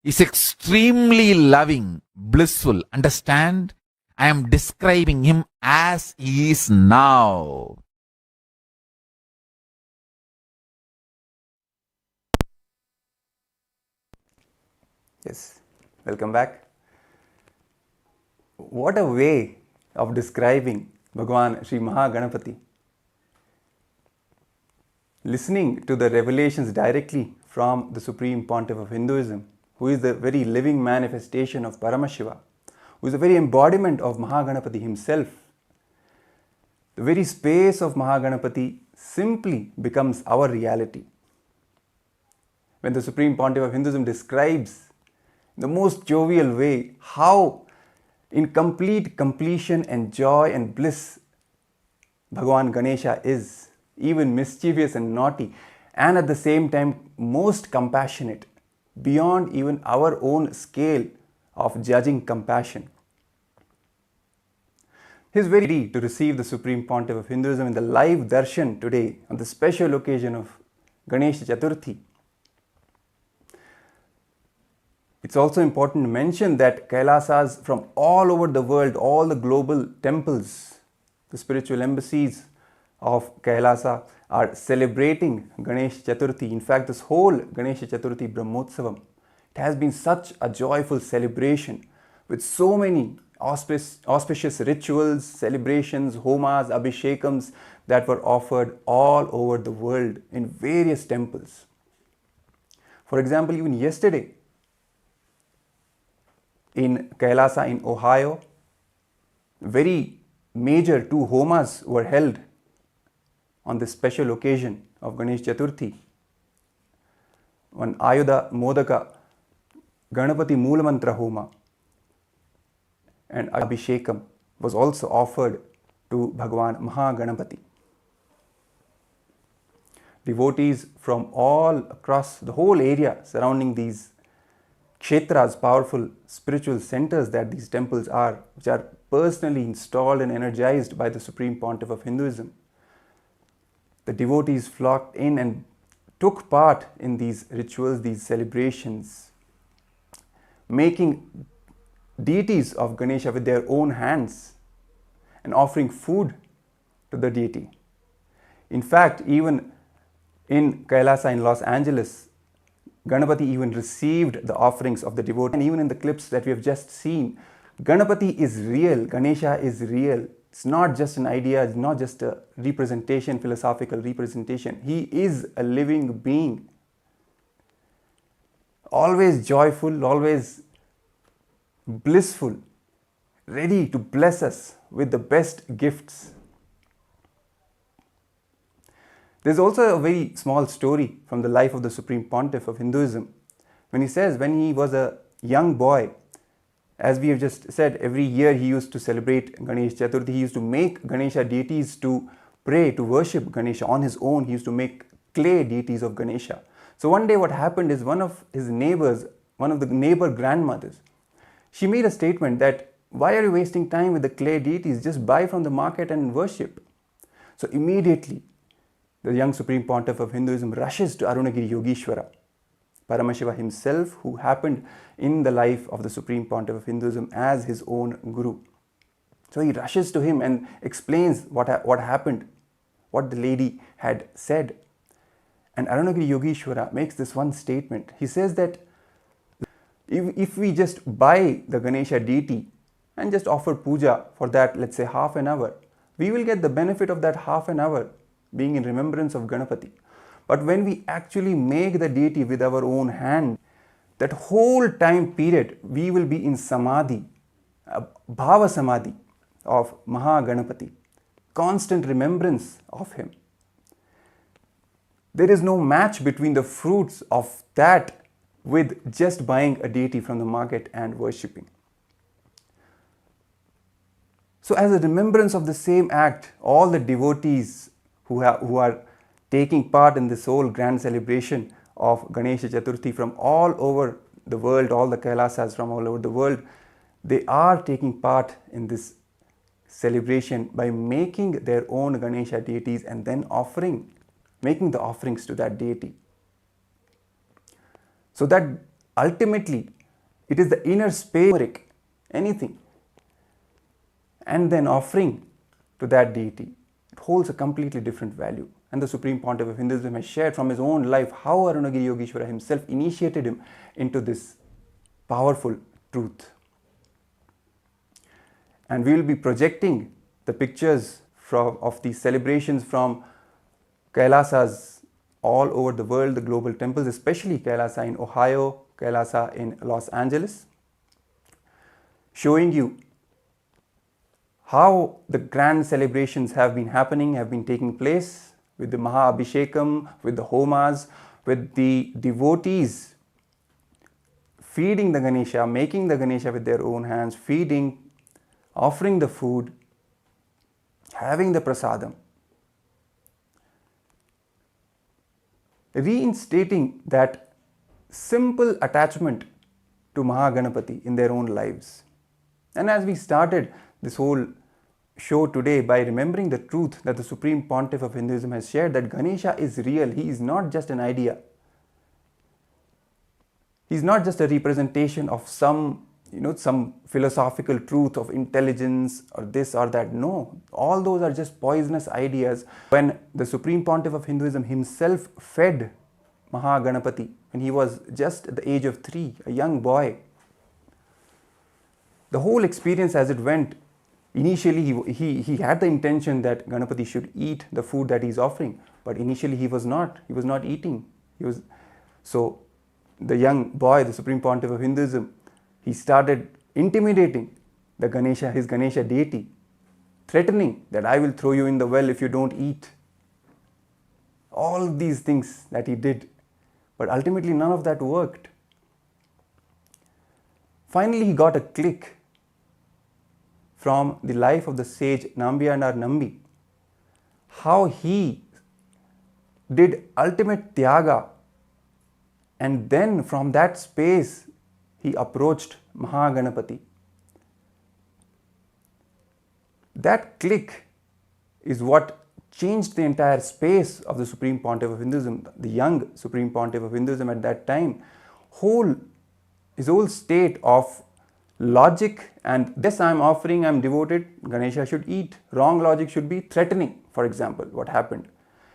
is extremely loving, blissful. Understand? I am describing him as he is now. Yes, welcome back. What a way of describing Bhagavan Sri Maha Ganapathi. Listening to the revelations directly from the Supreme Pontiff of Hinduism, who is the very living manifestation of Paramashivam, who is the very embodiment of Maha Ganapathi himself. The very space of Maha Ganapathi simply becomes our reality. When the Supreme Pontiff of Hinduism describes in the most jovial way how in complete completion and joy and bliss Bhagavan Ganesha is, even mischievous and naughty, and at the same time most compassionate, beyond even our own scale of judging compassion. He is very ready to receive the Supreme Pontiff of Hinduism in the live Darshan today on the special occasion of Ganesha Chathurthi. It's also important to mention that Kailasas from all over the world, all the global temples, the spiritual embassies of Kailasa are celebrating Ganesh Chathurthi. In fact, this whole Ganesha Chathurthi Brahmotsavam, it has been such a joyful celebration with so many auspicious rituals, celebrations, homas, abhishekams that were offered all over the world in various temples. For example, even yesterday in Kailasa in Ohio, very major 2 homas were held on this special occasion of Ganesh Chathurthi. One Ayudha Modaka Ganapati Moolamantra Homa and Abhishekam was also offered to Bhagavan Maha Ganapathi. Devotees from all across the whole area surrounding these kshetras, powerful spiritual centers that these temples are, which are personally installed and energized by the Supreme Pontiff of Hinduism. The devotees flocked in and took part in these rituals, these celebrations, making deities of Ganesha with their own hands and offering food to the deity. In fact, even in Kailasa in Los Angeles, Ganapati even received the offerings of the devotees. And even in the clips that we have just seen, Ganapati is real, Ganesha is real. It's not just an idea, it's not just a representation, philosophical representation. He is a living being. Always joyful, always blissful, ready to bless us with the best gifts. There's also a very small story from the life of the Supreme Pontiff of Hinduism. When he says, when he was a young boy, as we have just said, every year he used to celebrate Ganesh Chaturthi. He used to make Ganesha deities to pray, to worship Ganesha on his own. He used to make clay deities of Ganesha. So one day what happened is one of his neighbors, one of the neighbor grandmothers, she made a statement that, why are you wasting time with the clay deities? Just buy from the market and worship. So immediately, the young Supreme Pontiff of Hinduism rushes to Arunagiri Yogeshwara, Paramashivam himself, who happened in the life of the Supreme Pontiff of Hinduism as his own guru. So he rushes to him and explains what happened, what the lady had said. And Arunagiri Yogeshwara makes this one statement. He says that if we just buy the Ganesha deity and just offer puja for that, let's say half an hour, we will get the benefit of that half an hour being in remembrance of Ganapati. But when we actually make the deity with our own hand, that whole time period we will be in samadhi, bhava samadhi of Maha Ganapathi, constant remembrance of him. There is no match between the fruits of that with just buying a deity from the market and worshipping. So as a remembrance of the same act, all the devotees who are taking part in this whole grand celebration of Ganesha Chaturthi from all over the world, all the Kailasas from all over the world, they are taking part in this celebration by making their own Ganesha deities and then making the offerings to that deity. So that ultimately, it is the inner space, anything, and then offering to that deity. It holds a completely different value. And the Supreme Pontiff of Hinduism has shared from his own life how Arunagiri Yogeshwara himself initiated him into this powerful truth. And we will be projecting the pictures of these celebrations from Kailasas all over the world, the global temples, especially Kailasa in Ohio, Kailasa in Los Angeles, showing you how the grand celebrations have been happening, have been taking place with the Maha Abhishekam, with the Homas, with the devotees feeding the Ganesha, making the Ganesha with their own hands, feeding, offering the food, having the prasadam, reinstating that simple attachment to Maha Ganapathi in their own lives. And as we started this whole show today by remembering the truth that the Supreme Pontiff of Hinduism has shared, that Ganesha is real, he is not just an idea. He is not just a representation of some philosophical truth of intelligence or this or that. No, all those are just poisonous ideas. When the Supreme Pontiff of Hinduism himself fed Maha Ganapathi when he was just at the age of 3, a young boy, the whole experience as it went, initially he had the intention that Ganapati should eat the food that he's offering, but initially he was not eating. So the young boy, the Supreme Pontiff of Hinduism, he started intimidating the Ganesha, his Ganesha deity, threatening that I will throw you in the well if you don't eat. All these things that he did, but ultimately none of that worked. Finally, he got a click from the life of the sage Nambiyanar Nambi, how he did ultimate tyaga, and then from that space he approached Maha Ganapathi. That click is what changed the entire space of the Supreme Pontiff of Hinduism, the young Supreme Pontiff of Hinduism at that time. His whole state of logic and this I am offering, I am devoted, Ganesha should eat. Wrong logic should be threatening, for example, what happened.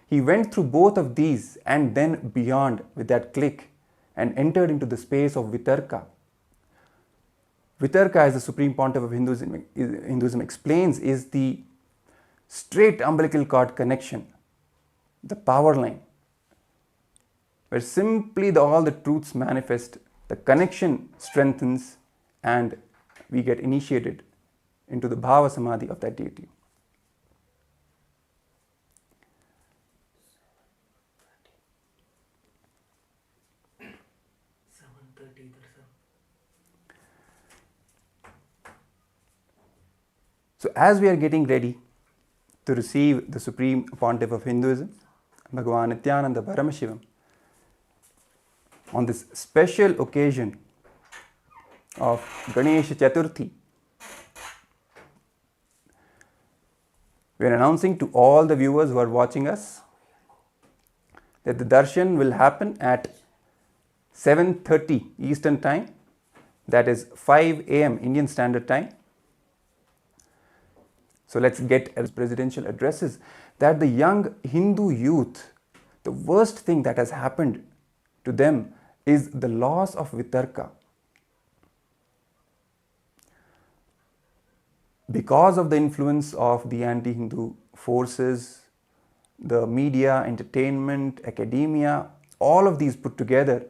He went through both of these and then beyond with that click and entered into the space of Vitarka. Vitarka, as the Supreme Pontiff of Hinduism explains, is the straight umbilical cord connection, the power line, where simply all the truths manifest, the connection strengthens, and we get initiated into the bhava samadhi of that deity. So as we are getting ready to receive the Supreme Pontiff of Hinduism, Bhagavan Nithyananda Paramashivam, on this special occasion of Ganesha Chathurthi, we are announcing to all the viewers who are watching us that the darshan will happen at 7:30 Eastern Time, that is 5 AM Indian Standard Time. So let's get as presidential addresses that the young Hindu youth, the worst thing that has happened to them is the loss of Vitarka. Because of the influence of the anti-Hindu forces, the media, entertainment, academia, all of these put together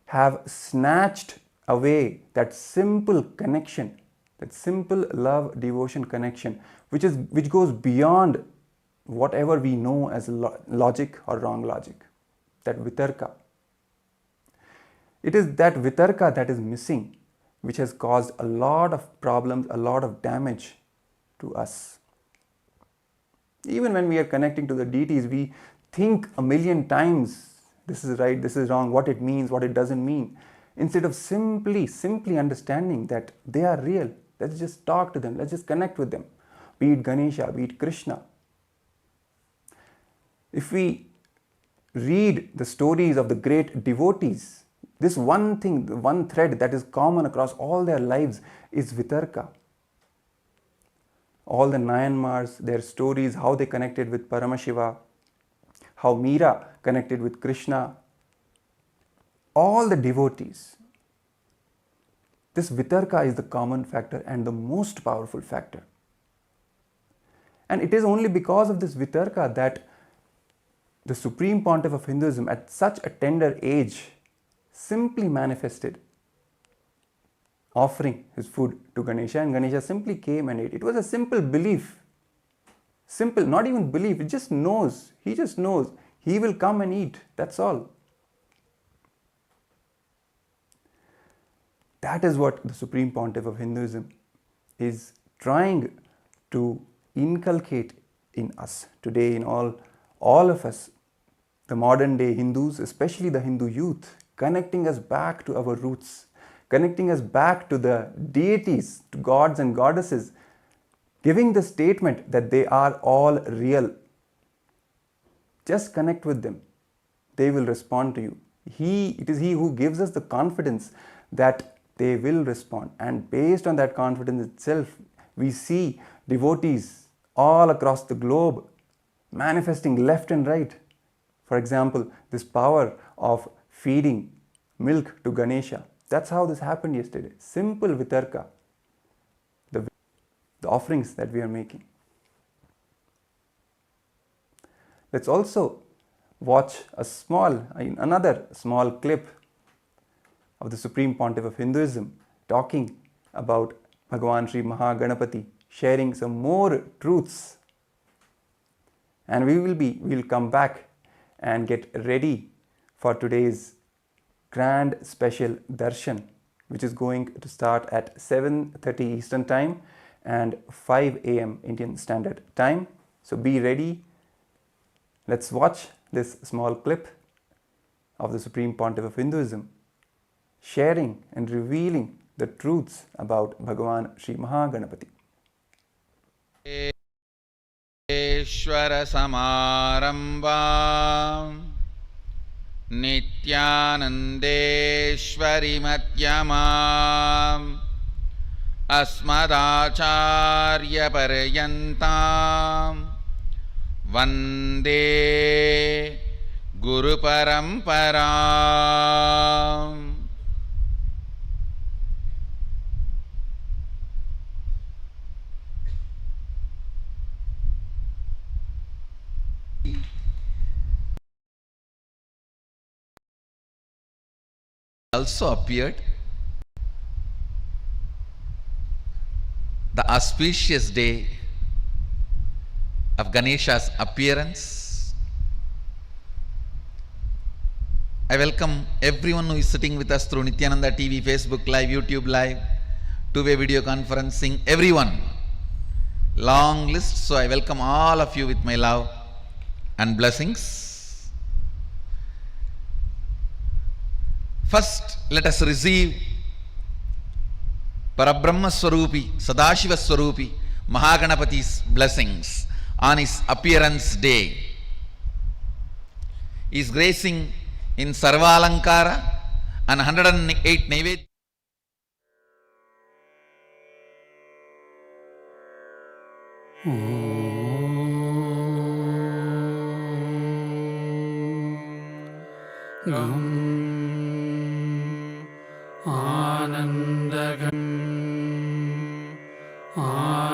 have snatched away that simple connection, that simple love, devotion connection, which goes beyond whatever we know as logic or wrong logic, that Vitarka. It is that Vitarka that is missing, which has caused a lot of problems, a lot of damage to us. Even when we are connecting to the deities, we think a million times, this is right, this is wrong, what it means, what it doesn't mean, instead of simply understanding that they are real. Let's just talk to them, let's just connect with them, be it Ganesha, be it Krishna. If we read the stories of the great devotees, This one thing, the one thread that is common across all their lives is Vitarka. All the Nayanmars, their stories, how they connected with Paramashiva, how Meera connected with Krishna, all the devotees. This Vitarka is the common factor and the most powerful factor. And it is only because of this Vitarka that the Supreme Pontiff of Hinduism at such a tender age simply manifested, offering his food to Ganesha, and Ganesha simply came and ate. It was a simple belief. Simple, not even belief, it just knows. He just knows. He will come and eat. That's all. That is what the Supreme Pontiff of Hinduism is trying to inculcate in us today, in all of us, the modern day Hindus, especially the Hindu youth, connecting us back to our roots, connecting us back to the deities, to gods and goddesses, giving the statement that they are all real. Just connect with them. They will respond to you. It is He who gives us the confidence that they will respond. And based on that confidence itself, we see devotees all across the globe manifesting left and right. For example, this power of feeding milk to Ganesha. That's how this happened yesterday. Simple Vitarka. The offerings that we are making. Let's also watch another small clip of the Supreme Pontiff of Hinduism talking about Bhagavan Sri Maha Ganapathi, sharing some more truths. And we will come back and get ready for today's grand special Darshan, which is going to start at 7:30 Eastern Time and 5 a.m. Indian Standard Time. So be ready. Let's watch this small clip of the Supreme Pontiff of Hinduism sharing and revealing the truths about Bhagavan Sri Maha Ganapathi. Ishvara Samarambam Nithyanandeshwari Madhyamam Asmadacharya Paryantam Vande Guru Paramparam. Also appeared the auspicious day of Ganesha's appearance. I welcome everyone who is sitting with us through Nithyananda TV, Facebook Live, YouTube Live, two-way video conferencing, everyone. Long list, so I welcome all of you with my love and blessings. First, let us receive Parabrahma Swarupi, Sadashiva Swarupi, Maha Ganapathi's blessings on his appearance day. He is gracing in Sarvalankara and 108 Naivedya.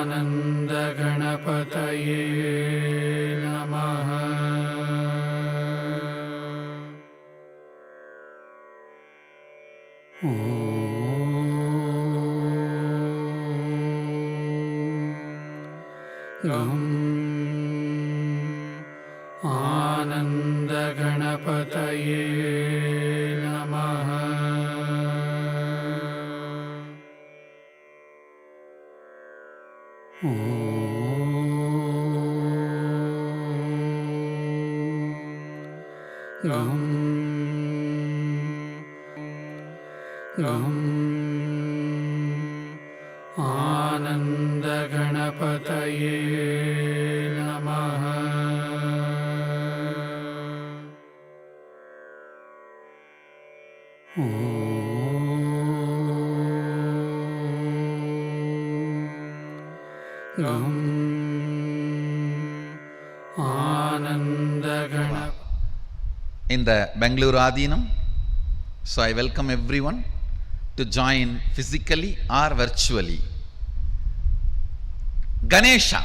Ananda Ganapataye Namaha. Ananda Ganapataye Namaha. Ananda Ganapataye Namaha. Om गं आनन्दगणपतये in the Bangalore Adinam. So I welcome everyone to join physically or virtually. Ganesha.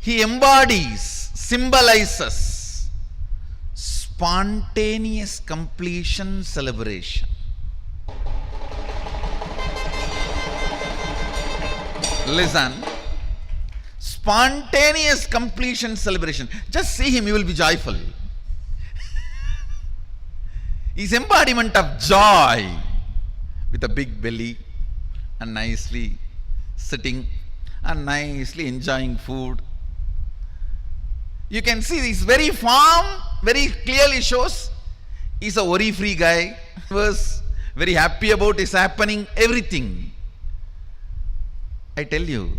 He embodies, symbolizes spontaneous completion celebration. Listen. Spontaneous completion celebration. Just see him, you will be joyful. He's embodiment of joy with a big belly and nicely sitting and nicely enjoying food. You can see his very form very clearly shows he's a worry-free guy. He was very happy about his happening, everything. I tell you,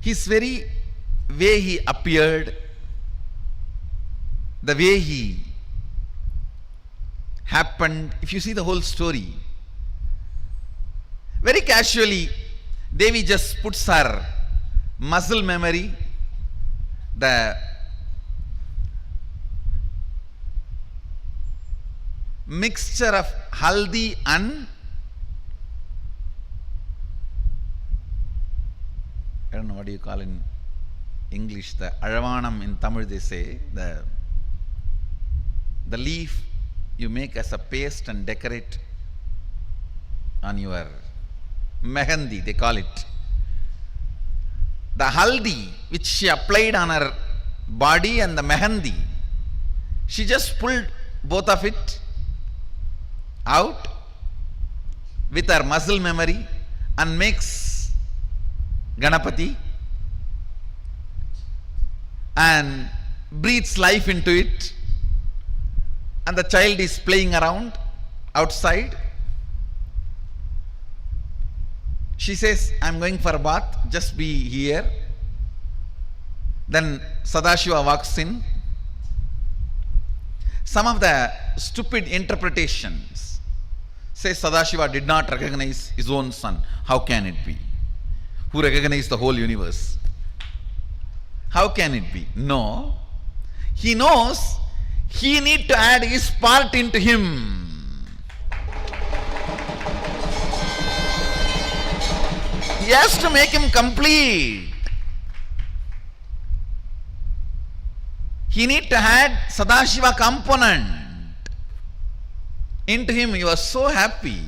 his very way he appeared, the way he happened, if you see the whole story, very casually, Devi just puts her muscle memory, the mixture of haldi and I don't know what do you call in English, the Aravanam in Tamil they say, the leaf you make as a paste and decorate on your mehendi, they call it. The haldi which she applied on her body and the mehendi, she just pulled both of it out with her muscle memory and makes Ganapathi and breathes life into it, and the child is playing around outside. She says, I'm going for a bath, just be here. Then Sadashiva walks in. Some of the stupid interpretations say Sadashiva did not recognize his own son. How can it be? Who recognized the whole universe? How can it be? No. He knows he need to add his part into him. He has to make him complete. He need to add Sadashiva component into him. He was so happy.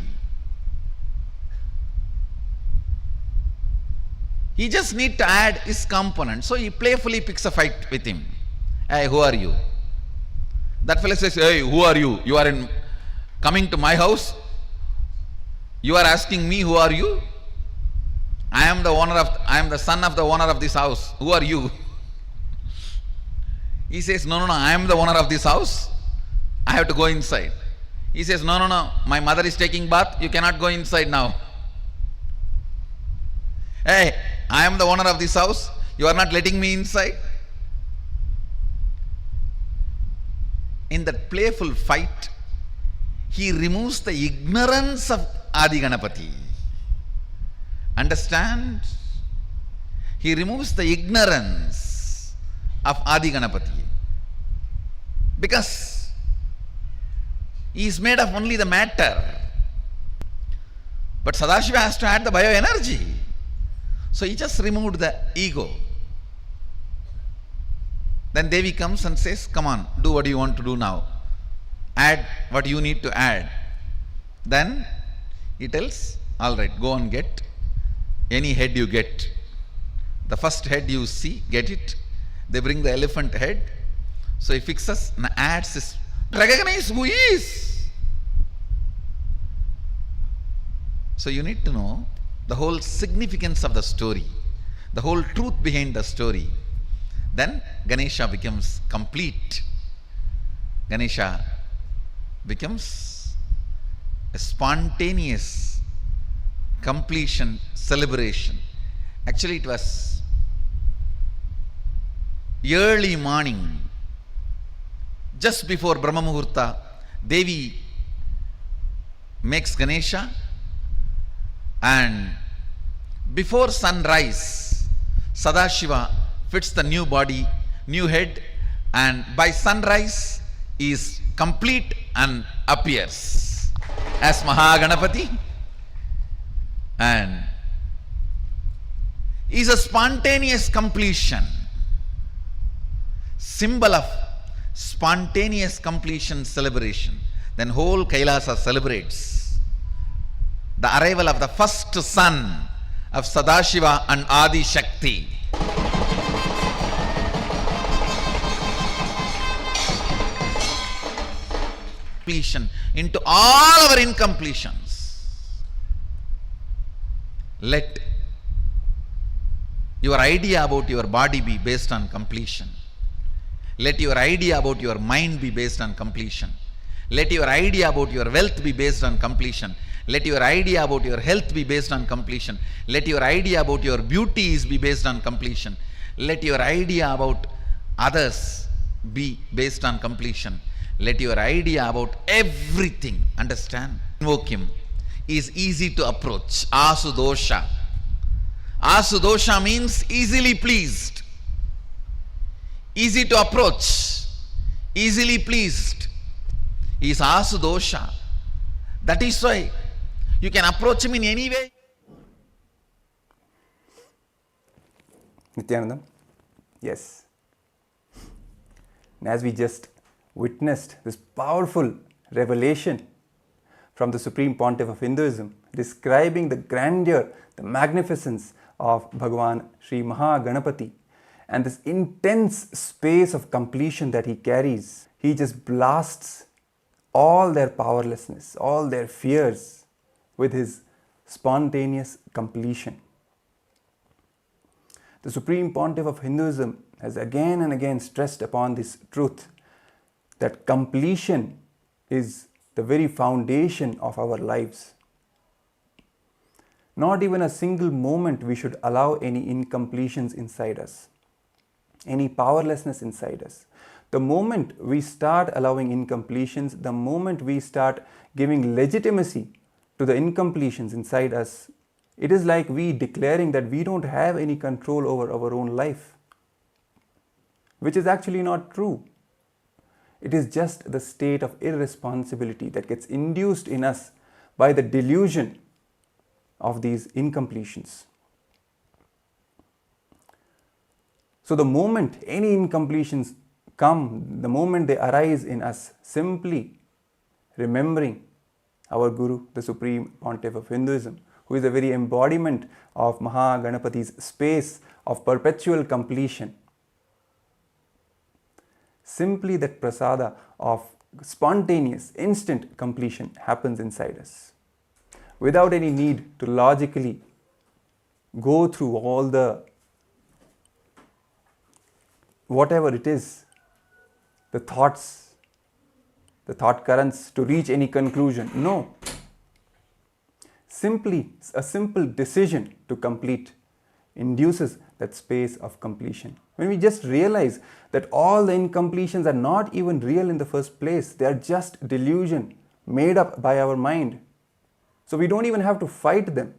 He just need to add his component. So he playfully picks a fight with him. Hey, who are you? That fellow says, hey, who are you? You are coming to my house? You are asking me, who are you? I am the son of the owner of this house. Who are you? He says, no, I am the owner of this house. I have to go inside. He says, no, my mother is taking bath. You cannot go inside now. Hey, I am the owner of this house. You are not letting me inside. In that playful fight, he removes the ignorance of Adi Ganapathi. Understand? He removes the ignorance of Adi Ganapathi. Because he is made of only the matter. But Sadashiva has to add the bioenergy. So he just removed the ego. Then Devi comes and says, come on, do what you want to do now. Add what you need to add. Then he tells, all right, go and get any head you get. The first head you see, get it. They bring the elephant head. So he fixes and adds his, recognize who he is. So you need to know the whole significance of the story, the whole truth behind the story. Then Ganesha becomes complete. Ganesha becomes a spontaneous completion celebration. Actually, it was early morning, just before Brahma Muhurta, Devi makes Ganesha, and before sunrise, Sadashiva fits the new body, new head, and by sunrise is complete and appears as Maha Ganapathi, and is a spontaneous completion, symbol of spontaneous completion celebration. Then whole Kailasa celebrates the arrival of the first son of Sadashiva and Adi Shakti. Completion into all our incompletions. Let your idea about your body be based on completion. Let your idea about your mind be based on completion. Let your idea about your wealth be based on completion. Let your idea about your health be based on completion. Let your idea about your beauties be based on completion. Let your idea about others be based on completion. Let your idea about everything, understand, invoke him, is easy to approach. Asudosha. Asudosha means easily pleased, easy to approach, easily pleased. He is Asudosha. That is why you can approach him in any way. Nithyananda, yes. And as we just witnessed this powerful revelation from the Supreme Pontiff of Hinduism, describing the grandeur, the magnificence of Bhagavan Sri Maha Ganapathi, and this intense space of completion that he carries, he just blasts all their powerlessness, all their fears with his spontaneous completion. The Supreme Pontiff of Hinduism has again and again stressed upon this truth that completion is the very foundation of our lives. Not even a single moment we should allow any incompletions inside us, any powerlessness inside us. The moment we start allowing incompletions, the moment we start giving legitimacy to the incompletions inside us, it is like we declaring that we don't have any control over our own life, which is actually not true. It is just the state of irresponsibility that gets induced in us by the delusion of these incompletions. So the moment any incompletions come, the moment they arise in us, simply remembering our Guru, the Supreme Pontiff of Hinduism, who is the very embodiment of Maha Ganapathi's space of perpetual completion. Simply that prasada of spontaneous, instant completion happens inside us, without any need to logically go through all the whatever it is, the thoughts, the thought currents to reach any conclusion. No. Simply a simple decision to complete induces that space of completion. When we just realize that all the incompletions are not even real in the first place, they are just delusion made up by our mind. So we don't even have to fight them,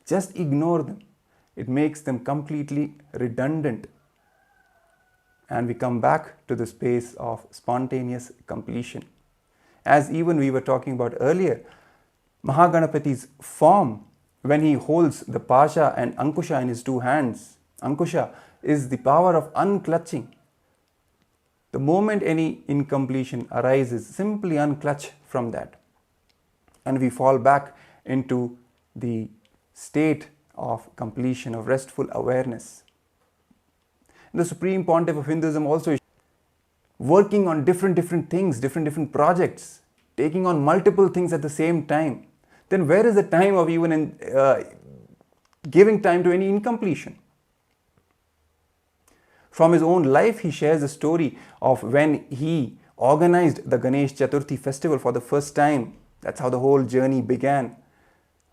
just ignore them. It makes them completely redundant. And we come back to the space of spontaneous completion. As even we were talking about earlier, Maha Ganapathi's form, when he holds the Pasha and Ankusha in his two hands, Ankusha is the power of unclutching. The moment any incompletion arises, simply unclutch from that. And we fall back into the state of completion, of restful awareness. The Supreme Pontiff of Hinduism also is working on different things, different projects, taking on multiple things at the same time. Then where is the time of even giving time to any incompletion? From his own life, he shares a story of when he organized the Ganesh Chathurthi festival for the first time. That's how the whole journey began.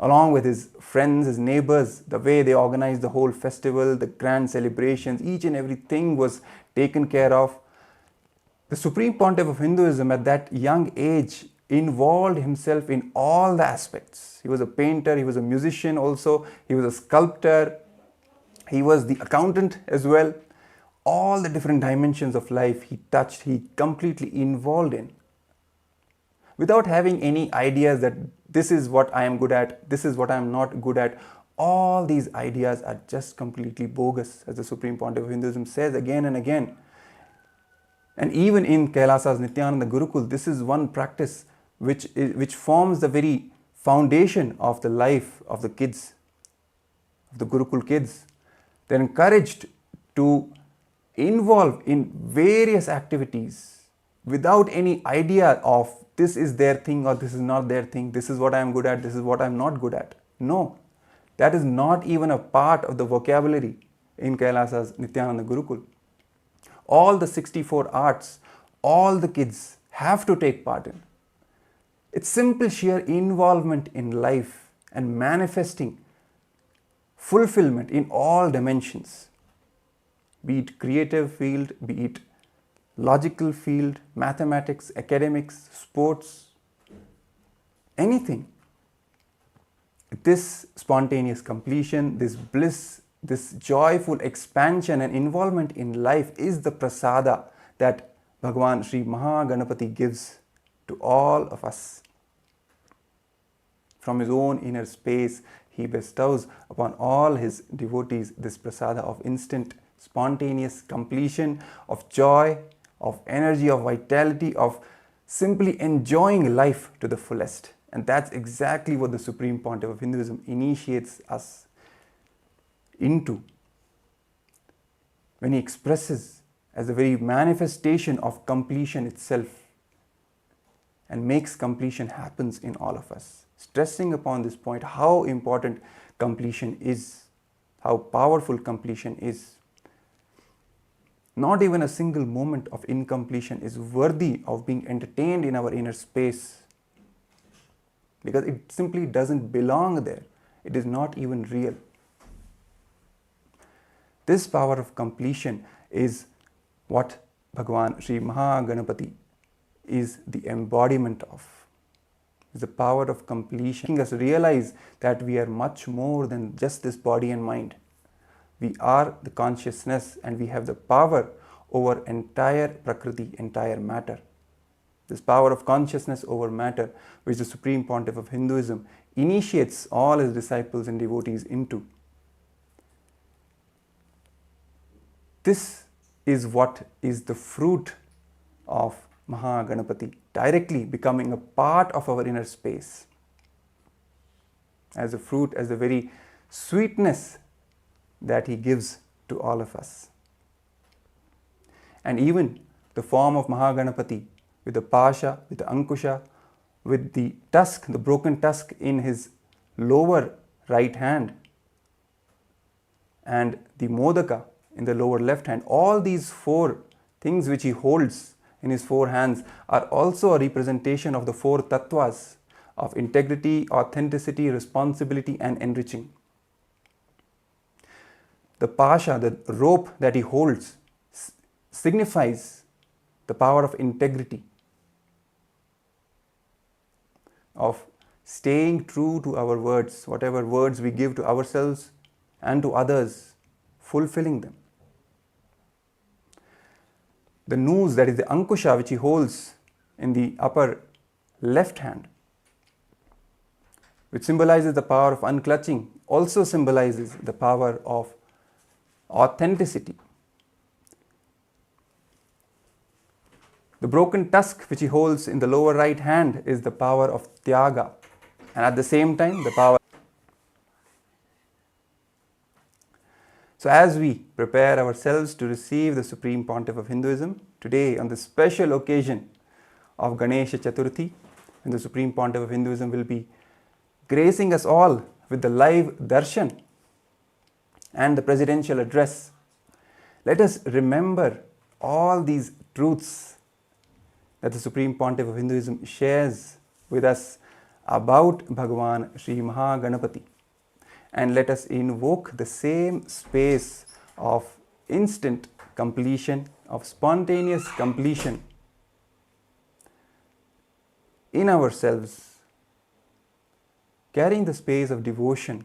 Along with his friends, his neighbors, the way they organized the whole festival, the grand celebrations, each and everything was taken care of. The Supreme Pontiff of Hinduism at that young age involved himself in all the aspects. He was a painter, he was a musician also, he was a sculptor, he was the accountant as well. All the different dimensions of life he touched, he completely involved in. Without having any ideas that this is what I am good at, this is what I am not good at. All these ideas are just completely bogus, as the Supreme Pontiff of Hinduism says again and again. And even in Kailasa's Nithyananda Gurukul, this is one practice which forms the very foundation of the life of the kids, of the Gurukul kids. They're encouraged to involve in various activities without any idea of this is their thing or this is not their thing, this is what I am good at, this is what I am not good at. No, that is not even a part of the vocabulary in Kailasa's Nithyananda Gurukul. All the 64 arts, all the kids have to take part in. It's simple sheer involvement in life and manifesting fulfillment in all dimensions, be it creative field, be it logical field, mathematics, academics, sports, anything. This spontaneous completion, this bliss, this joyful expansion and involvement in life is the prasada that Bhagavan Sri Maha Ganapathi gives to all of us. From his own inner space, he bestows upon all his devotees this prasada of instant, spontaneous completion, of joy, of energy, of vitality, of simply enjoying life to the fullest. And that's exactly what the Supreme Pontiff of Hinduism initiates us into when he expresses as the very manifestation of completion itself and makes completion happens in all of us, stressing upon this point how important completion is, how powerful completion is. Not even a single moment of incompletion is worthy of being entertained in our inner space, because it simply doesn't belong there. It is not even real. This power of completion is what Bhagavan Sri Maha Ganapathi is the embodiment of. It's the power of completion, making us realize that we are much more than just this body and mind. We are the consciousness and we have the power over entire Prakriti, entire matter. This power of consciousness over matter, which the Supreme Pontiff of Hinduism initiates all his disciples and devotees into. This is what is the fruit of Maha Ganapathi, directly becoming a part of our inner space. As a fruit, as the very sweetness that he gives to all of us. And even the form of Maha Ganapathi, with the pasha, with the ankusha, with the tusk, the broken tusk in his lower right hand, and the modaka in the lower left hand, all these four things which he holds in his four hands are also a representation of the four tattvas of integrity, authenticity, responsibility and enriching. The pasha, the rope that he holds, signifies the power of integrity, of staying true to our words, whatever words we give to ourselves and to others, fulfilling them. The noose, that is the ankusha, which he holds in the upper left hand, which symbolizes the power of unclutching, also symbolizes the power of authenticity. The broken tusk which he holds in the lower right hand is the power of tyaga, and at the same time the power. So as we prepare ourselves to receive the Supreme Pontiff of Hinduism, today on this special occasion of Ganesha Chathurthi, when the Supreme Pontiff of Hinduism will be gracing us all with the live Darshan and the presidential address, let us remember all these truths that the Supreme Pontiff of Hinduism shares with us about Bhagavan Sri Maha Ganapathi, and let us invoke the same space of instant completion, of spontaneous completion in ourselves, carrying the space of devotion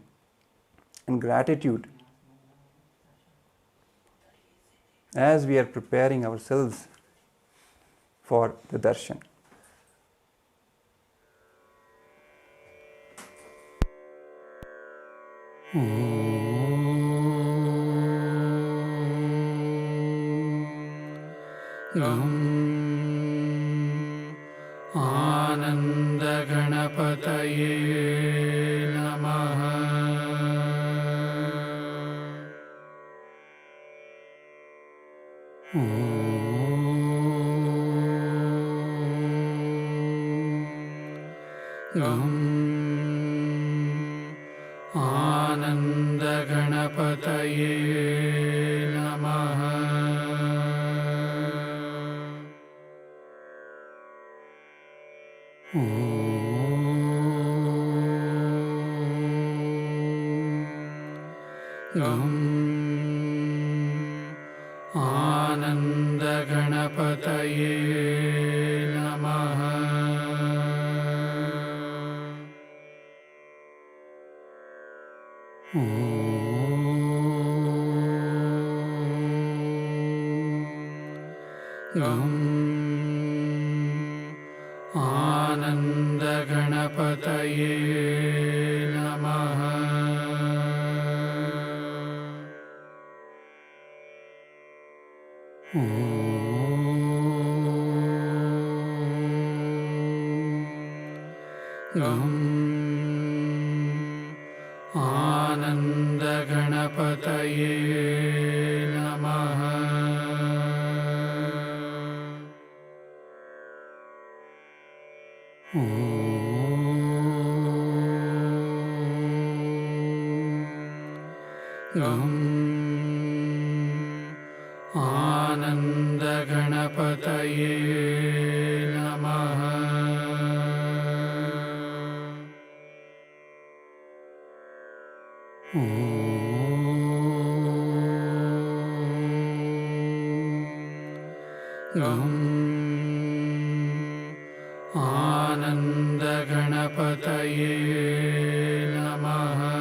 and gratitude as we are preparing ourselves for the darshan. Gam Ananda Ganapataye Namaha. Gam Ananda Ganapataye Namaha. Gam Ananda Ganapataye Namaha. Gam Ananda Ganapataye Namaha. Gam Ananda Ganapataye Namaha. Gam Ananda Ganapataye Namaha. Gam Ananda Ganapataye Namaha.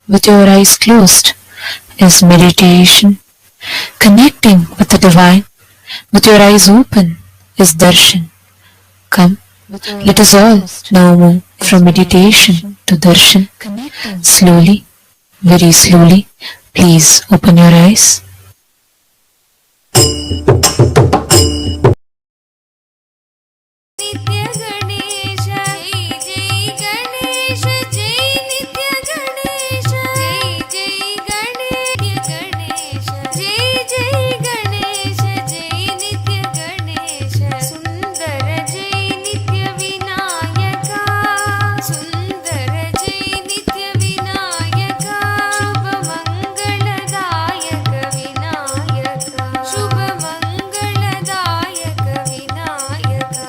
with your eyes closed is meditation. Connecting with the divine with your eyes open is darshan. Come, let us all now move from meditation to darshan. Slowly, very slowly, please open your eyes. Nithya Ganesha, Jai Ganesha, Jai Nithya Ganesha, Jai Ganesha, Jai Ganesha, Jai Nithya Ganesha, Sundara Jai Nithya Vinayaka, Sundara Jai Nithya Vinayaka, Shubha Mangaladayaka Vinayaka, Shubha Mangaladayaka Vinayaka,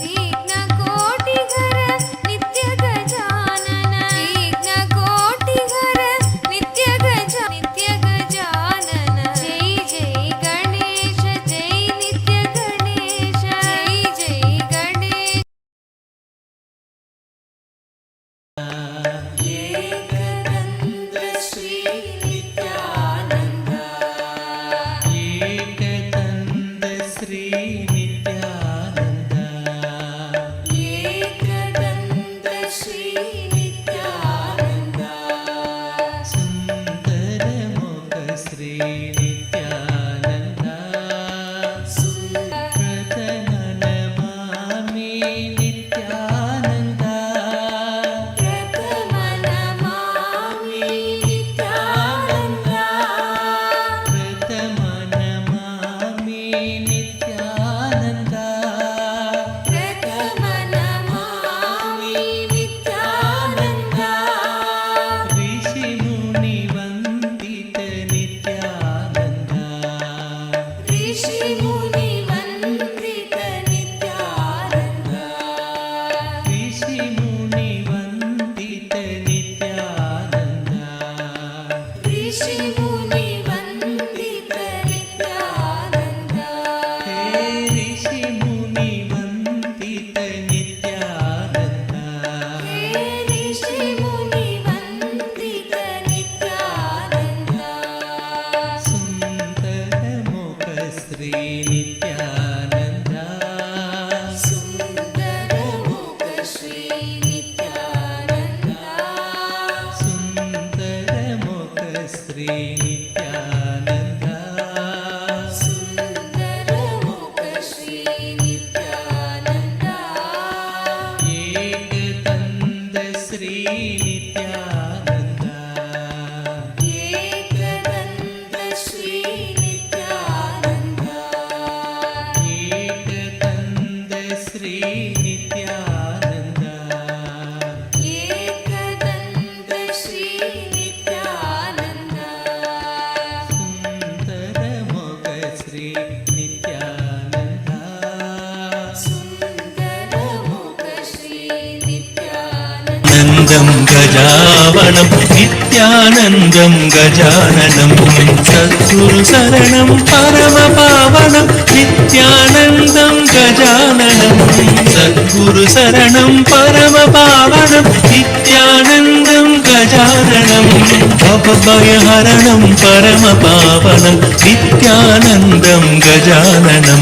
Vigna Kotighara Nithya Gajanana, Vigna Kotighara Nithya Gajanana, Jai Jai Ganesha, Jai Nithya Ganesha, Jai Ganesha. Ekadanda Sri Nithyananda, Ekadanda Sri Nithyananda, Ekadanda Sri Nithyananda, Sundaramukha Sri Nithyananda, Prathamanamami Nithyananda, Prathamanamami Nithyananda, Prathamanamami Nithyananda, Prathamanamami Nithyananda, Rishi Muni Vandita Nithyananda, Rishi Muni Vandita Nithyananda, Rishi Muni Vandita Nithyananda, Rishi Muni Vandita Nithyananda, He Rishi Muni Vandita Nithyananda, He Rishi Muni Vandita Nithyananda, Sundaramukha Sri Nithyananda, Sundaramukha Sri Nithyananda, Sundaramukha Sri Nithyananda, Sundaramukha Sri Nithyananda, Ekadanda Sri Nithyananda, Ekadanda Sri Nithyananda, Ekadanda Sri Nithyananda, Ekadanda Sri Nithyananda, Sundaramukha Sri Nithyananda, Sundaramukha Sri Nithyananda, Nandam Gajavanam Nithyanandam Gajananam Sadguru Saranam Paramapavanam Nithyanandam Gajananam Sadguru Saranam Paramapavanam Nithyanandam Gajananam Bhavabhayaharanam Paramapavanam Nithyanandam Gajananam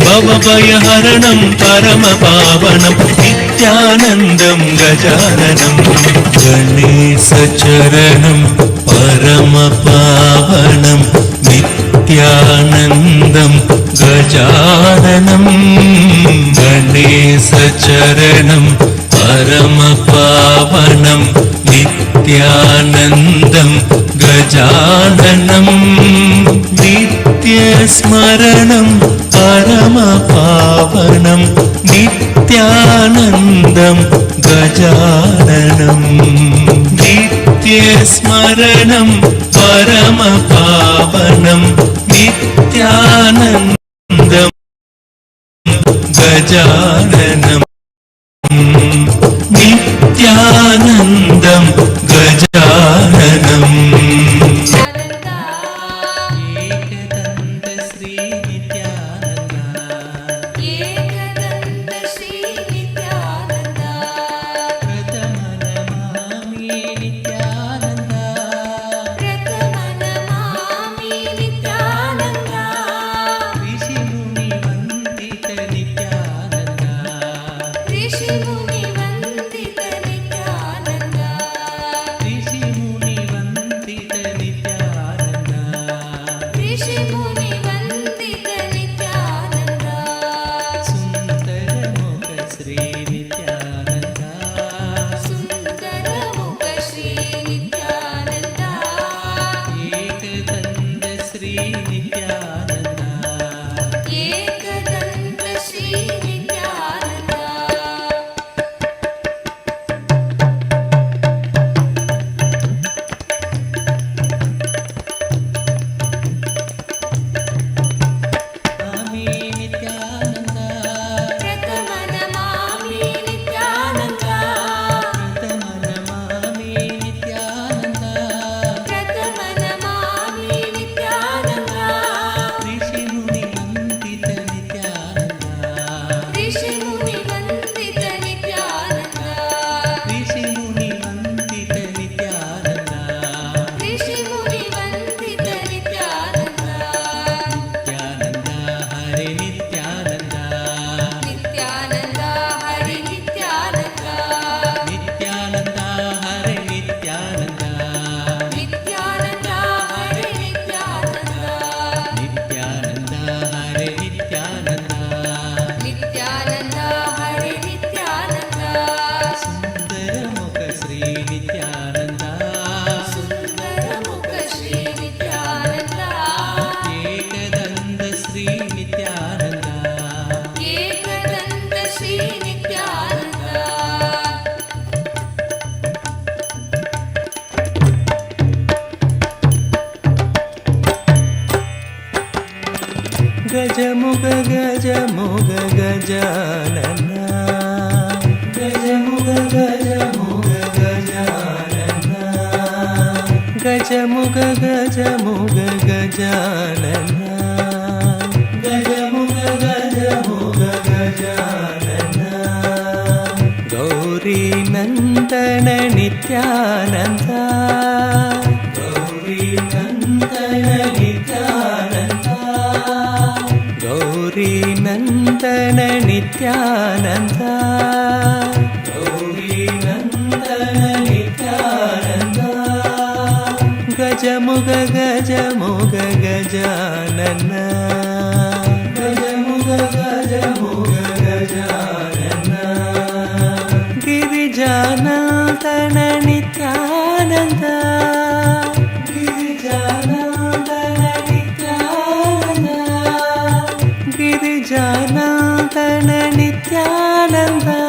Bhavabhayaharanam Paramapavanam Nithyanandam Gajananam Ganesha Charanam Paramapavanam Nithyanandam Gajananam Ganesha Charanam Paramapavanam Nithyanandam Gajananam Nityasmaranam Paramapavanam Nithyanandam Gajananam Nityasmaranam Paramapavanam Nithyanandam Gajananam Nithyanandam Gajananam Ekadanda Sri Nithyananda, Ekadanda Sri Nithyananda, Prathamanamami Nithyananda, ऋषिमुनि वन्दित Nityananda सुन्दरमुख Shri Nityananda सुन्दरमुख Shri Nityananda एकदन्त Shri Nityananda एकदन्त Shri Nityananda स्वामी नित्यानन्दा प्रथमनमामि नित्यानन्दा प्रथमनमामि नित्यानन्दा प्रथमनमामि नित्यानन्दा ऋषिमुनि वन्दित नित्यानन्दा ऋषिमुनि वन्दित नित्यानन्दा ऋषिमुनि वन्दित नित्यानन्दा ऋषिमुनि वन्दित नित्यानन्दा नित्यानन्दा हरे नित्यानन्दा नित्यानन्दा हरि नित्यानन्दा नित्यानन्दा हरे नित्यानन्दा नित्यानन्दा हरि नित्यानन्दा नित्यानन्दा हरे नित्यानन्दा नित्यानन्दा हरि नित्यानन्दा सुन्दरमुख श्री नित्यानन्दा सुन्दरमुख श्री नित्यानन्दा एकदन्त श्री नित्यानन्दा एकदन्त श्री नित्यानन्दा गजमुख गजमुख गजानना गजमुख गजमुख गजानना गजमुख गजमुख गजानना गजमुख गजमुख गजानना गौरी नन्दन नित्यानन्दा गौरी नन्दन नित्यानन्दा गौरी नन्दन नित्यानन्दा गौरी नन्दन नित्यानन्दा गजमुख गजमुख गजानन गजमुख गजमुख गजानन गिरिजानन्दन नित्यानन्दा गिरिजानन्दन नित्यानन्दा गिरिजानन्दन नित्यानन्दा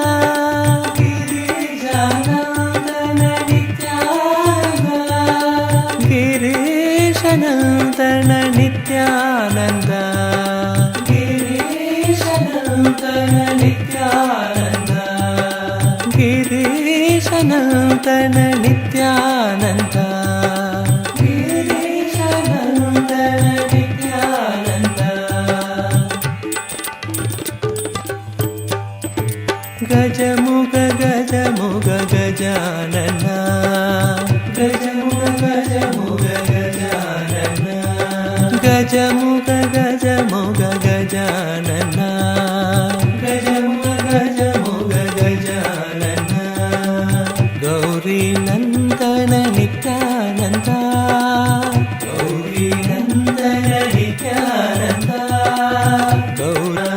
गिरिजानन्दन नित्यानन्दा गिरीशनन्दन नित्यानन्दा गिरीशनन्दन नित्यानन्दा गिरीशनन्दन नित्यानन्दा गिरीशनन्दन नित्यानन्दा गजमुख गजमुख गजानना गजमुख गजमुख गजानना गजमुख गजमुख गजानना गजमुख गजमुख गजानना गौरी नन्दन नित्यानन्दा गौरी नन्दन नित्यानन्दा गौरा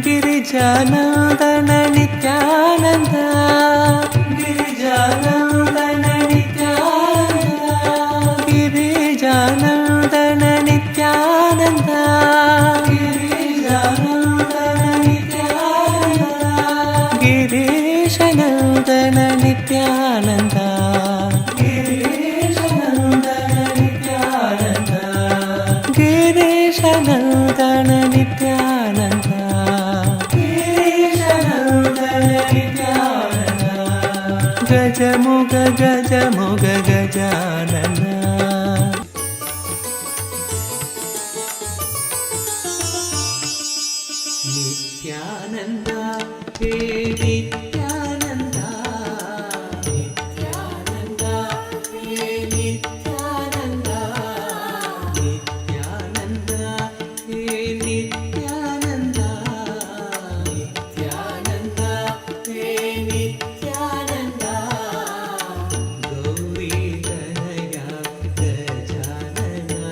गिरिजानन्दन नित्यानन्दा गिरिजानन्दन नित्यानन्दा गिरिजानन्दन नित्यानन्दा गिरिजानन्दन नित्यानन्दा गिरीशनन्दन नित्यानन्दा गिरीशनन्दन नित्यानन्दा गिरीशनन्दन नित्यानन्दा गिरीशनन्दन नित्यानन्दा गजमुख गजमुख गजानना नित्यानन्दा हे नित्यानन्दा नित्यानन्दा हे नित्यानन्दा नित्यानन्दा हे नित्यानन्दा नित्यानन्दा हे नित्यानन्दा गौरी तनया गजानना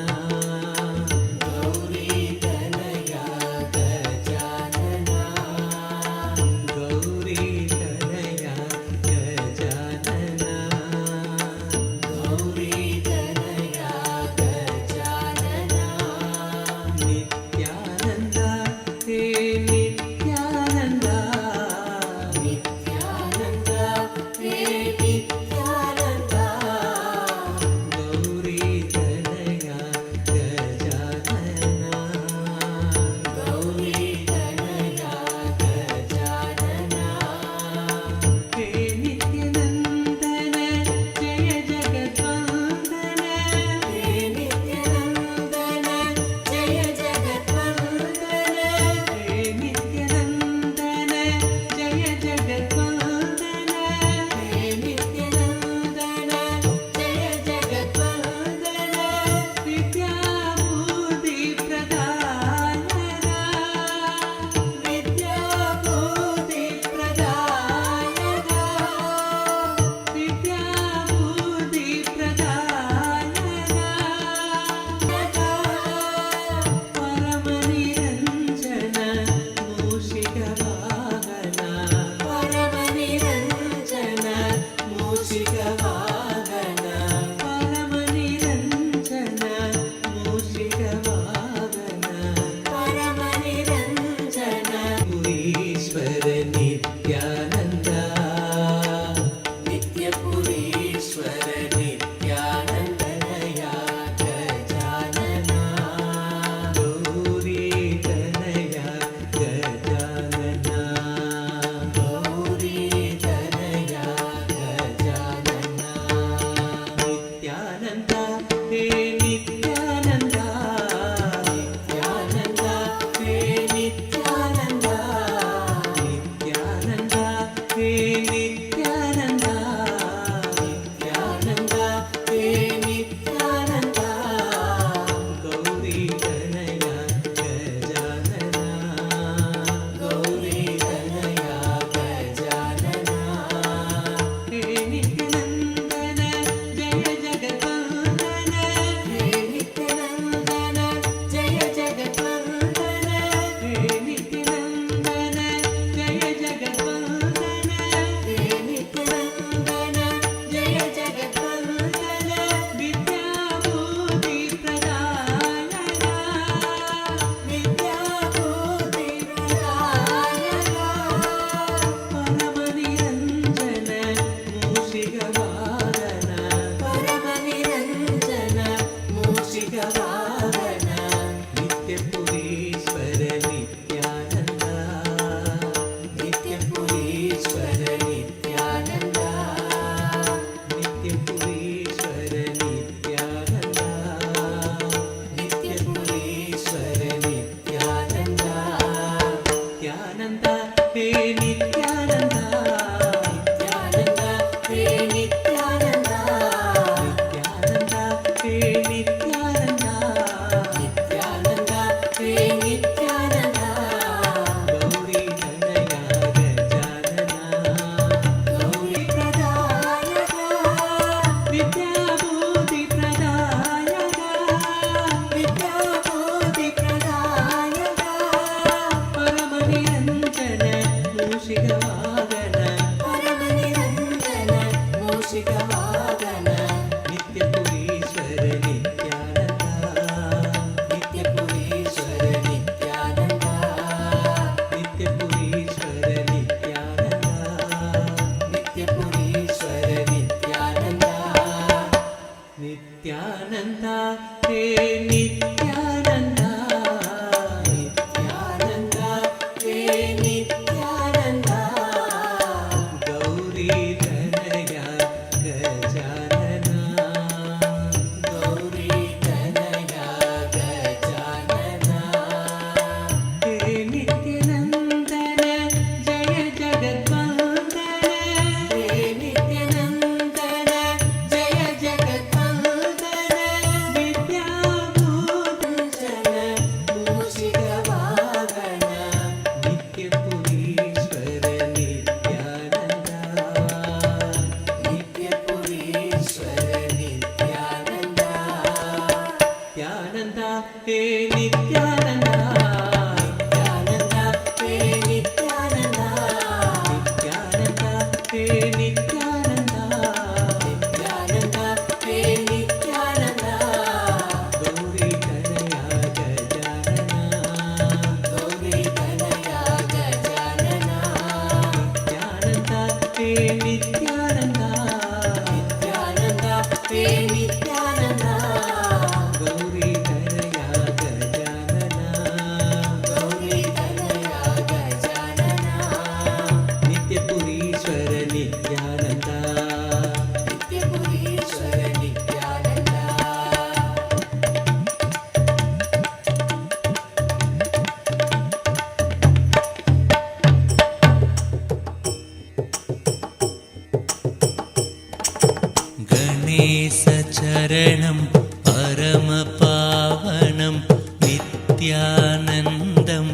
शरणं परमपावनं नित्यानन्दं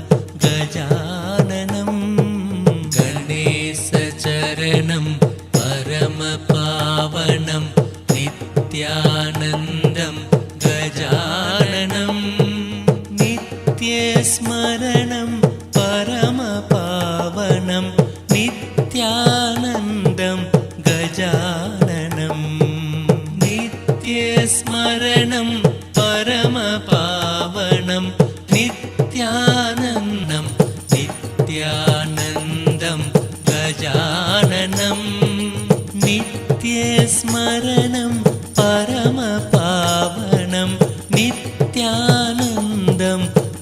गजाननं गणेशचरणं परमपावनं नित्यानन्दं गजाननं नित्यस्मरणं परमपावनं नित्यानन्दं गजाननं नित्यस्मरणं परमपावनं नित्यानन्दं नित्यानन्दं गजाननं नित्यस्मरणं परमपावनं नित्यानन्दं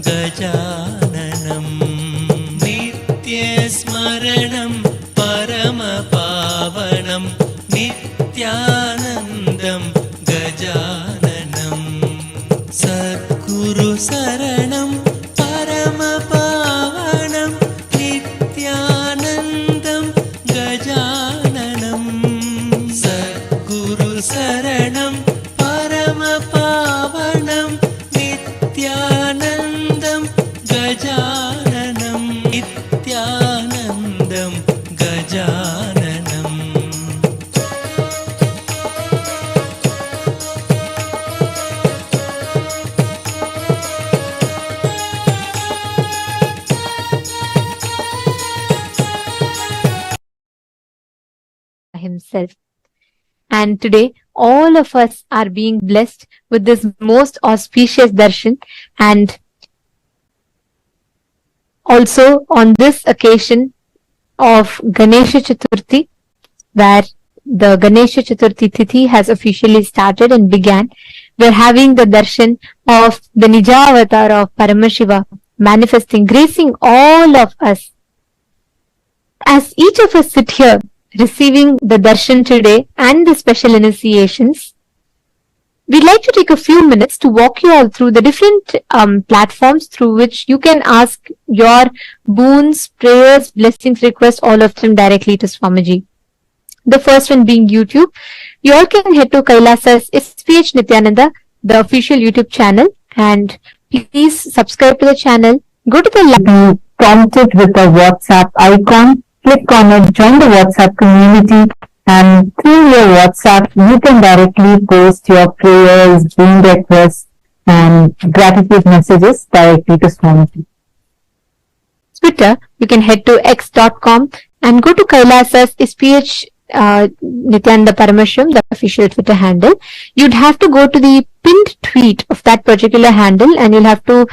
गजाननं नित्यस्मरणं परमपावनं नित्यानन्दं गजाननं सद्गुरु शरणं परमपावनं नित्यानन्दं गजाननं सद्गुरु शरणं परमपावनं नित्यानन्दं गजाननं नित्यानन्दं गजाननं himself. And today, all of us are being blessed with this most auspicious darshan. And also on this occasion of Ganesha Chathurthi, where the Ganesha Chathurthi Tithi has officially started and began, we're having the darshan of the Nija avatar of Paramashivam manifesting, gracing all of us. As each of us sit here receiving the darshan today and the special initiations, we'd like to take a few minutes to walk you all through the different platforms through which you can ask your boons, prayers, blessings, requests, all of them directly to Swamiji. The first one being YouTube. You all can head to KAILASA's SPH Nithyananda, the official YouTube channel, and please subscribe to the channel. Go to the live, prompted with a WhatsApp icon. Click on it, join the WhatsApp community, and through your WhatsApp, you can directly post your prayers, boon requests, and gratitude messages directly to Swamiji. Twitter, you can head to x.com and go to Kailasa's SPH Nithyananda Paramashivam, the official Twitter handle. You'd have to go to the pinned tweet of that particular handle, and you'll have to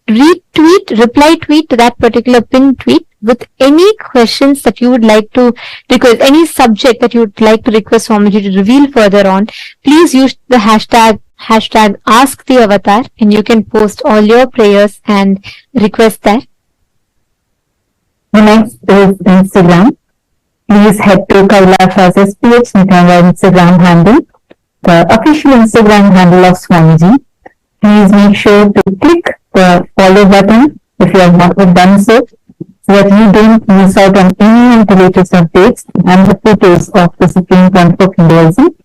reply tweet to that particular pinned tweet with any questions that you would like to request, any subject that you would like to request Swamiji to reveal further on. Please use the hashtag #AskTheAvatar, and you can post all your prayers and requests there. The next is Instagram. Please head to Kailasa's SPH Nithyananda Instagram handle, the official Instagram handle of Swamiji. Please make sure to click the follow button if you have not done so that you don't miss out on any of the latest updates and the photos of the Supreme Pontiff of Hinduism.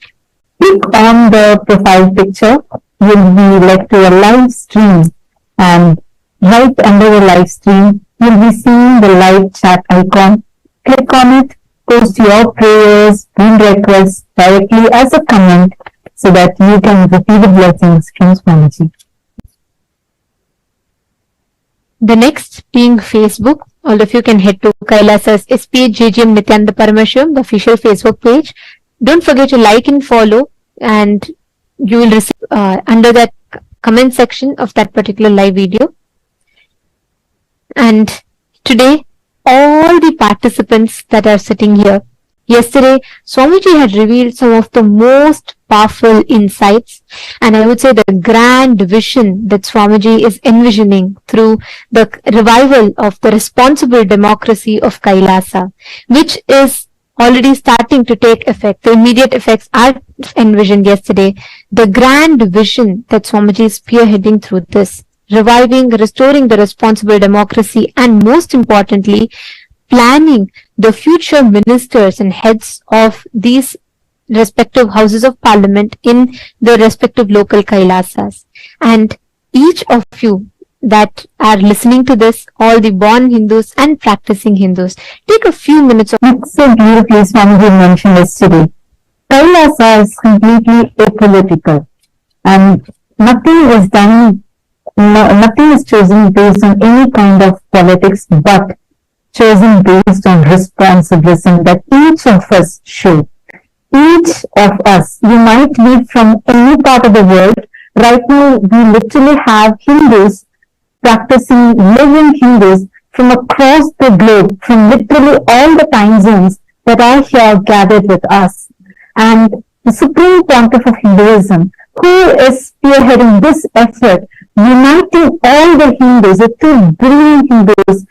Click on the profile picture. You'll be led to a live stream, and right under the live stream, you'll be seeing the live chat icon. Click on it, post your prayers, boon requests directly as a comment so that you can receive the blessings from Swamiji. The next being Facebook. All of you can head to KAILASA's SPH JGM Nithyananda Paramashivam, the official Facebook page. Don't forget to like and follow, and you will receive under that comment section of that particular live video. And today, all the participants that are sitting here, yesterday, Swamiji had revealed some of the most powerful insights, and I would say the grand vision that Swamiji is envisioning through the revival of the responsible democracy of Kailasa, which is already starting to take effect. The immediate effects are envisioned yesterday. The grand vision that Swamiji is spearheading through this, reviving, restoring the responsible democracy, and most importantly, planning the future ministers and heads of these respective houses of parliament in the respective local Kailasas. And each of you that are listening to this, all the born Hindus and practicing Hindus, take a few minutes of... So beautifully Swamiji mentioned yesterday, Kailasa is completely apolitical, and nothing is done, nothing is chosen based on any kind of politics, but chosen based on responsibility that each of us show. Each of us, you might be from any part of the world. Right now, we literally have Hindus practicing, living Hindus from across the globe, from literally all the time zones that are here gathered with us. And the Supreme Pontiff of Hinduism, who is spearheading this effort, uniting all the Hindus, the two brilliant Hindus,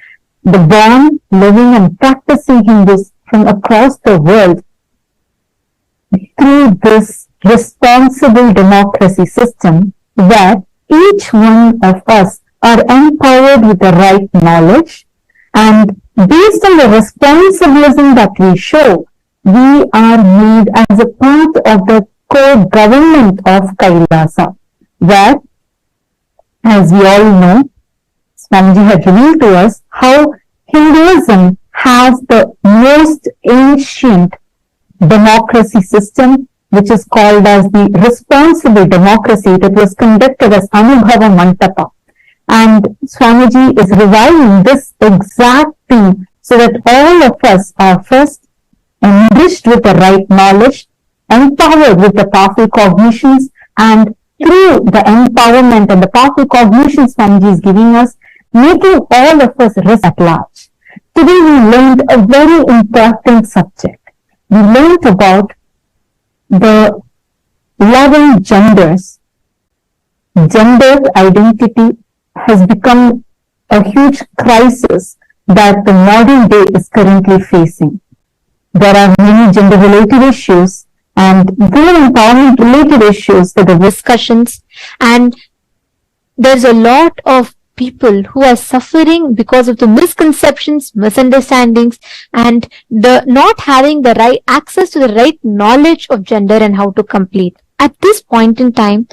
the born, living and practicing Hindus from across the world, through this responsible democracy system where each one of us are empowered with the right knowledge, and based on the responsibility that we show, we are made as a part of the core government of Kailasa, where, as we all know, Swamiji had revealed to us how Hinduism has the most ancient democracy system, which is called as the responsible democracy that was conducted as Anubhava Mantapa. And Swamiji is reviving this exact thing so that all of us are first enriched with the right knowledge, empowered with the powerful cognitions, and through the empowerment and the powerful cognitions Swamiji is giving us, making all of us rich at large. Today we learned a very important subject. We learned about the 11 genders. Gender identity has become a huge crisis that the modern day is currently facing. There are many gender-related issues and women empowerment-related issues that are discussions, and there's a lot of people who are suffering because of the misconceptions, misunderstandings, and the not having the right access to the right knowledge of gender and how to complete. At this point in time,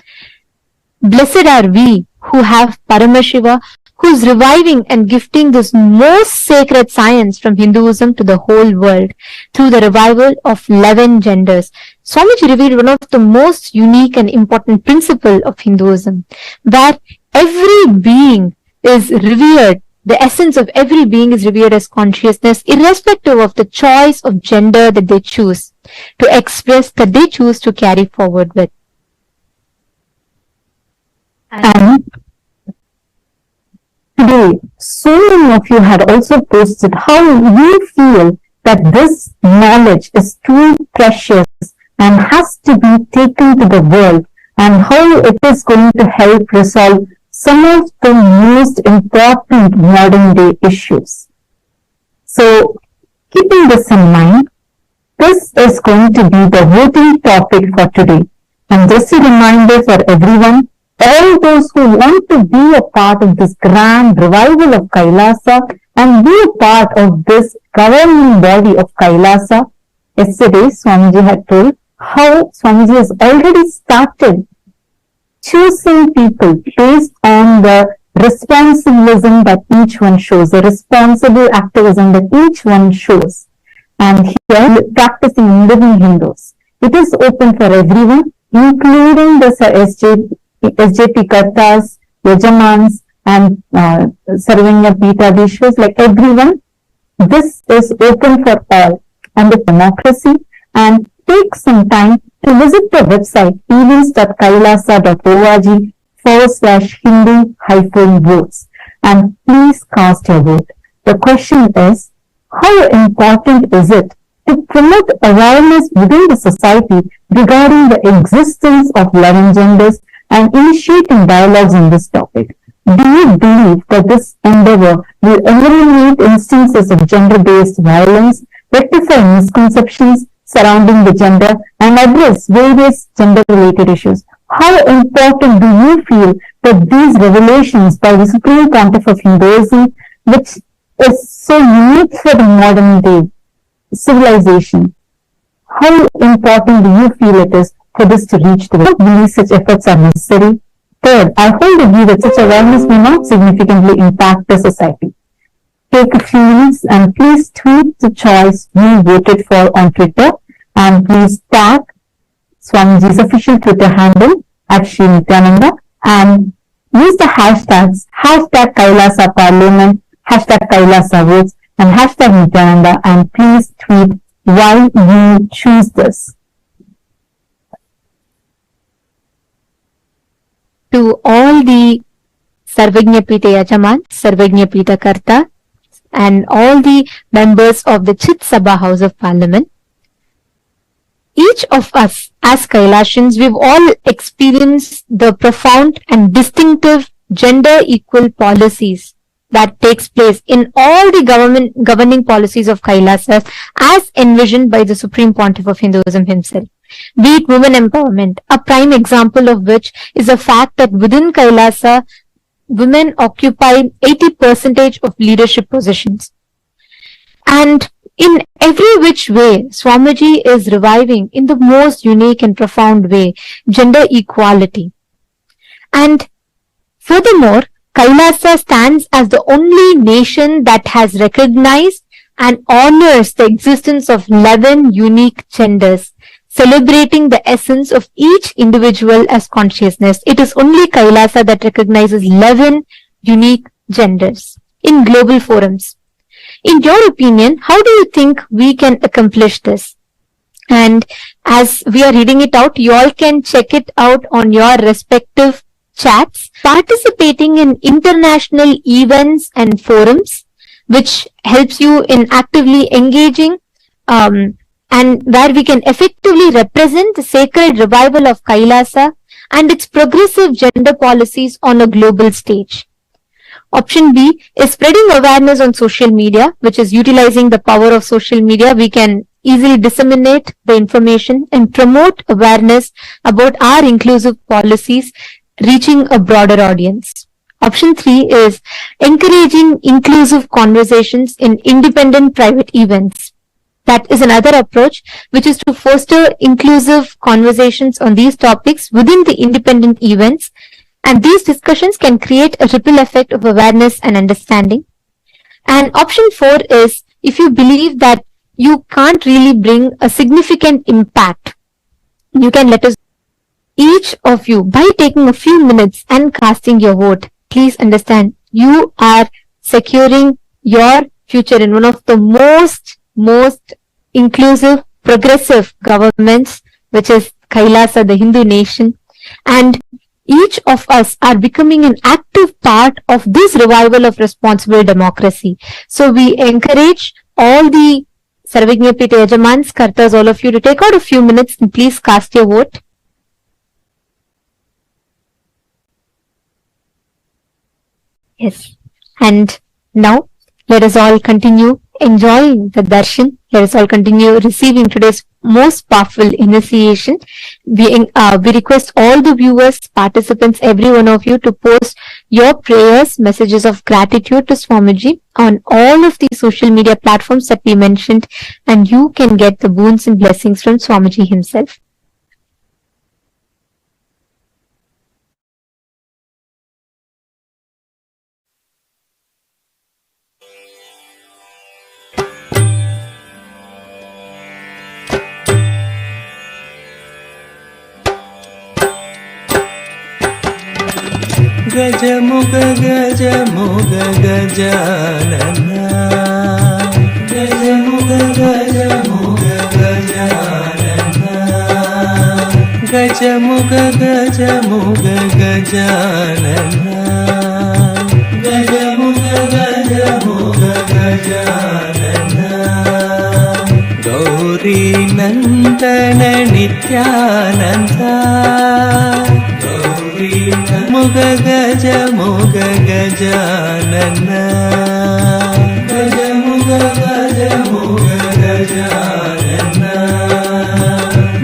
blessed are we who have Paramashiva, who is reviving and gifting this most sacred science from Hinduism to the whole world through the revival of 11 genders. Swamiji revealed one of the most unique and important principle of Hinduism, where every being is revered, the essence of every being is revered as consciousness, irrespective of the choice of gender that they choose to express, that they choose to carry forward with. And today, so many of you had also posted how you feel that this knowledge is too precious and has to be taken to the world, and how it is going to help resolve some of the most important modern day issues. So, keeping this in mind, this is going to be the voting topic for today. And just a reminder for everyone, all those who want to be a part of this grand revival of Kailasa and be a part of this governing body of Kailasa, yesterday Swamiji had told how Swamiji has already started choosing people based on the responsibilism that each one shows, the responsible activism that each one shows. And here, practicing living Hindus. It is open for everyone, including the SJP Kartas, Yajamans, and Sarvanya Pita Vishwas, like everyone, this is open for all and the democracy. And take some time to visit the website events.kailasa.org/Hindu-votes and please cast your vote. The question is, how important is it to promote awareness within the society regarding the existence of 11 genders and initiating dialogues on this topic? Do you believe that this endeavor will eliminate instances of gender-based violence, rectify misconceptions surrounding the gender, and address various gender-related issues? How important do you feel that these revelations by the Supreme Pontiff of Hinduism, which is so unique for the modern day civilization, how important do you feel it is for this to reach the world? I believe such efforts are necessary. Third, I hold the view that such awareness may not significantly impact the society. Take a few minutes and please tweet the choice you voted for on Twitter, and please tag Swamiji's official Twitter handle at Sri Nithyananda and use the hashtags #Kailasa Parliament, #Kailasa Votes, and #Nithyananda, and please tweet why you choose this. To all the Sarvajñapita Yajaman, Sarvajñapita Karta, and all the members of the Chit Sabha House of Parliament, each of us as Kailashans, we've all experienced the profound and distinctive gender equal policies that takes place in all the governing policies of Kailasa as envisioned by the Supreme Pontiff of Hinduism himself. Be it women empowerment, a prime example of which is the fact that within Kailasa, women occupy 80% of leadership positions. And in every which way, Swamiji is reviving in the most unique and profound way gender equality. And furthermore, Kailasa stands as the only nation that has recognized and honors the existence of 11 unique genders, celebrating the essence of each individual as consciousness. It is only Kailasa that recognizes 11 unique genders in global forums. In your opinion, how do you think we can accomplish this? And as we are reading it out, you all can check it out on your respective chats. Participating in international events and forums, which helps you in actively engaging and where we can effectively represent the sacred revival of Kailasa and its progressive gender policies on a global stage. Option B is spreading awareness on social media, which is utilizing the power of social media. We can easily disseminate the information and promote awareness about our inclusive policies, reaching a broader audience. Option 3 is encouraging inclusive conversations in independent private events. That is another approach, which is to foster inclusive conversations on these topics within the independent events. And these discussions can create a ripple effect of awareness and understanding. And option 4 is if you believe that you can't really bring a significant impact, you can let us, each of you, by taking a few minutes and casting your vote. Please understand, you are securing your future in one of the most inclusive, progressive governments, which is Kailasa, the Hindu nation. And each of us are becoming an active part of this revival of responsible democracy. So we encourage all the Sarvajñapita Yajamans, Kartas, all of you to take out a few minutes and please cast your vote. Yes. And now let us all continue enjoying the darshan. Let us all continue receiving today's most powerful initiation. We request all the viewers, participants, every one of you to post your prayers, messages of gratitude to Swamiji on all of the social media platforms that we mentioned, and you can get the boons and blessings from Swamiji himself. गजमुग गजमुग Gajanan गजमुग गजमुग Gajanan गजमुग गजमुग Gajanan गजमुग गजमुग Gajanan Gauri नंदन नित्यानंद गौरी मुग गज मुग गजानन गज मुग गज मुग गजानन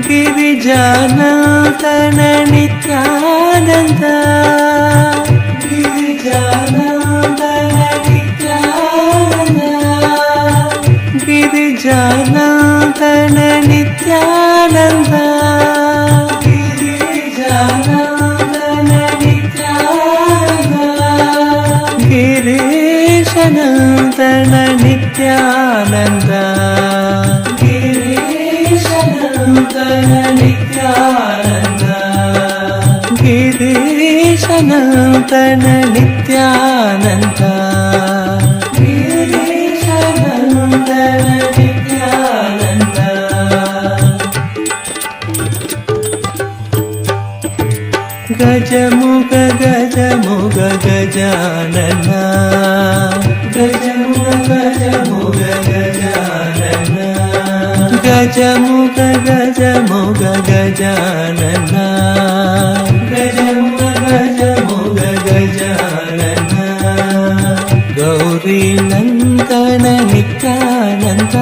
गिरिजानंदन नित्यानंद गिरिजानंदन नित्यानंद गिरिजानंदन नित्यानंद गिरिजानंदन नित्यानंद गिरीशनंदन नित्यानंद गिरीशनंदन नित्यानंद गिरीशनंदन नित्यानंद गिरीशनंदन नित्यानंद गजमुग गजमुग गजानन गजमुग गजमुग गजानन गजमुग गजमुग गजानन गजमुग गजमुग गजानन गौरी नंदन नित्यानंद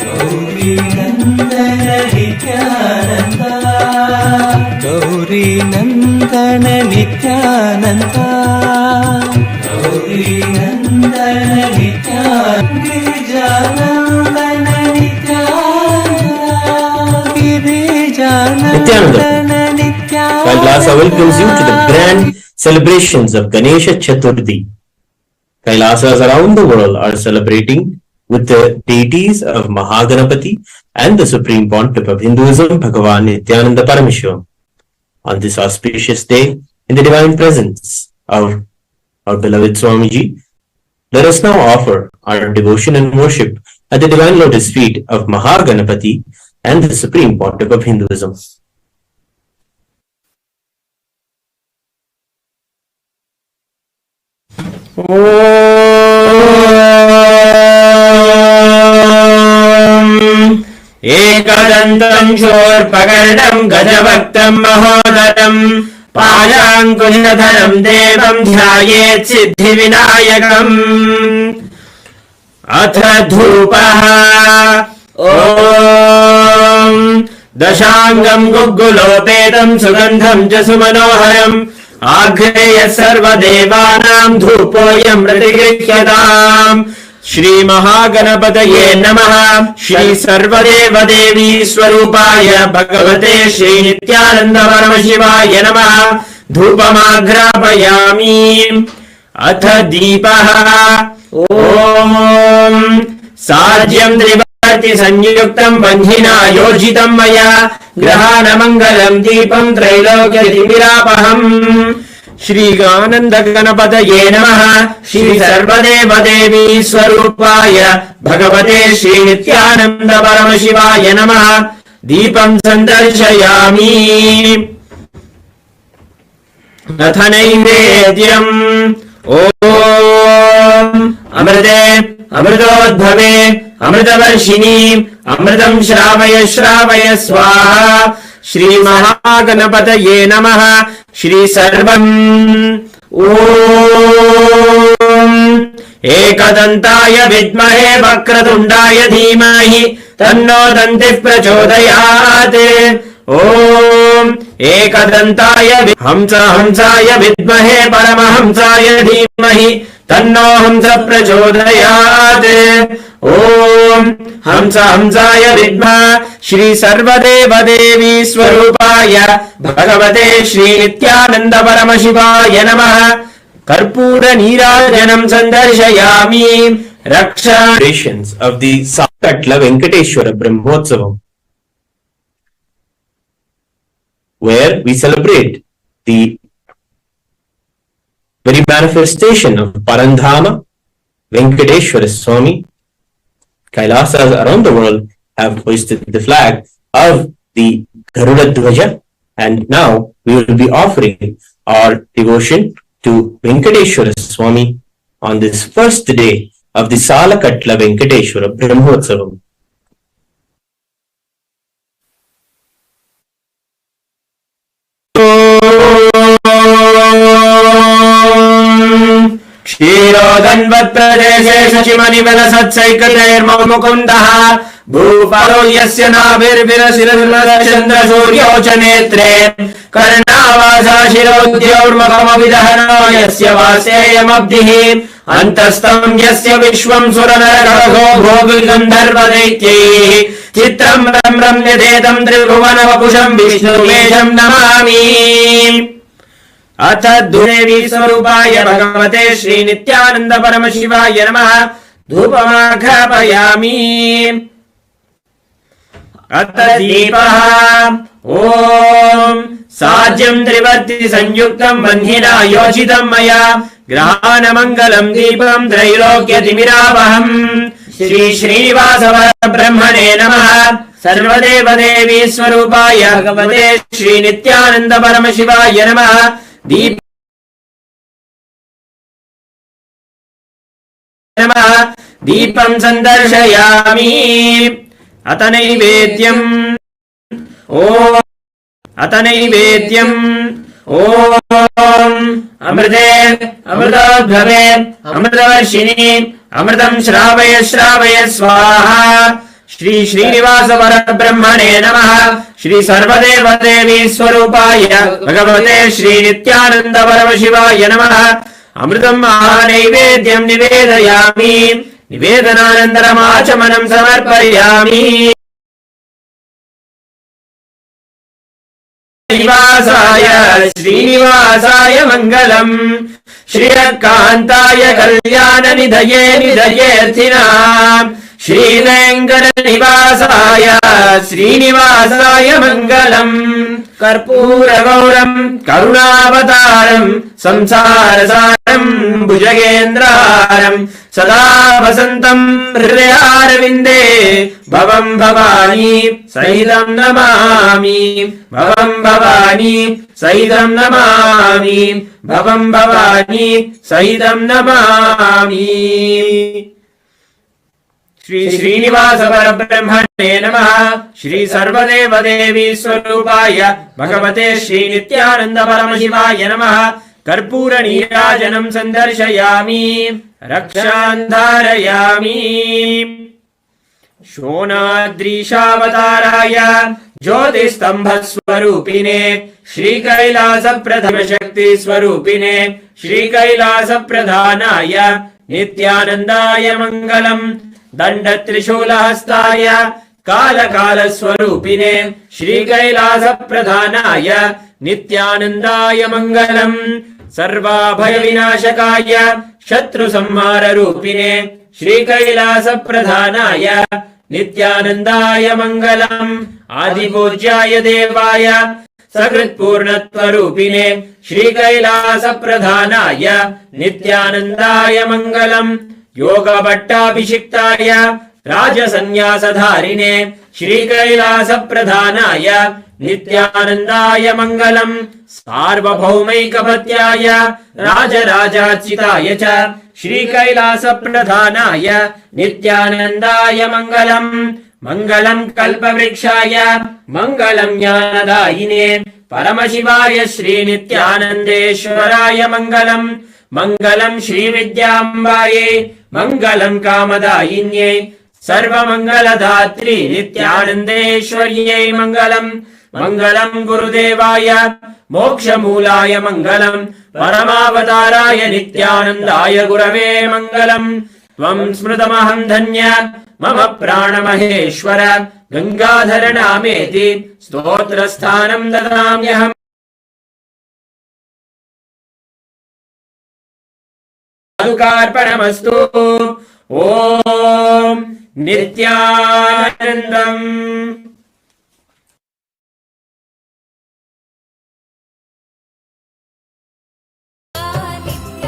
गौरी नंदन नित्यानंद गौरी नंदन नित्यानंद गौरी नंदन Nityanand Girijanandan Nityanand Girijanandan Nityanand Kailasa welcomes you to the grand celebrations of Ganesha Chathurthi. Kailasas around the world are celebrating with the deities of Maha Ganapathi and the Supreme Pontiff of Hinduism, Bhagavan Nithyananda Paramashivam. On this auspicious day, in the divine presence of our beloved Swamiji, let us now offer our devotion and worship at the divine lotus feet of Maha Ganapathi and the Supreme Pontiff of Hinduism. एकदन्तं शूर्पकर्णं गजभक्तं महोदरं पाशाङ्कुशधरं देवं ध्यायेत् सिद्धिविनायकम् अथ धूपः ॐ दशाङ्गं गुग्गुलोपेतं सुगन्धं च सुमनोहरम् आघ्रेय सर्वदेवानां धूपोऽयं प्रतिगृह्यताम् श्री महागणपतये नमः श्री सर्वदेवदेवी स्वरूपाय भगवते श्री नित्यानंद परमशिवाय नमः धूपमाघ्रापयामि अथ दीपः ॐ साज्यं त्रिवर्ति संयुक्तं बन्धिना योजितं मया ग्रहाणमङ्गलं दीपं त्रैलोक्यतिमिरापहम् श्री आनंद गणपतये नमः श्री सर्वदेवदेवी स्वरूपाय भगवते श्री नित्यानंद परमशिवाय नमः दीपं संदर्शयामि अथ नैवेद्यम् ॐ अमृते अमृतोद्भवे अमृतवर्षिणी अमृतं श्रावय श्रावय स्वाहा श्री महागणपतये नमः श्री सर्वम् ॐ एकदन्ताय विद्महे वक्रतुण्डाय धीमहि तन्नो दन्तिः प्रचोदयात् ॐ एकदन्ताय हंसाय विद्महे परमहंसाय धीमहि तन्नो हंस प्रचोदयात् ॐ हंसाय विद्मः श्री सर्वदेवदेवी स्वरूपाय भगवते श्री नित्यानंद परमशिवाय नमः कर्पूर नीराजनं संदर्शयामि रक्षा of the Sakatla Venkateshwara Brahmotsavam, where we celebrate the very manifestation of Parandhama, Venkateshwara Swami. Kailasas around the world have hoisted the flag of the Garuda Dvaja, and now we will be offering our devotion to Venkateshwara Swami on this first day of the Salakatla Venkateshwara Brahmotsavam. क्षीरोदन्वत्प्रदेशे शचिमनिबलसत्सैकतैर्ममुकुन्दः भूपालो यस्य नाभिर्विरसिरचन्द्रसूर्यो च नेत्रे कर्णावासा शिरोद्योर्मखमविदहनो यस्य वासेयमब्धिः अन्तस्तम् यस्य विश्वम् सुरनरकहो भोगिगन्धर्वदैत्यैः चित्रम् रम्यतेदम् त्रिभुवनवपुषम् विष्णुवेशम् नमामि। अथ देवी स्वरूपाय भगवते श्री नित्यानंद परमशिवाय नमः धूपमाघ्रापयामि। अथ दीपः ओम साज्यं त्रिवर्ति संयुक्तं बन्धिना योजितं मया ग्रहाणमङ्गलं दीपं त्रैलोक्यतिमिरावहम्। श्री श्रीनिवास ब्रह्मणे नमः। सर्वदेव देवी स्वरूपाय भगवते श्री नित्यानंद परमशिवाय नमः। दीपं संदर्शयामि। अत नैवेद्यम् ओम अमृते अमृतोद्भवे अमृतवर्षिणि अमृतं श्रावय श्रावय स्वाहा। श्री श्रीनिवास परब्रह्मणे नमः। श्री सर्वदेव देवी स्वरूपाय भगवते श्री नित्यानंद परमशिवाय नमः। अमृतं महानैवेद्यं निवेदयामि। निवेदनानन्तरम् आचमनं समर्पयामि। श्रीनिवासाय मङ्गलम्। श्रियकान्ताय कल्याणनिधये निधयेऽर्थिनाम्। श्रीवेङ्कटनिवासाय श्रीनिवासाय मङ्गलम्। कर्पूरगौरम् करुणावतारम् संसारसारम् भुजगेन्द्रहारम् सदा वसन्तम् हृदयारविन्दे भवं भवानी सहितं नमामि। भवं भवानी सहितं नमामि। भवं भवानी सहितं नमामि। श्री श्रीनिवास परब्रह्मणे नमः। श्री सर्वदेव देवी स्वरूपाय भगवते श्री नित्यानंद परमशिवाय नमः। कर्पूर नीराजनं संदर्शयामि। रक्षान् धारयामि। शोणाद्रीशावताराय ज्योतिस्तंभस्वरूपिणे श्री कैलास प्रथम शक्ति स्वरूपिणे श्री कैलास प्रधानाय नित्यानंदाय मंगलम्। दंड त्रिशूलहस्ताय काल स्वरूपिणे श्री कैलास प्रधानाय नित्यानंदाय मंगलम्। सर्वाभय विनाशकाय शत्रु संहार रूपिणे श्री कैलास प्रधानाय नित्यानंदाय मंगलम्। आदिपूज्याय देवाय सकृत्पूर्णत्वरूपिणे श्री कैलास प्रधानाय नित्यानंदाय मंगलम्। योगभट्टाभिषिक्ताय राजसन्न्यासधारिणे श्री कैलास प्रधानाय नित्यानंदाय मंगलम्। सार्वभौमैकपत्याय राजराजार्चिताय च श्री कैलास प्रधानाय नित्यानंदाय मंगलम्। मंगलम् कल्पवृक्षाय मंगलम् ज्ञानदायिने परमशिवाय श्री नित्यानंदेश्वराय मंगलम्। मंगलम् श्रीविद्याम्बायै मंगलम् कामदायिन्यै सर्वमंगलदात्री नित्यानंदेश्वर्यै मंगलम्। मंगलम् गुरुदेवाय मोक्षमूलाय मंगलम्। परमावताराय नित्यानंदाय गुरवे मंगलम्। त्वम् स्मृतमहम् धन्य मम प्राणमहेश्वर गंगाधर नामेति स्तोत्रस्थानम् ददाम्यहम्। पादुकार्पणमस्तु। ओम नित्यानन्दम्। नित्यानन्द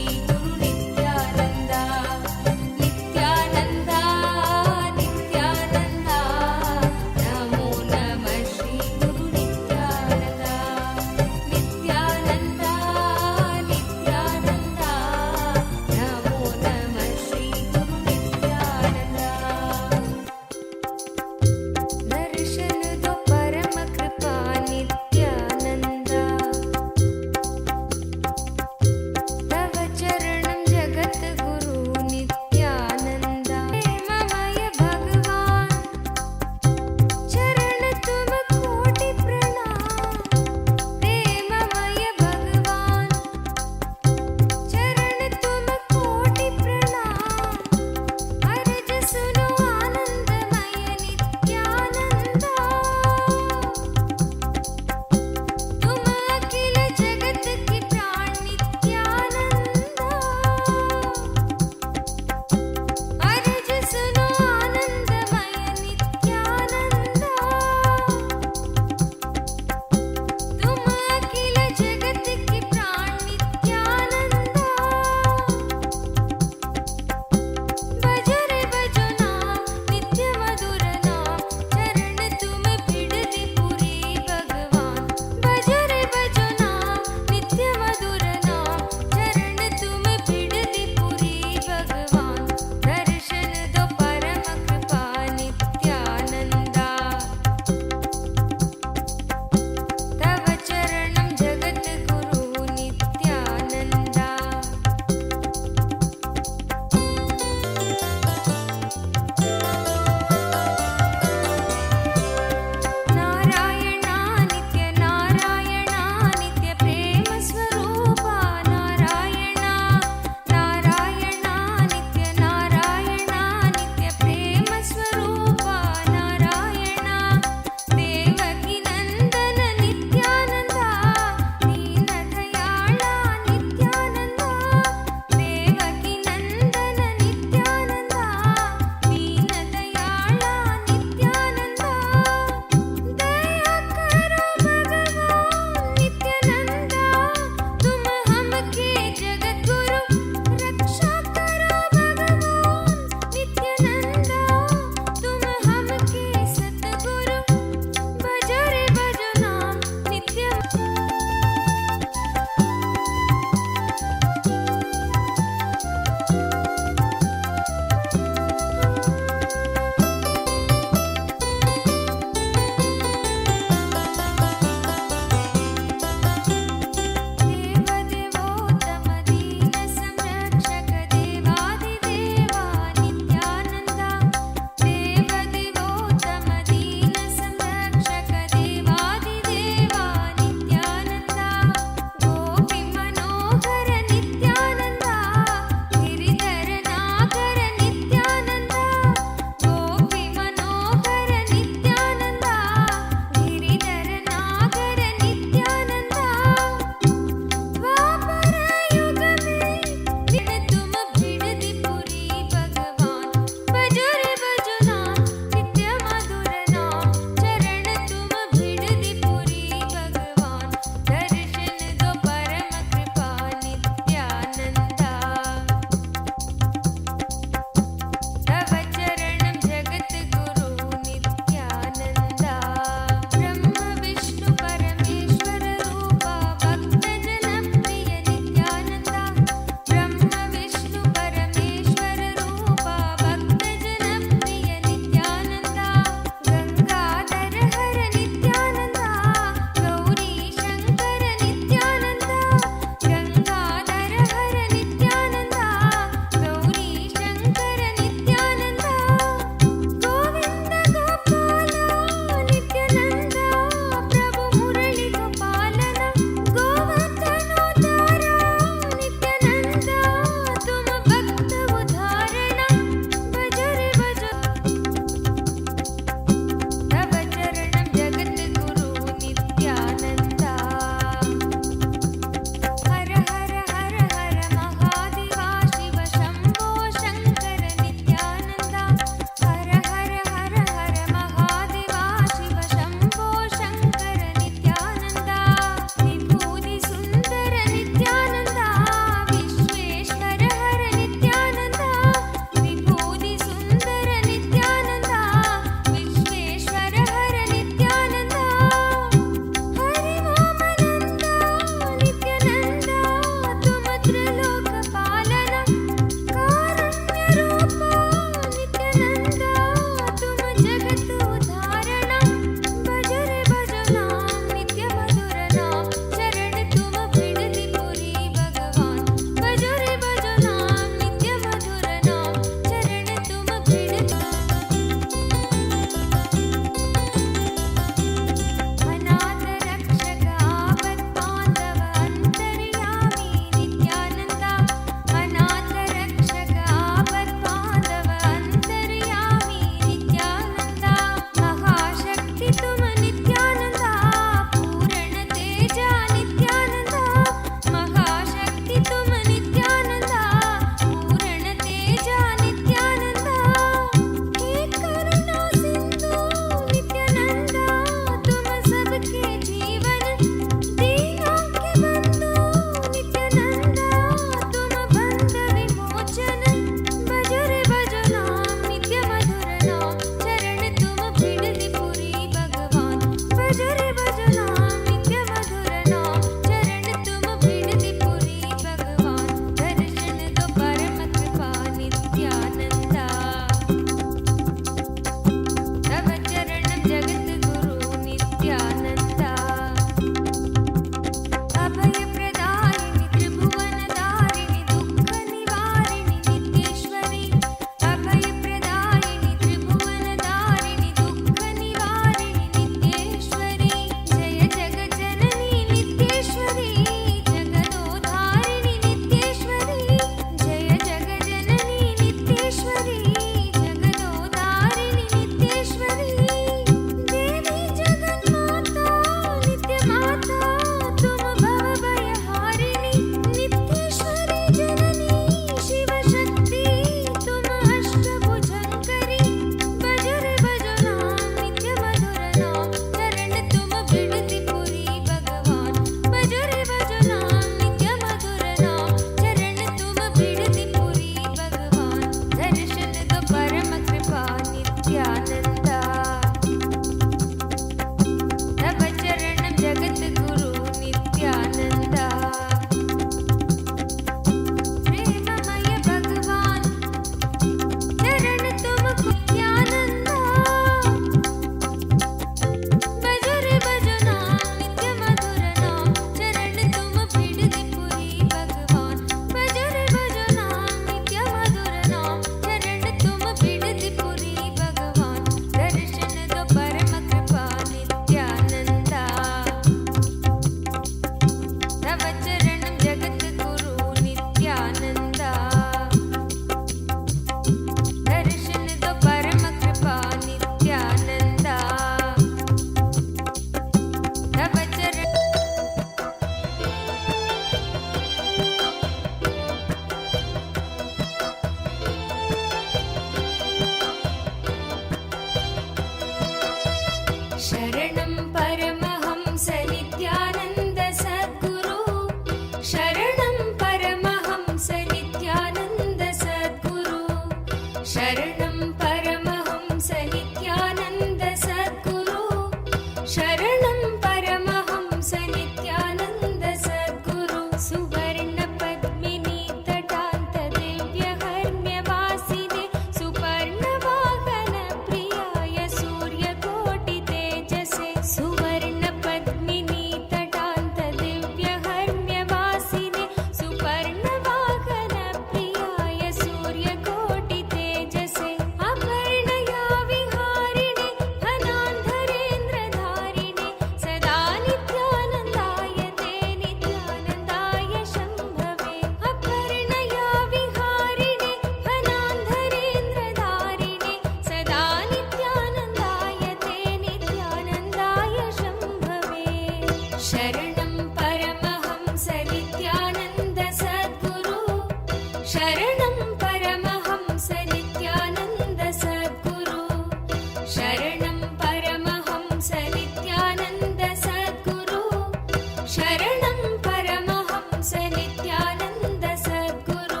शरणं परमहंस नित्यानन्द सद्गुरु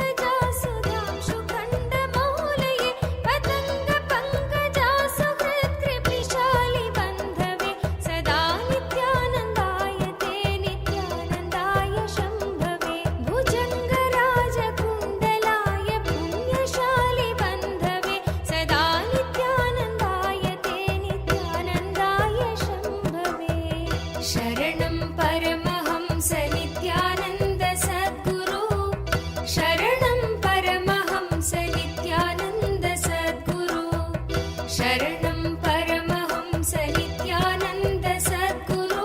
सुतुङ्गभङ्गजह्नजासुधांशु खण्डमौलये पतङ्गपङ्कजासु हृत्कृपिशालि बन्धवे सदा नित्यानन्दाय ते नित्यानन्दाय शम्भवे भुजङ्गराजकुण्डलाय पुण्यशालि बन्धवे सदा नित्यानन्दाय ते नित्यानन्दाय शम्भवे शरणं परमहंस नित्यानन्द सद्गुरु शरणं परमहंस नित्यानन्द सद्गुरु शरणं परमहंस नित्यानन्द सद्गुरु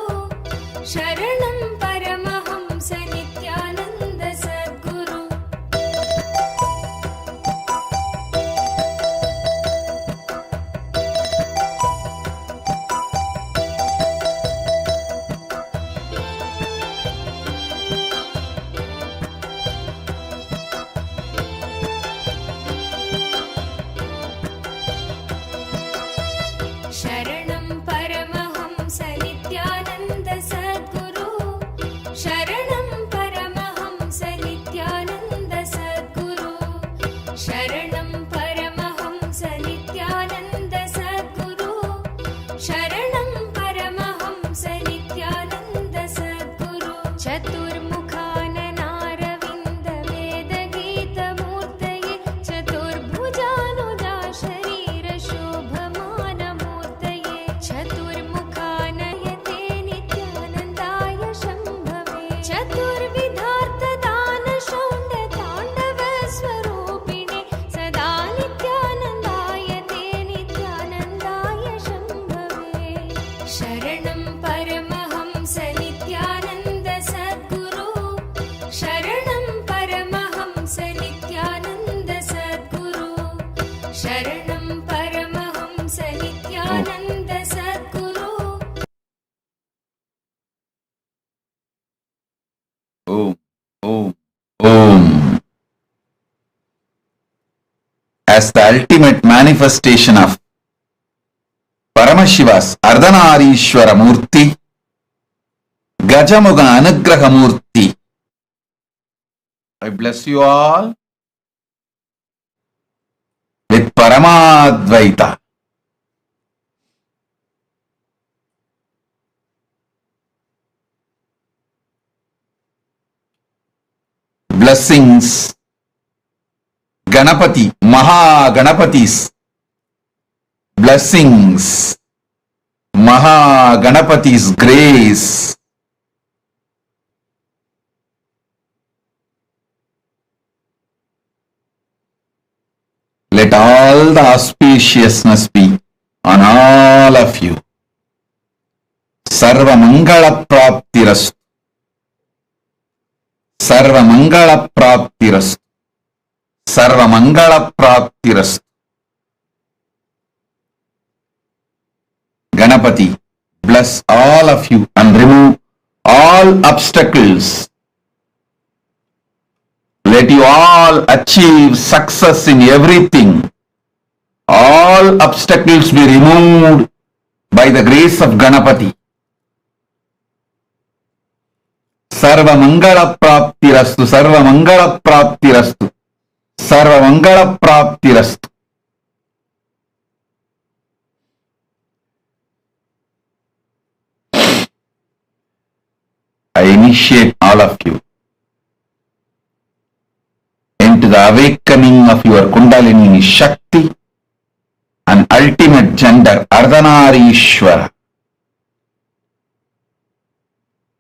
शरणं परमहंस नित्यानन्द सद्गुरु शरणं परमहंस नित्यानन्द सद्गुरु शरणं परमहंस नित्यानन्द सद्गुरु शरणं परमहंस नित्यानन्द सद्गुरु शरणं परमहंस नित्यानन्द सद्गुरु चतुर्मुखाननारविन्द वेदगीतमूर्तये चतुर्भुजानुजा शरीर शोभमानमूर्तये चतुर्मुखानयते नित्यानन्दाय शम्भवे चतुर्विधार्थदानशौण्डताण्डव स्वरूपिणे सदा नित्यानन्दाय ते नित्यानन्दाय शम्भवे शरणं परमहंस नित्यानन्द सद्गुरु शरणं परमहंस नित्यानन्द सद्गुरु शरणं परमहंस नित्यानन्द सद्गुरु Om, Om, Om. As the ultimate manifestation of Paramashiva's Ardhanarishwara Murti, Gajamuga Anugraha Murti, I bless you all with Paramadvaita. Blessings, Ganapati, Maha Ganapathis. Blessings, Maha Ganapathis grace. Let all the auspiciousness be on all of you. Sarva Mangala Praptirastu. Sarva Mangala Praptirastu. Sarva Mangala Praptirastu. Ganapati, bless all of you and remove all obstacles. Let you all achieve success in everything. All obstacles be removed by the grace of Ganapati. Sarva Mangala Praptirastu, Sarva Mangala Praptirastu, Sarva Mangala Praptirastu. I initiate all of you into the awakening of your Kundalini Shakti and ultimate gender Ardhanarishwara.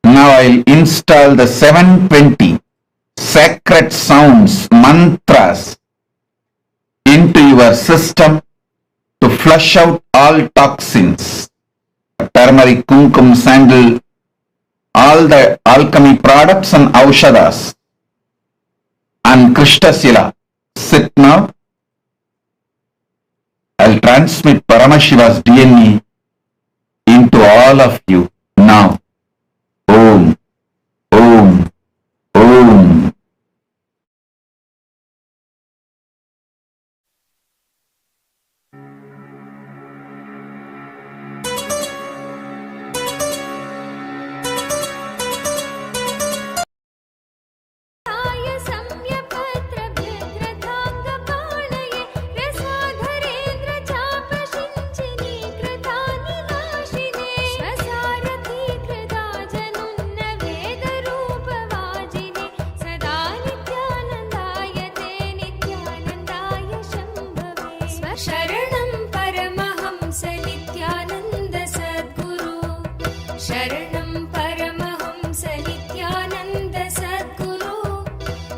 Now I'll install the 720 sacred sounds, mantras into your system to flush out all toxins. Turmeric, kumkum, sandal, all the alchemy products and aushadas and Krishtasila. Sit now. I'll transmit Paramashiva's DNA into all of you now. Om, Om, Om,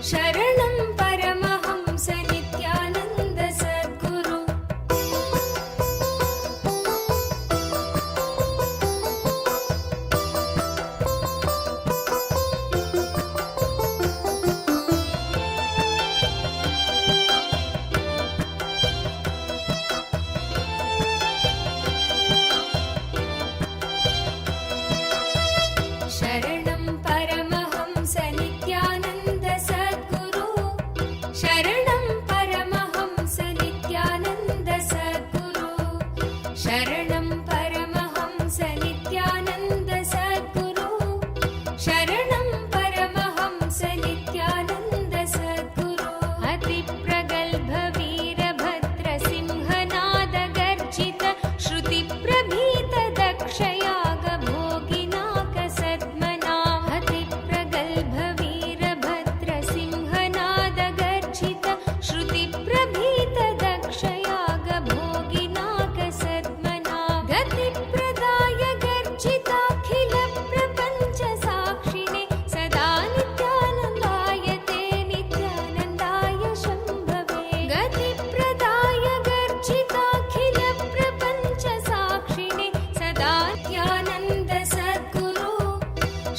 शरणं परमहंस नित्यानन्द सद्गुरु शरणं परमहंस नित्यानन्द सद्गुरु शरणं परमहंस नित्यानन्द सद्गुरु शरणं परमहंस नित्यानन्द सद्गुरु शरणं परमहंस नित्यानन्द सद्गुरु अतिप्रगल्भ वीरभद्र सिंहनाद गर्जित श्रुतिप्रभीत दक्षयाग भोगिनाक सद्मना अतिप्रगल्भ वीरभद्र सिंहनाद गर्जित श्रुतिप्रभीत दक्षयाग भोगिनाक सद्मना गतिप्रदाय गर्जिताखिल प्रपञ्च साक्षिणे सदा नित्यानन्दाय ते नित्यानन्दाय शम्भवे गतिप्रदाय गर्जिताखिल प्रपञ्च साक्षिणे सदा नित्यानन्द सद्गुरु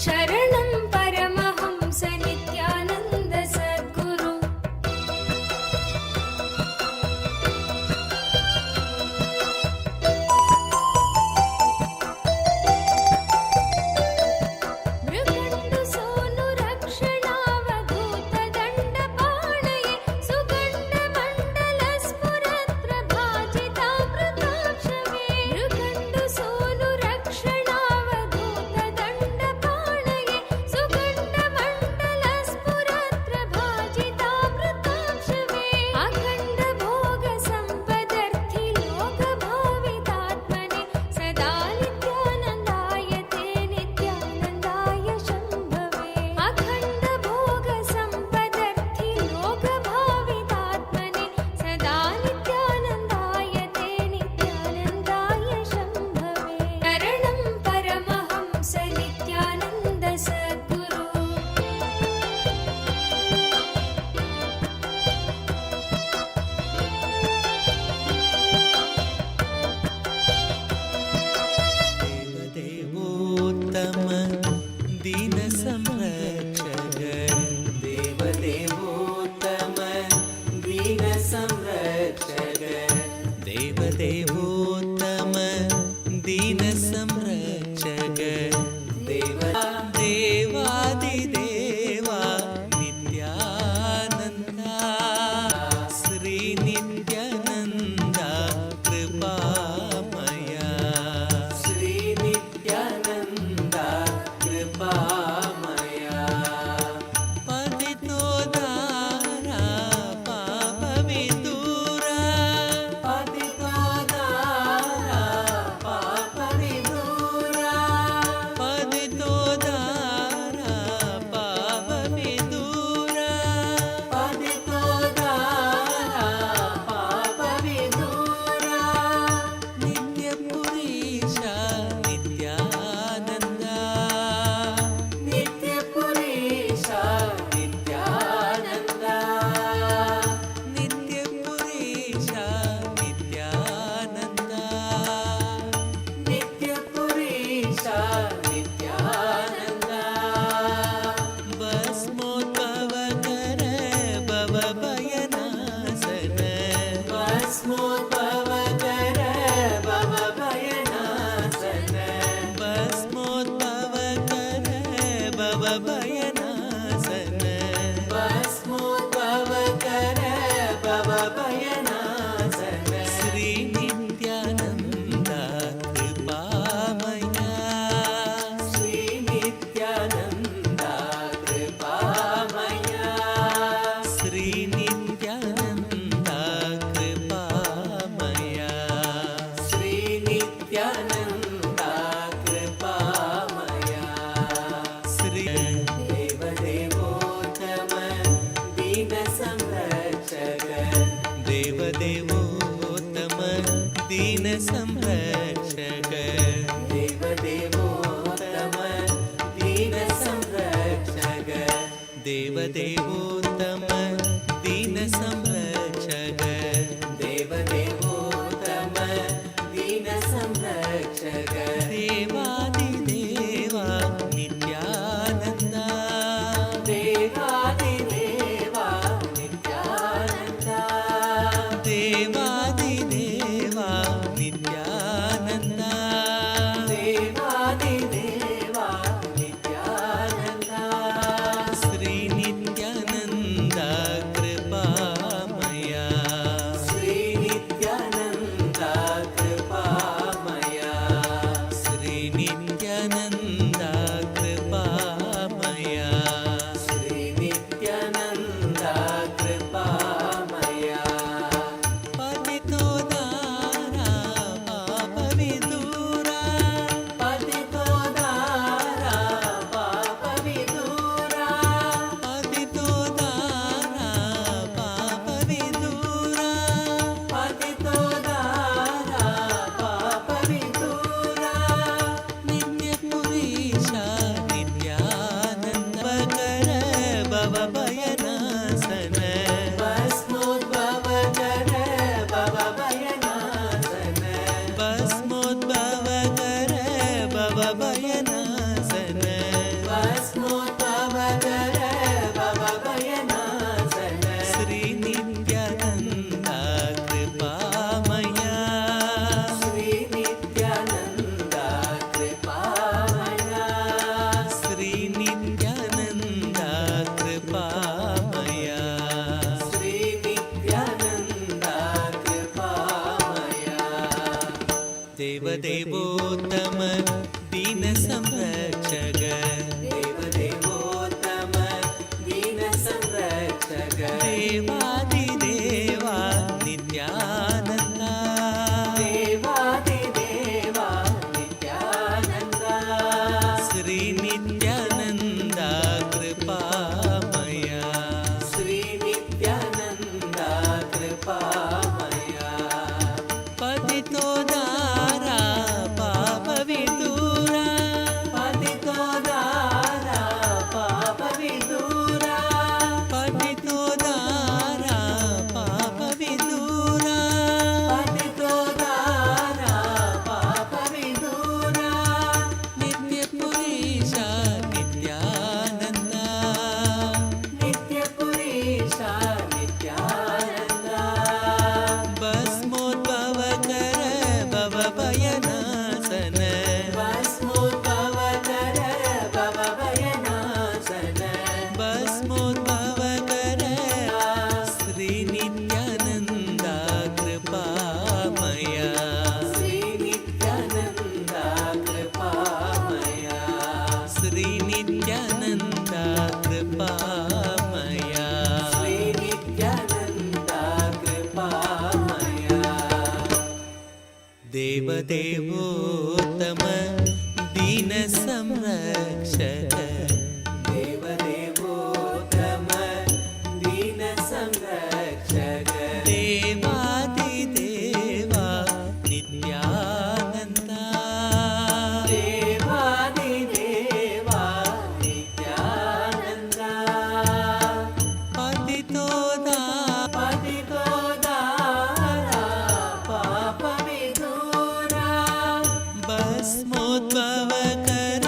शरणं परमहंस नित्यानन्द सद्गुरु मृगण्डु सोनु रक्षणावधूत दण्डपाणये सुगण्डमण्डलस्फुरत्प्रभाजितामृताक्षमे मृगण्डु सोनु रक्षणावधूत दण्डपाणये सुगण्डमण्डलस्फुरत्प्रभाजितामृताक्षमे अखण्ड भोग सम्पदर्थि लोकभावितात्मने सदा नित्यानन्दाय ते नित्यानन्दाय शम्भवे अखण्ड भोग सम्पदर्थि लोकभावितात्मने सदा नित्यानन्दाय ते नित्यानन्दाय शम्भवे शरणं परमहंस नित्यानन्द सद्गुरु देवदेवोत्तम दीन संरक्षक देवदेवोत्तम दीन संरक्षक देवदेवोत्तम दीन संरक्षक देवादिदेवा नित्यानन्दा श्री नित्यानन्दा कृपामया श्री नित्यानन्दा कृपामया पतितोदारा पापविदूरा पतितोदारा पापविदूरा पतितोदारा पापविदूरा पतितोदारा पापविदूरा नित्यपुरीशा नित्यानन्दा नित्यपुरीशा नित्यानन्दा नित्यपुरीशा नित्यानन्दा नित्यपुरीशा नित्यानन्दा भस्मोद्भवकर भवभयनाशन भस्मोद्भवकर भवभयनाशन भस्मोद्भवकर भवभयनाशन भस्मोद्भवकर भवभयनाशन श्री नित्यानन्दा कृपामया श्री नित्यानन्दा कृपामया श्री नित्यानन्दा कृपामया श्री नित्यानन्दा कृपामया श्री देवदेवोत्तम दीन संरक्षक देवदेवोत्तम दीन संरक्षक देवदेवोत्तम दीन संरक्षक देवदेव देवदेवोत्तम दीन संरक्षक देवदेवोत्तम दीन संरक्षक देवादिदेवा नित्यानन्दा देवादिदेवा नित्यानन्दा देवादिदेवा नित्यानन्दा देवादिदेवा नित्यानन्दा श्री नित्यानन्दा कृपामया श्री नित्यानन्दा कृपामया श्री नित्यानन्दा कृपामया श्री नित्यानन्दा कृपामया पतितो दारा पापविदूरा पतितो दारा पापविदूरा पतितो दारा पापविदूरा पतितो दारा पापविदूरा नित्यपुरीशा नित्यानन्द कर भवभयनाशन भस्मोद्भव कर भवभयनाशन भस्मोद्भव कर भवभयनाशन भस्मोद्भव कर भवभयनाशन श्री नित्यानन्दा कृपामया श्री नित्यानन्दा कृपामया श्री नित्यानन्दा कृपामया श्री नित्यानन्दा कृपामया देवदेवोत्तम दीन संरक्षक देवदेवोत्तम दीन संरक्षक देवादिदेवा नित्यानन्दा देवादिदेवा नित्यानन्दा श्री नित्यानन्दा कृपामया श्री नित्यानन्दा कृपामया पतितो दारा पापविदूरा पतितो दारा पापविदूरा पतितो दारा पापविदूरा पतितो दारा पापविदूरा नित्यपुरीशा नित्यानन्दा नित्यपुरीशा नित्यानन्दा भस्मोद्भव कर भवभयनाशन भस्मोद्भव कर भवभयनाशन भस्मोद्भव कर श्री नित्यानन्दा कृपामया श्री नित्यानन्दा कृपामया श्री नित्यानन्दा कृपामया श्री नित्यानन्दा कृपामया देवदेवोत्तम दीन संरक्षक देवदेवोत्तम दीन संरक्षक देवादिदेवा नित्यानन्दा देवादिदेवा नित्यानन्दा पतितो दारा पापविदूरा भस्मोद्भव कर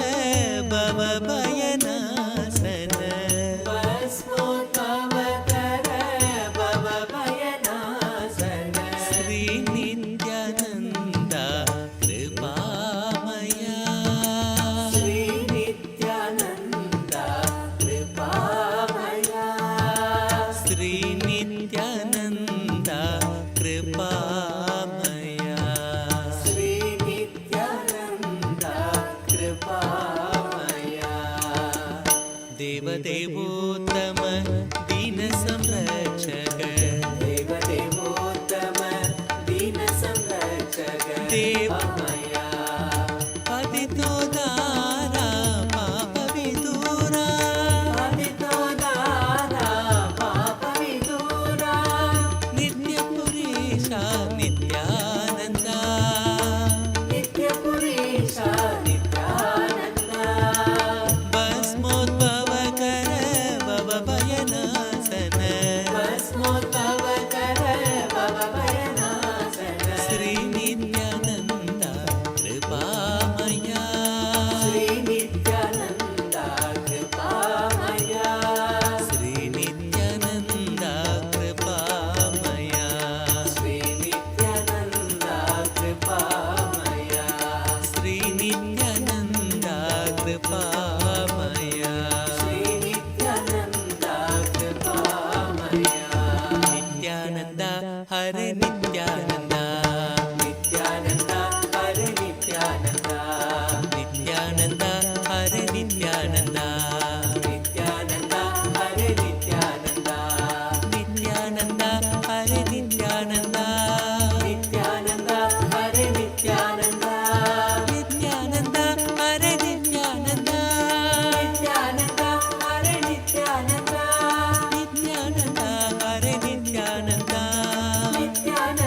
भवभयनाशन भस्मोद्भव कर भवभयनाशन श्री नित्यानन्दा कृपामया श्री नित्यानन्दा कृपामया श्री नित्यानन्दा कृपामया श्री नित्यानन्दा कृपामया देवदेवोत्तम दीन संरक्षक देवदेवोत्तम दीन संरक्षक देवमया पतितो Dara पापविदूरा पतितो Dara पापविदूरा Hare Nithyananda, Nithyananda, Hare Nithyananda, Nithyananda, Hare Nithyananda, Nithyananda, Hare Nithyananda, Nithyananda, Hare Nithyananda, Nithyananda, Hare Nithyananda, Nithyananda, Hare Nithyananda, Nithyananda, Hare Nithyananda, Nithyananda, Hare Nithyananda, Nithyananda.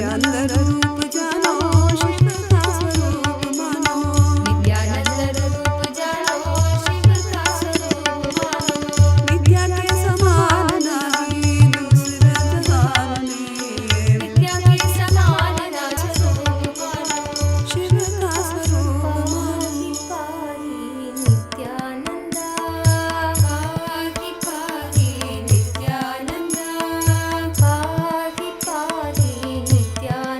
Nityanand रूप जानो शिव का स्वरूप मानो नित्यानंद रूप जानो शिव का स्वरूप मानो विद्या के समान नहीं दूसरे जहान में विद्या के समान नाच रूप मानो शिव का स्वरूप पाहि पाहि नित्यानंदा पाहि पाहि नित्यानंदा पाहि पाहि नित्यानंदा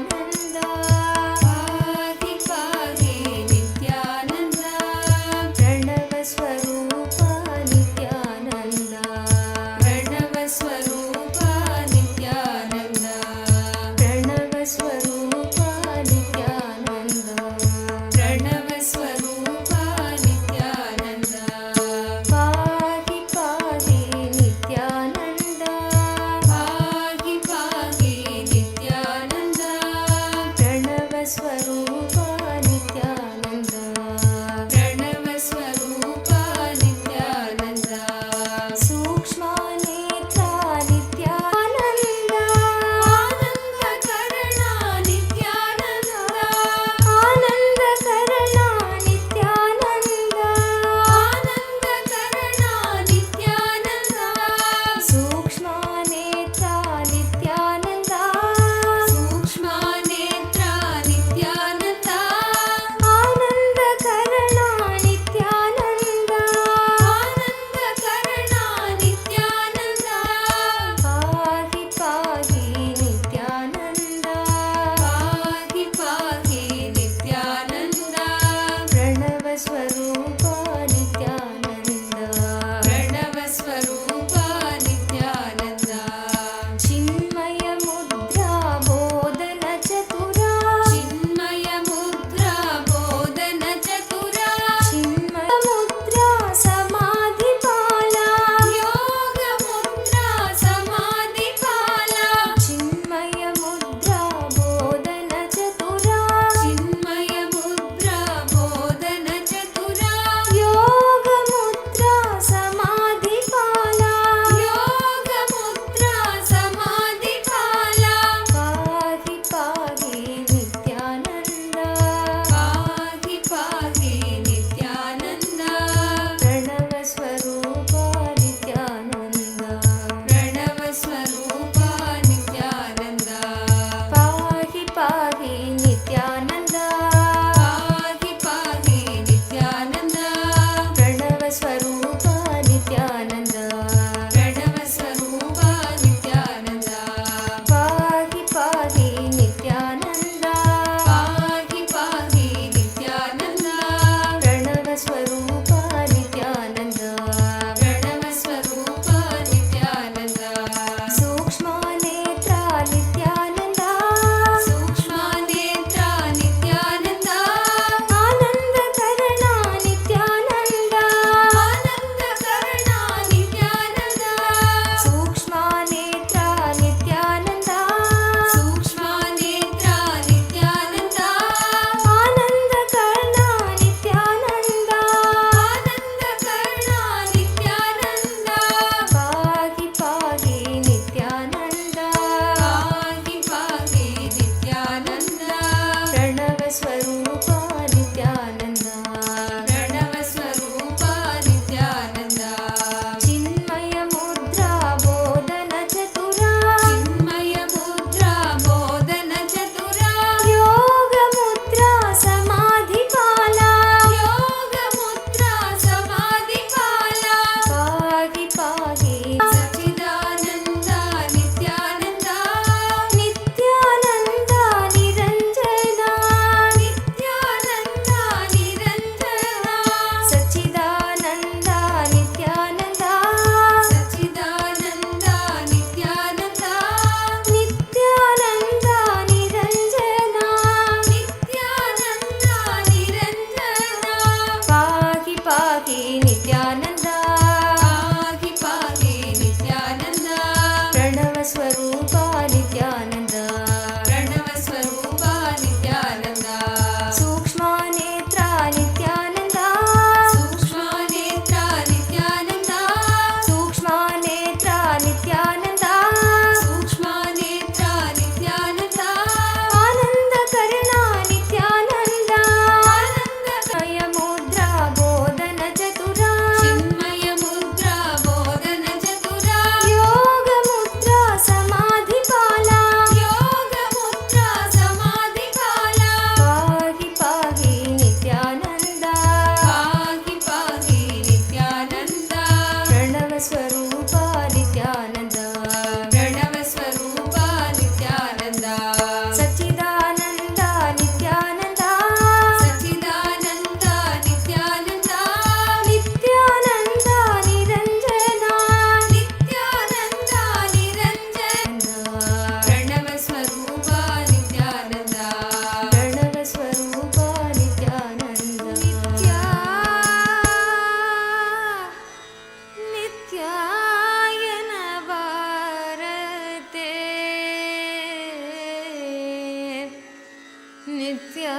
ನಿತ್ಯಾಯನ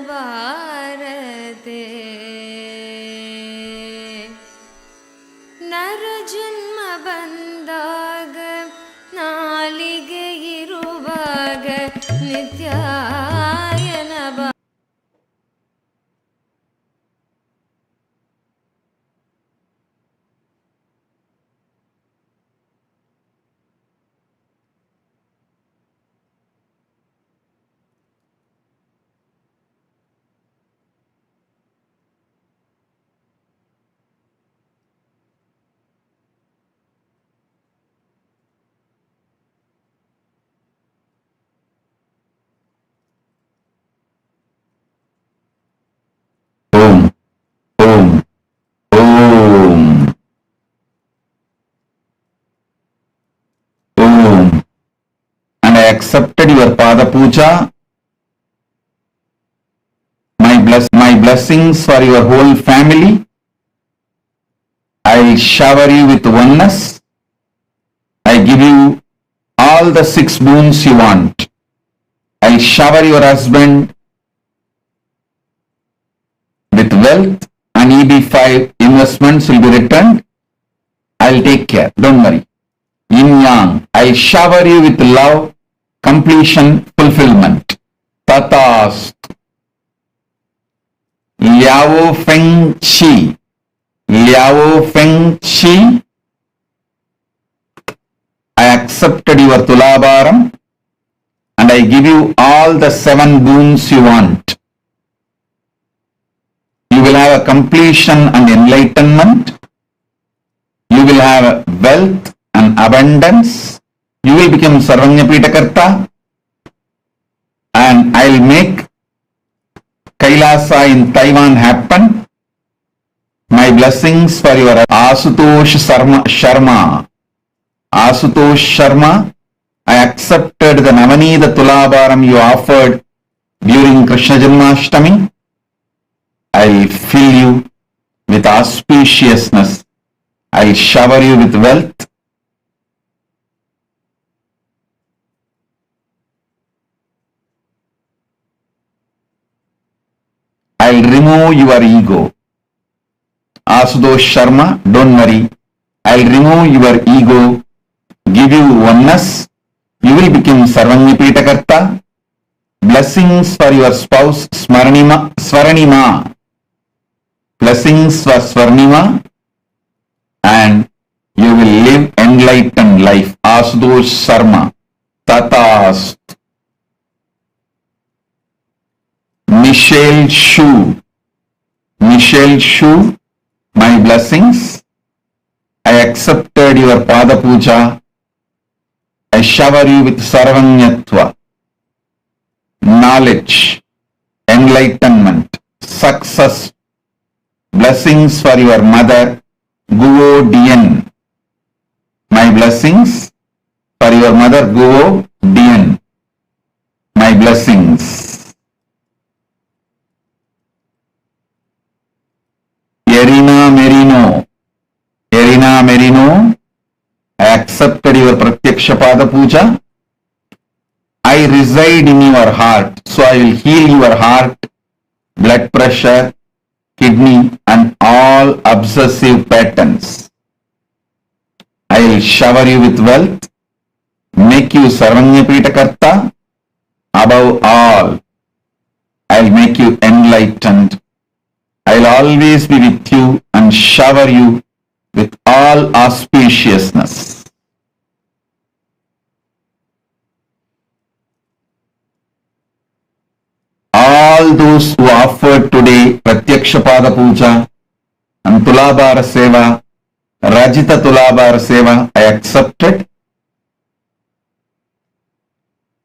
ಭಾರತೆ ನರ ಜನ್ಮ ಬಂದಾಗ ನಾಲಿಗೆ ಇರುವಾಗ ನಿತ್ಯಾಯನ Om, Om, Om, Om. And I accepted your Pada Puja. My blessings for your whole family. I will shower you with oneness. I give you all the 6 boons you want. I will shower your husband with wealth, and EB5 investments will be returned. I'll take care, don't worry. Yin Yang, I'll shower you with love, completion, fulfillment. Tatast. Liao Feng Chi. Liao Feng Chi. I accepted your Tulabaram and I give you all the 7 boons you want. You will have a completion and enlightenment. You will have wealth and abundance. You will become Sarvanyapitakarta. And I will make KAILASA in Taiwan happen. My blessings for your Asutosh Sharma. Asutosh Sharma, I accepted the Navanida Tulabaram you offered during Krishna Janmashtami. I'll fill you with auspiciousness. I'll shower you with wealth. I'll remove your ego. Asutosh Sharma, don't worry. I'll remove your ego, give you oneness. You will become Sarvanyapitakarta. Blessings for your spouse Swaranima. Blessings for Swarnima, and you will live enlightened life. Asutosh Sharma. Tatast. Michelle Shu. Michelle Shu, my blessings. I accepted your Pada Puja. I shower you with Sarvanyatva, knowledge, enlightenment, success. Blessings for your mother, Guo Dien. My blessings for your mother, Guo Dien. My blessings. Erina Merino. Erina Merino, I accepted your Pratyaksha Pada Puja. I reside in your heart, so I will heal your heart, blood pressure, kidney, and all obsessive patterns. I will shower you with wealth, make you Sarvanyapitakarta. Above all, I will make you enlightened. I will always be with you and shower you with all auspiciousness. All those who offered today Pratyaksha Pada Puja and Tulabara Seva, Rajita Tulabara Seva, I accepted.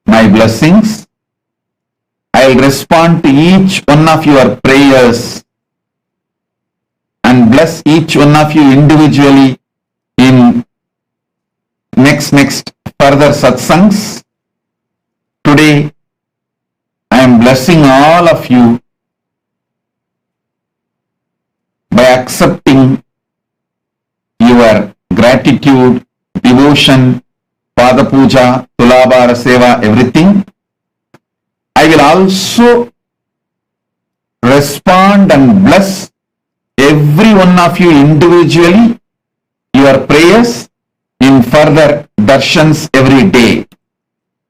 My blessings. I will respond to each one of your prayers and bless each one of you individually in next further satsangs. Today, I am blessing all of you by accepting your gratitude, devotion, Pada Puja, Tulabhara Seva, everything. I will also respond and bless every one of you individually, your prayers in further darshans every day.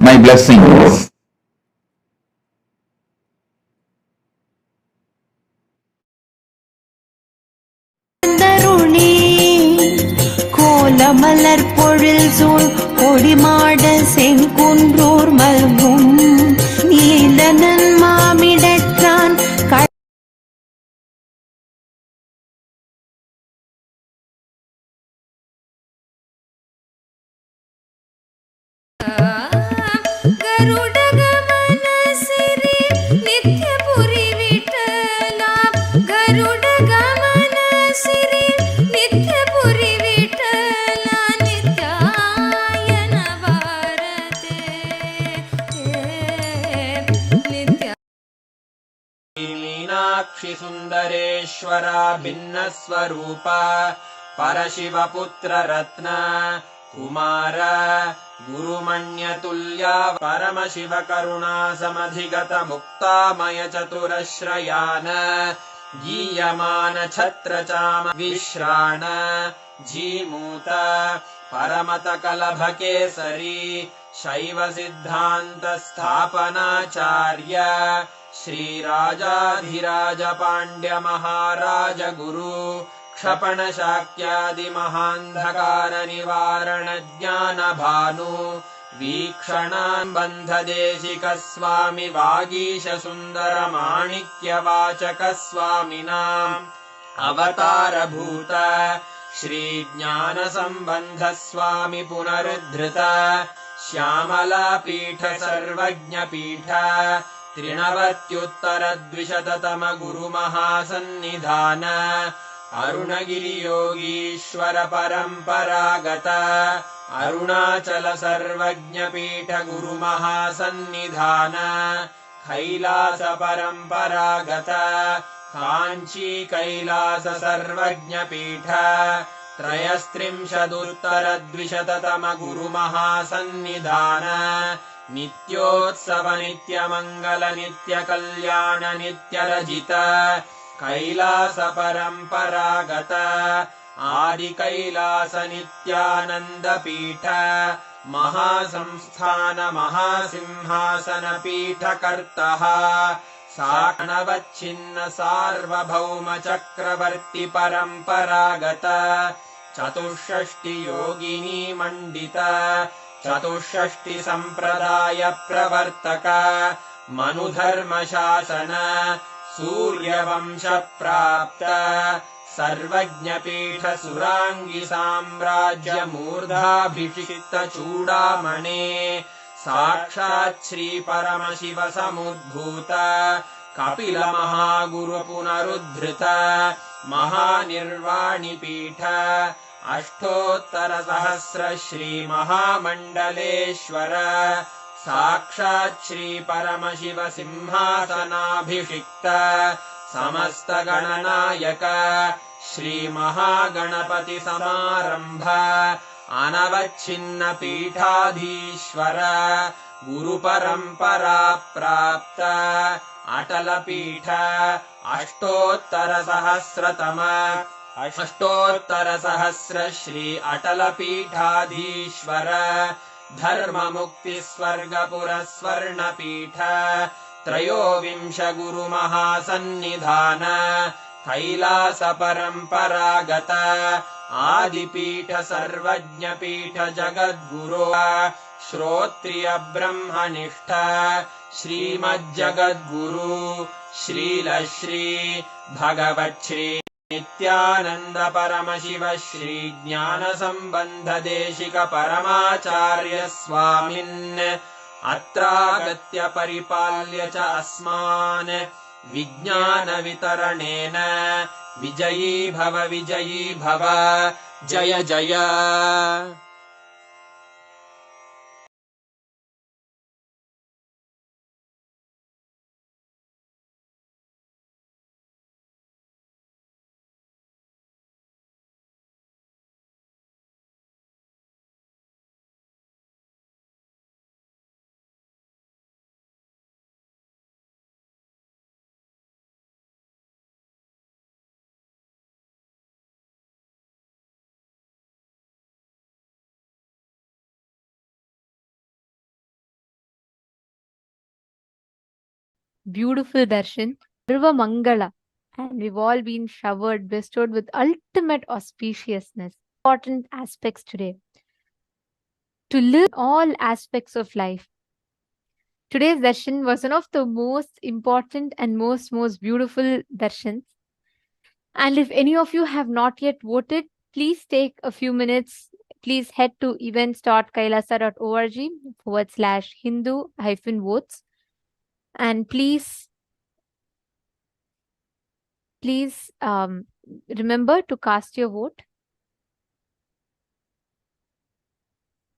My blessings. கோலமலர் பொழில் சூழ் கொடிமாட செங்குன்றூர் மல்கும் நீலனன் மாமிடற்றான் गरुडगमन सिरि नित्यपुरी विठला गरुडगमन सिरि नित्यपुरी विठला नित्यायन भारते नित्य मीनाक्षि सुन्दरेश्वरा भिन्नस्वरूपा परशिवपुत्र रत्न कुमार गुरुमण्यतुल्या परमशिव करुणा समधिगत मुक्तामय चतुरश्रयान गीयमान छत्रचाम विश्राण जीमूत परमत कलभ केसरी शैव सिद्धान्त स्थापनाचार्य श्रीराजाधिराज पाण्ड्य महाराज गुरु क्षपण शाक्यादि महान्धकार निवारण ज्ञान भानु वीक्षणान् बन्ध देशिक स्वामी वागीश सुन्दर माणिक्य वाचक स्वामिनाम् अवतार भूत श्री ज्ञान संबंध स्वामी पुनरुद्धृत श्यामला पीठ सर्वज्ञ पीठ त्रिनवत्युत्तर द्विशततम गुरु महासन्निधान अरुणगिरि योगीश्वर परम्परागत अरुणाचल सर्वज्ञ पीठ गुरु महासन्निधान कैलास परम्परागत काञ्ची कैलास सर्वज्ञ पीठ त्रयस्त्रिंशदुत्तर द्विशततम गुरु महासन्निधान नित्योत्सव नित्यमङ्गल नित्य कल्याण नित्य रजित कैलास परम्परागत आदि कैलास नित्यानंद पीठ महासंस्थान महासिंहासन पीठ कर्तः साकणवच्छिन्न सार्वभौम चक्रवर्ति परम्परागत चतुष्षष्टि योगिनी मंडित चतुष्षष्टि संप्रदाय प्रवर्तक मनुधर्म शासन सूर्यवंश प्राप्त सर्वज्ञ पीठ सुरांगी साम्राज्य मूर्धाभिषिक्त चूडामणे साक्षात् श्री परमशिव समुद्भूत कपिल महागुरु पुनरुद्धृत महानिर्वाणि पीठ अष्टोत्तर सहस्र श्री महामण्डलेश्वर साक्षात् श्री परमशिव सिंहासनाभिषिक्त समस्त गणनायक श्री महागणपति समारंभ अनवच्छिन्न पीठाधीश्वर गुरु परंपरा प्राप्त अटल पीठ अष्टोत्तर सहस्र श्री अटल पीठाधीश्वर धर्म मुक्ति स्वर्गपुर स्वर्ण पीठ त्रयोविंश गुरु महासन्निधान कैलास परम्परागत आदिपीठ सर्वज्ञ पीठ जगद्गुरो श्रोत्रिय ब्रह्मनिष्ठ श्रीमज्जगद्गुरु श्रीलश्री भगवच्छ्री नित्यानंद परमशिव श्री ज्ञान संबंध देशिक परमाचार्य स्वामिन् अत्रागत्य परिपाल्य च अस्मान् विज्ञान वितरणेन विजयी भव जय जय। beautiful darshan, Sarva Mangala, and we've all been showered, bestowed with ultimate auspiciousness. Important aspects today to live all aspects of life. Today's darshan was one of the most important and most beautiful darshans. And if any of you have not yet voted, please take a few minutes. Please head to events.kailasa.org/Hindu-votes, and please remember to cast your vote.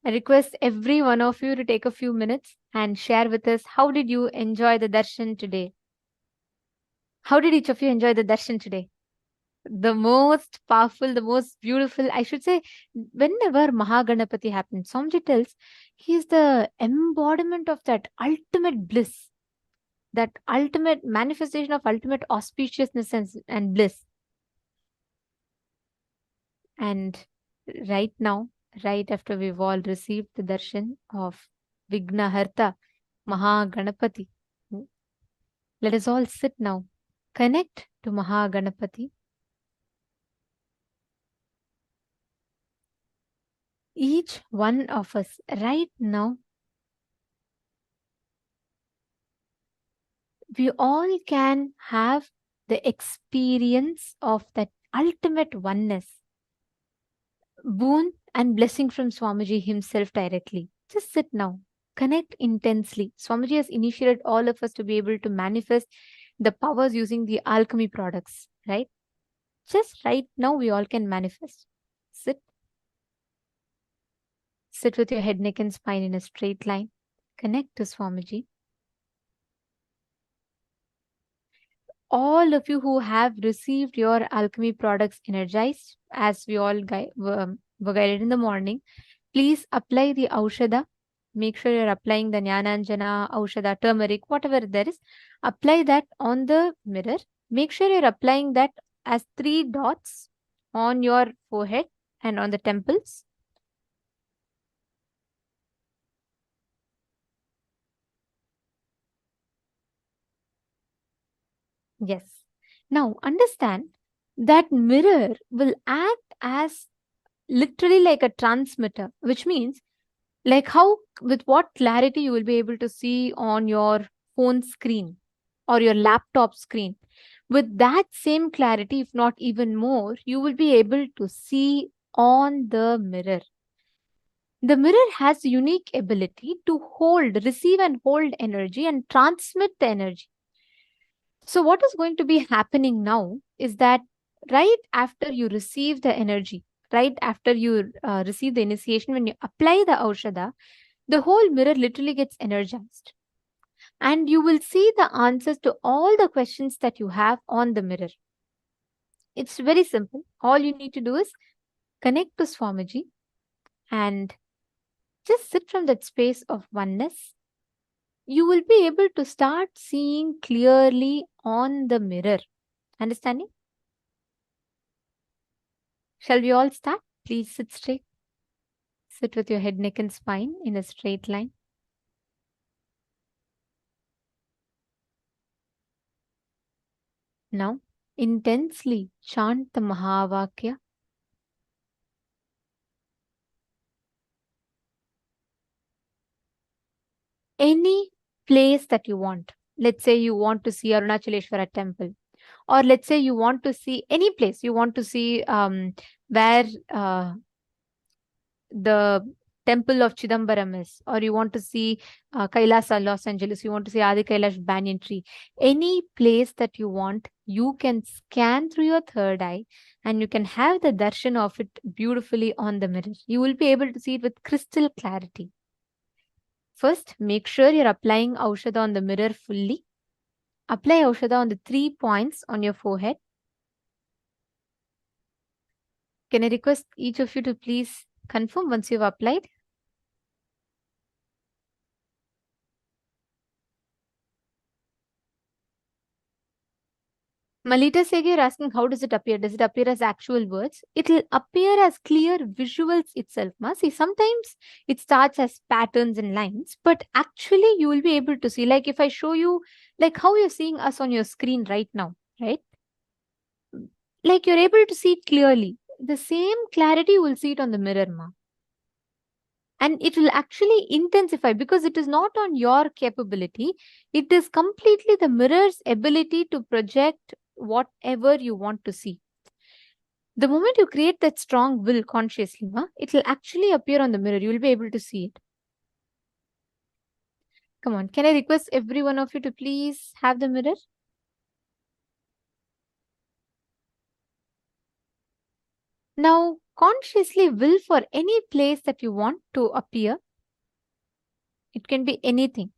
I request every one of you to take a few minutes and share with us how did you enjoy the darshan today. How did each of you enjoy the darshan today? The most powerful, the most beautiful, I should say, whenever Maha Ganapathi happens, Swamiji tells he is the embodiment of that ultimate bliss, that ultimate manifestation of ultimate auspiciousness and bliss. And right now, right after we've all received the darshan of Vignaharta, Maha Ganapathi, let us all sit now, connect to Maha Ganapathi. Each one of us right now, we all can have the experience of that ultimate oneness, boon and blessing from Swamiji himself directly. Just sit now, connect intensely. Swamiji has initiated all of us to be able to manifest the powers using the alchemy products, right? Just right now, we all can manifest. Sit. Sit with your head, neck, and spine in a straight line. Connect to Swamiji. All of you who have received your alchemy products energized, as we all were guided in the morning, please apply the Aushada. Make sure you're applying the Jnananjana, Aushada, turmeric, whatever there is. Apply that on the mirror. Make sure you're applying that as 3 dots on your forehead and on the temples. Yes. Now understand that mirror will act as literally like a transmitter, which means like how, with what clarity you will be able to see on your phone screen or your laptop screen. With that same clarity, if not even more, you will be able to see on the mirror. The mirror has unique ability to receive and hold energy and transmit the energy. So what is going to be happening now is that right after you receive the energy, right after you receive the initiation, when you apply the Aushada, the whole mirror literally gets energized. And you will see the answers to all the questions that you have on the mirror. It's very simple. All you need to do is connect to Swamiji and just sit from that space of oneness. You will be able to start seeing clearly on the mirror. Understanding? Shall we all start? Please sit straight. Sit with your head, neck, and spine in a straight line. Now, intensely chant the Mahavakya. Any place that you want. Let's say you want to see Arunachaleshwara temple, or let's say you want to see any place. You want to see where the temple of Chidambaram is, or you want to see Kailasa, Los Angeles, you want to see Adi Kailash banyan tree. Any place that you want, you can scan through your third eye and you can have the darshan of it beautifully on the mirror. You will be able to see it with crystal clarity. First, make sure you're applying Aushada on the mirror fully. Apply Aushada on the 3 points on your forehead. Can I request each of you to please confirm once you've applied? Malita Sege, you're asking how does it appear? Does it appear as actual words? It will appear as clear visuals itself. Ma. See, sometimes it starts as patterns and lines, but actually you will be able to see, like if I show you, like how you're seeing us on your screen right now, right? Like you're able to see it clearly. The same clarity you will see it on the mirror, ma. And it will actually intensify because it is not on your capability. It is completely the mirror's ability to project whatever you want to see. The moment you create that strong will consciously, ma, it will actually appear on the mirror. You will be able to see it. Come on, can I request every one of you to please have the mirror? Now, consciously will for any place that you want to appear. It can be anything.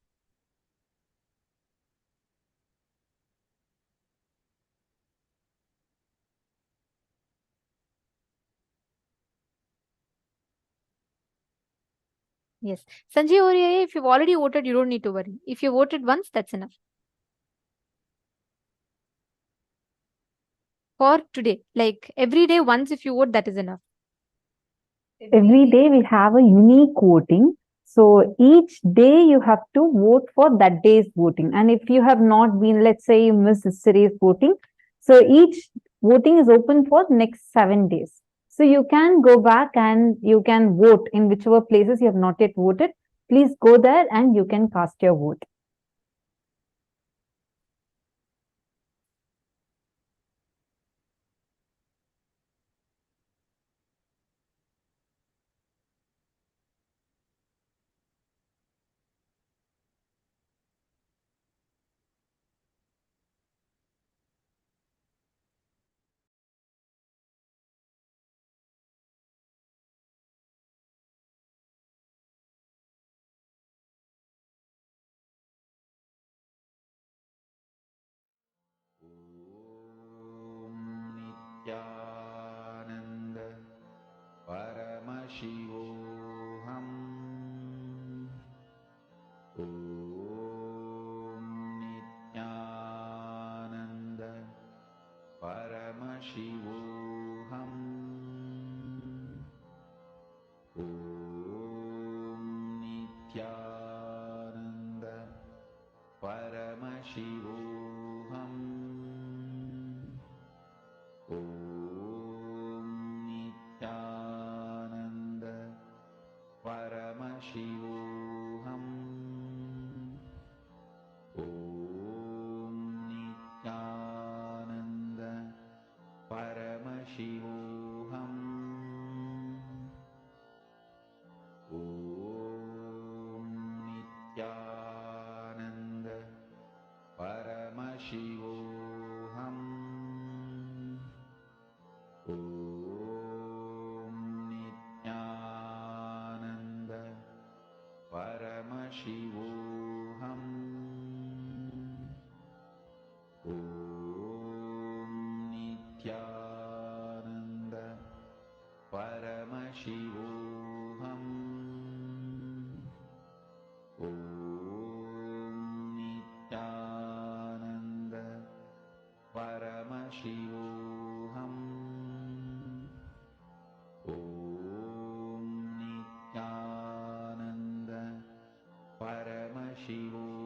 Yes. Sanjay Oriya, if you've already voted, you don't need to worry. If you voted once, that's enough. For today, like every day, once if you vote, that is enough. Every day we have a unique voting. So each day you have to vote for that day's voting. And if you have not been, let's say you missed yesterday's voting, so each voting is open for next 7 days. So you can go back and you can vote in whichever places you have not yet voted. Please go there and you can cast your vote. Nithyananda Paramashivam Om Nithyananda Paramashivam Om Nithyananda Paramashivam Om Nithyananda Paramashivam Om Nithyananda Paramashivam Om Nithyananda Paramashivam Om Nithyananda Paramashivam Om Nithyananda Paramashivam Om Nithyananda Paramashivam Om Nithyananda Paramashivam Om Nithyananda Paramashivam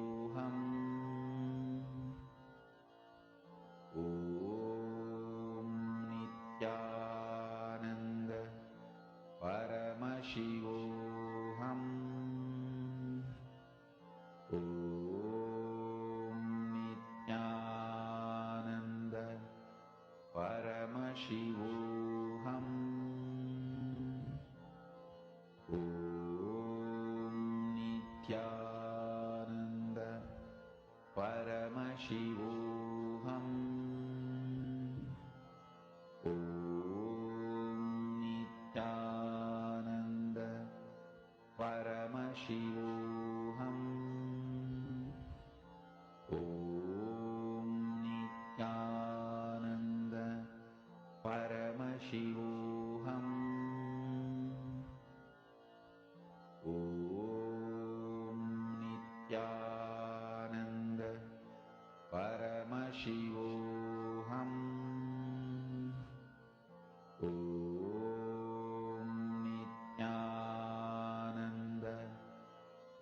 Om Nithyananda Paramashivam Om Nithyananda Paramashivam Om Nithyananda Paramashivam Om Nithyananda Paramashivam Om Nithyananda Paramashivam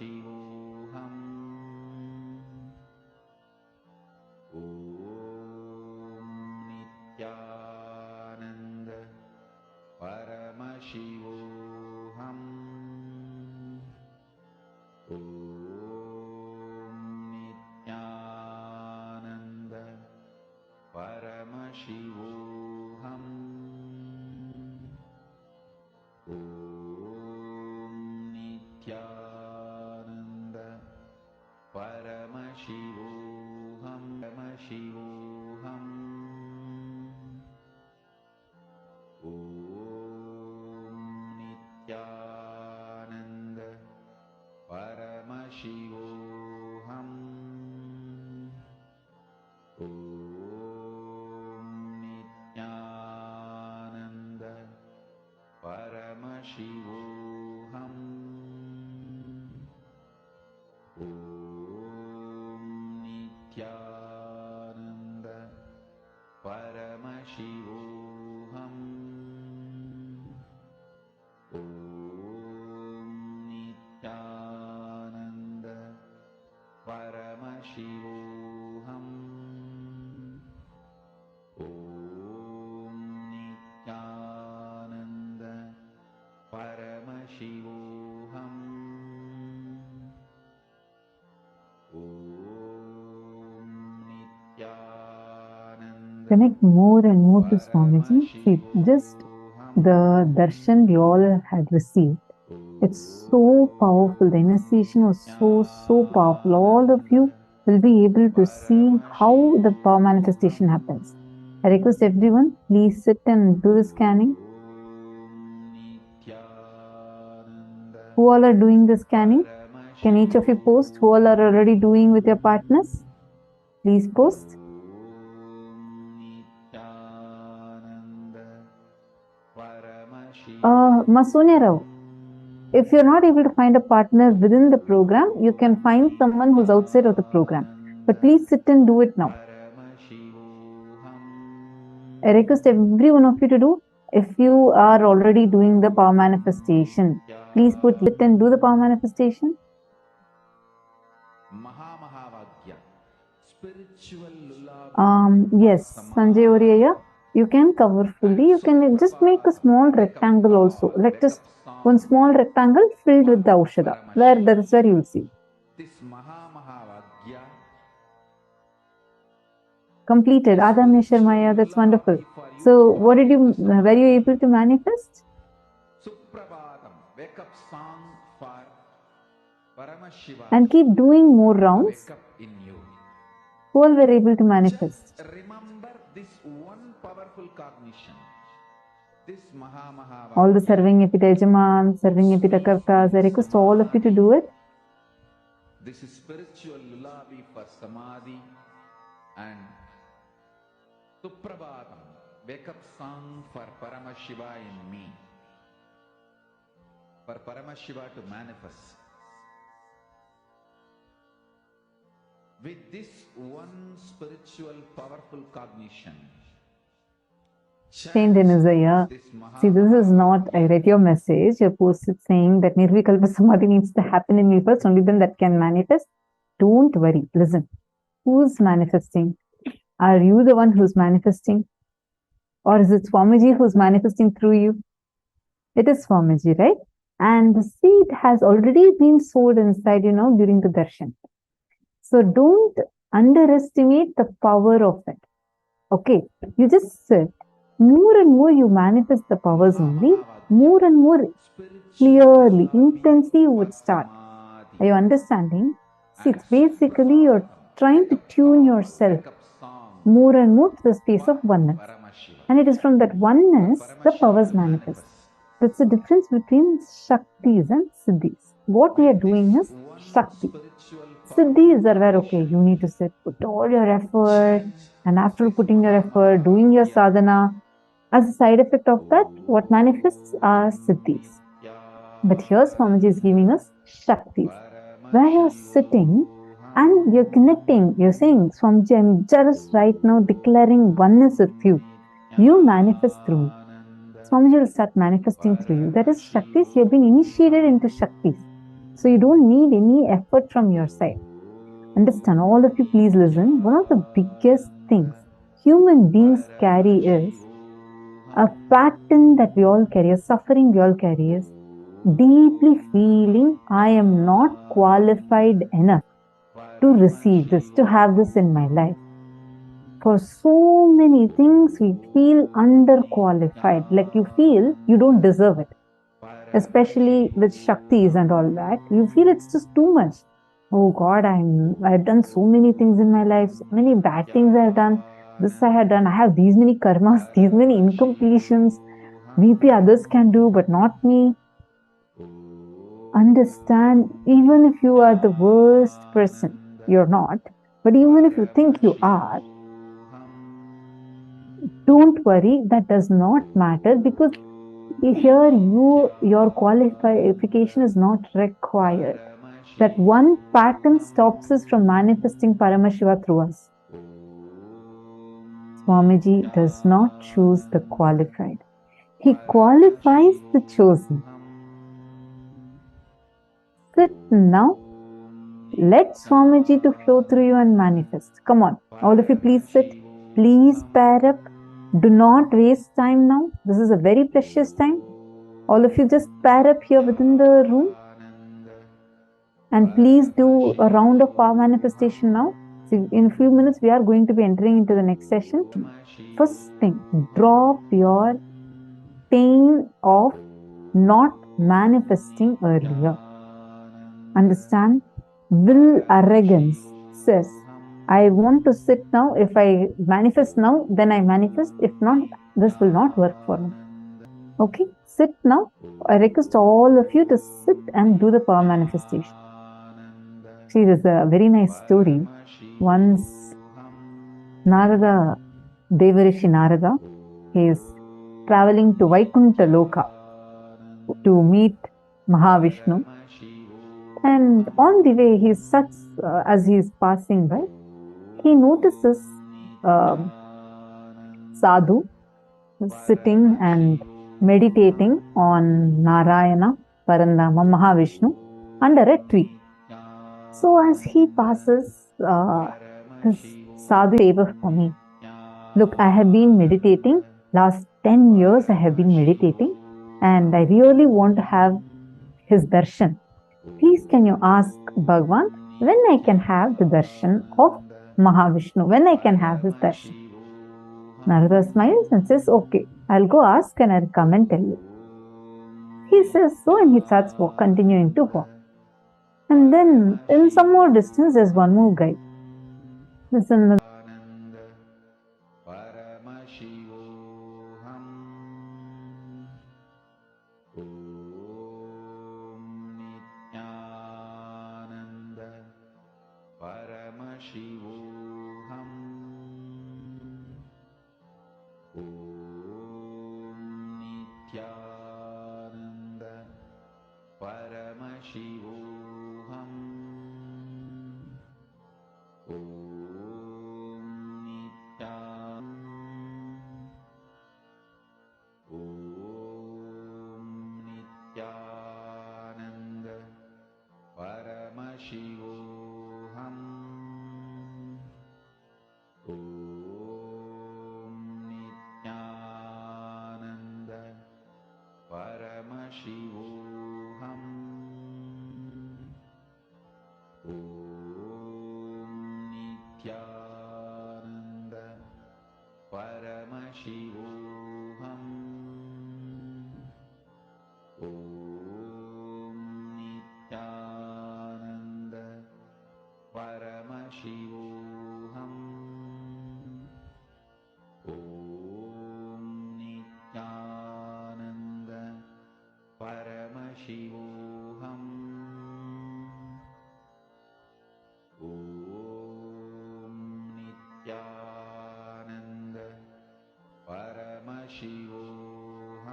Paramashivoham. Om Nithyananda Paramashivoham. Om Nithyananda Paramashivoham. Om Nithyananda Paramashivoham. Paramashivoham. Om Nithyananda Paramashivoham. Om Nithyananda Paramashivoham. Om Nithyananda Paramashivoham. Om Nithyananda Paramashivoham. Om Nithyananda Paramashivoham. Om Nithyananda. Connect more and more to Swamiji. See, just the darshan we all had received. It's so powerful. The initiation was so powerful. All of you will be able to see how the power manifestation happens. I request everyone, please sit and do the scanning. Who all are doing the scanning? Can each of you post who all are already doing with your partners? Please post. Masonia Rao, if you're not able to find a partner within the program, you can find someone who's outside of the program. But please sit and do it now. I request every one of you to do. If you are already doing the power manifestation, please sit and do the power manifestation. Yes, Sanjay Oriya, you can cover fully. You can just make a small rectangle also. Like just one small rectangle filled with the Aushadha. That is where you will see. Completed. Adam Sharmaya, that's wonderful. So, what did you, were you able to manifest? Wake up song for Paramashivam. And keep doing more rounds. Wake up in you. Who all were able to manifest? Just remember this one powerful cognition. This Maha. All the serving Epitajaman, serving Epitakartas, I request all of you to do it. This is spiritual lullaby for Samadhi and Suprabhatam. Wake up song for Paramashiva in me. For Paramashiva to manifest. With this one spiritual powerful cognition. Saint Denizaya, see, this is not, I read your message, your post is saying that Nirvikalpa Samadhi needs to happen in me first, only then that can manifest. Don't worry, listen. Who's manifesting? Are you the one who's manifesting? Or is it Swamiji who's manifesting through you? It is Swamiji, right? And the seed has already been sowed inside, during the darshan. So don't underestimate the power of it. Okay, you just sit. More and more you manifest the powers only, more and more clearly, intensely you would start. Are you understanding? See, it's basically you're trying to tune yourself more and more to the space of oneness. And it is from that oneness the powers manifest. That's the difference between Shaktis and Siddhis. What we are doing is Shakti. Siddhis are where, okay, you need to sit, put all your effort, and after putting your effort, doing your sadhana, as a side effect of that, what manifests are Siddhis. But here Swamiji is giving us Shaktis, where you're sitting and you're connecting, you're saying, Swamiji, I'm just right now declaring oneness with you. You manifest through me. Swamiji will start manifesting through you. That is Shaktis. You've been initiated into Shaktis. So you don't need any effort from your side. Understand, all of you please listen. One of the biggest things human beings carry is a pattern that we all carry, a suffering we all carry is deeply feeling I am not qualified enough to receive this, to have this in my life. For so many things, we feel underqualified, like you feel you don't deserve it. Especially with Shaktis and all that, you feel it's just too much. Oh God, I've done so many things in my life, so many bad things I've done. This I had done. I have these many karmas, these many incompletions. Maybe others can do, but not me. Understand, even if you are the worst person, you're not. But even if you think you are, don't worry, that does not matter, because here your qualification is not required. That one pattern stops us from manifesting Paramashiva through us. Swamiji does not choose the qualified. He qualifies the chosen. Sit now. Let Swamiji to flow through you and manifest. Come on, all of you please sit. Please pair up. Do not waste time now. This is a very precious time. All of you just pair up here within the room. And please do a round of power manifestation now. So in a few minutes, we are going to be entering into the next session. First thing, drop your pain of not manifesting earlier. Understand? Will arrogance says, I want to sit now. If I manifest now, then I manifest. If not, this will not work for me. Okay, sit now. I request all of you to sit and do the power manifestation. See, there's a very nice story. Once Narada, Devarishi Narada, he is traveling to Vaikuntha Loka to meet Mahavishnu. And on the way, as he is passing by, he notices Sadhu sitting and meditating on Narayana, Parandama, Mahavishnu under a tree. So as he passes, this Sadhu favor for me. Look, I have been meditating. Last 10 years I have been meditating, and I really want to have his darshan. Please can you ask Bhagavan when I can have the darshan of Mahavishnu, when I can have his darshan? Narada smiles and says, okay, I'll go ask and I'll come and tell you. He says so, and he starts continuing to walk. And then in some more distance, there's one more guy. Listen.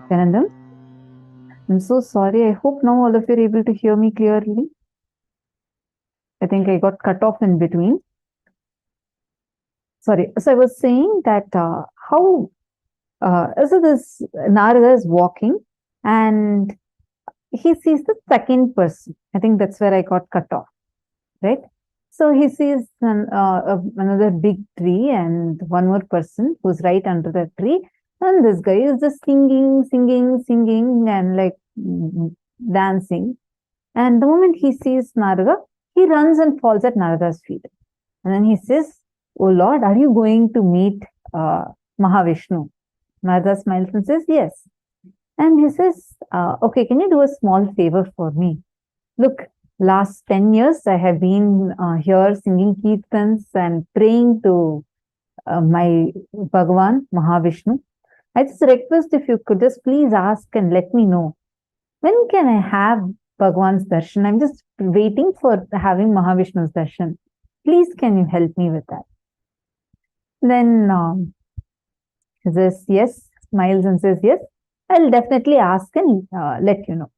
Nithyananda, I'm so sorry. I hope now all of you are able to hear me clearly. I think I got cut off in between. Sorry. So I was saying that so this Narada is walking, and he sees the second person. I think that's where I got cut off, right? So he sees another big tree and one more person who's right under the tree. And this guy is just singing and like dancing. And the moment he sees Narada, he runs and falls at Narada's feet. And then he says, "Oh Lord, are you going to meet Mahavishnu?" Narada smiles and says, "Yes." And he says, "Okay, can you do a small favor for me? Look, last 10 years I have been here singing kirtans and praying to my Bhagavan, Mahavishnu. I just request if you could just please ask and let me know, when can I have Bhagavan's darshan? I'm just waiting for having Mahavishnu's darshan. Please, can you help me with that?" Then he says, "Yes," smiles and says, "Yes, I'll definitely ask and let you know."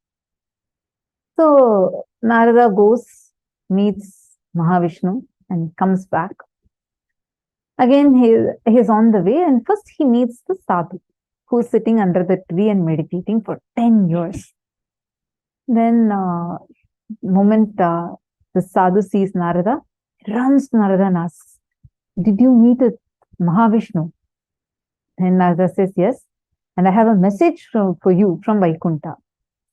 So Narada goes, meets Mahavishnu and comes back. Again, he's on the way, and first he meets the sadhu who's sitting under the tree and meditating for 10 years. Then moment the sadhu sees Narada, he runs to Narada and asks, "Did you meet with Mahavishnu?" Then Narada says, "Yes, and I have a message for you from Vaikuntha."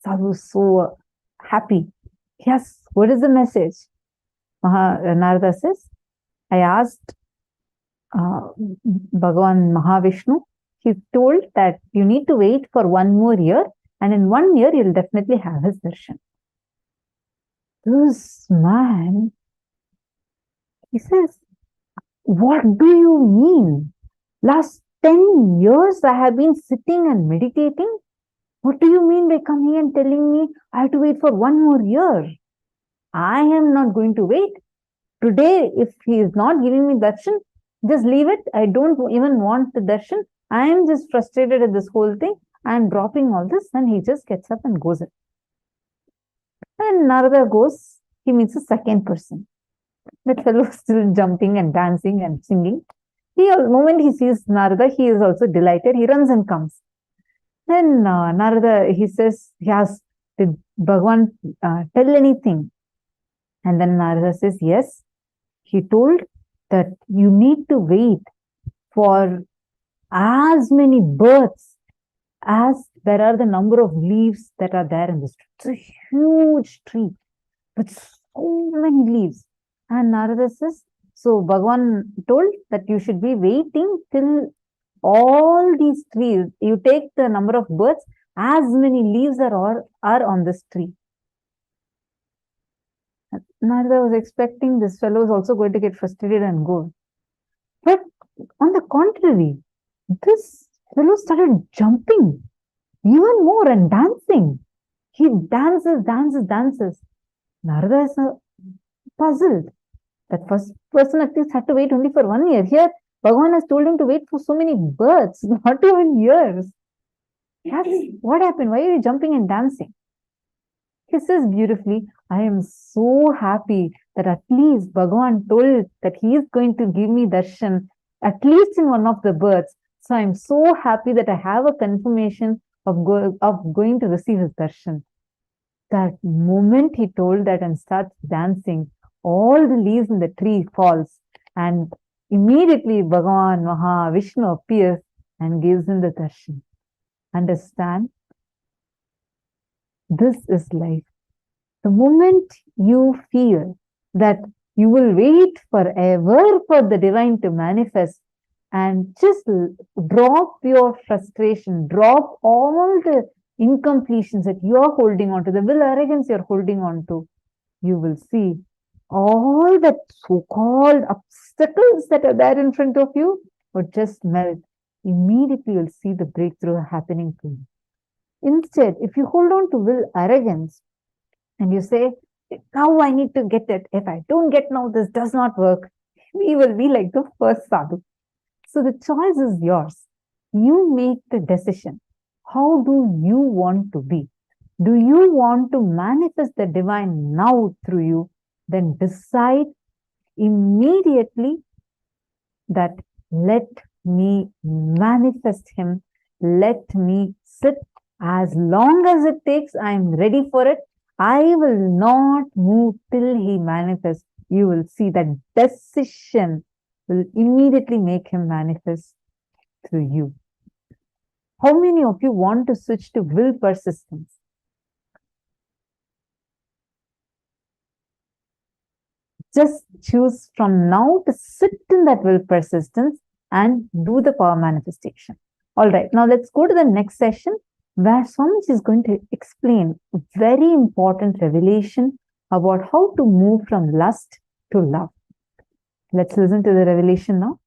Sadhu is so happy. "Yes, what is the message?" Narada says, "I asked Bhagavan Mahavishnu. He told that you need to wait for 1 more year, and in 1 year you'll definitely have his darshan." This man, he says, "What do you mean? Last 10 years I have been sitting and meditating. What do you mean by coming and telling me I have to wait for 1 more year? I am not going to wait. Today, if he is not giving me darshan, just leave it. I don't even want the darshan. I am just frustrated at this whole thing. I am dropping all this." And he just gets up and goes in. And Narada goes, he meets a second person. That fellow is still jumping and dancing and singing. The moment he sees Narada, he is also delighted. He runs and comes. Then Narada, he says, he asks, "Did Bhagavan tell anything?" And then Narada says, "Yes, he told that you need to wait for as many births as there are the number of leaves that are there in this tree." It's a huge tree with so many leaves. And Narada says, so Bhagavan told that you should be waiting till all these trees, you take the number of birds, as many leaves are on this tree. Narada was expecting this fellow is also going to get frustrated and go. But on the contrary, this fellow started jumping even more and dancing. He dances. Narada is puzzled. That first person at least had to wait only for 1 year. Here, Bhagavan has told him to wait for so many births, not even years. Yes, what happened? Why are you jumping and dancing? He says beautifully, "I am so happy that at least Bhagavan told that he is going to give me darshan, at least in one of the births. So I am so happy that I have a confirmation of going to receive his darshan." That moment he told that and starts dancing, all the leaves in the tree falls, and immediately Bhagavan Mahavishnu appears and gives him the darshan. Understand? This is life. The moment you feel that you will wait forever for the divine to manifest, and just drop your frustration, drop all the incompletions that you are holding on to, the will arrogance you're holding on to, you will see all that so-called obstacles that are there in front of you would just melt. Immediately you'll see the breakthrough happening to you. Instead, if you hold on to will arrogance and you say, now I need to get it. If I don't get now, this does not work. We will be like the first sadhu. So the choice is yours. You make the decision. How do you want to be? Do you want to manifest the divine now through you? Then decide immediately that let me manifest him. Let me sit As long as it takes, I am ready for it. I will not move till he manifests. You will see that decision will immediately make him manifest through you. How many of you want to switch to will persistence? Just choose from now to sit in that will persistence and do the power manifestation. All right, now let's go to the next session where Swamiji is going to explain a very important revelation about how to move from lust to love. Let's listen to the revelation now.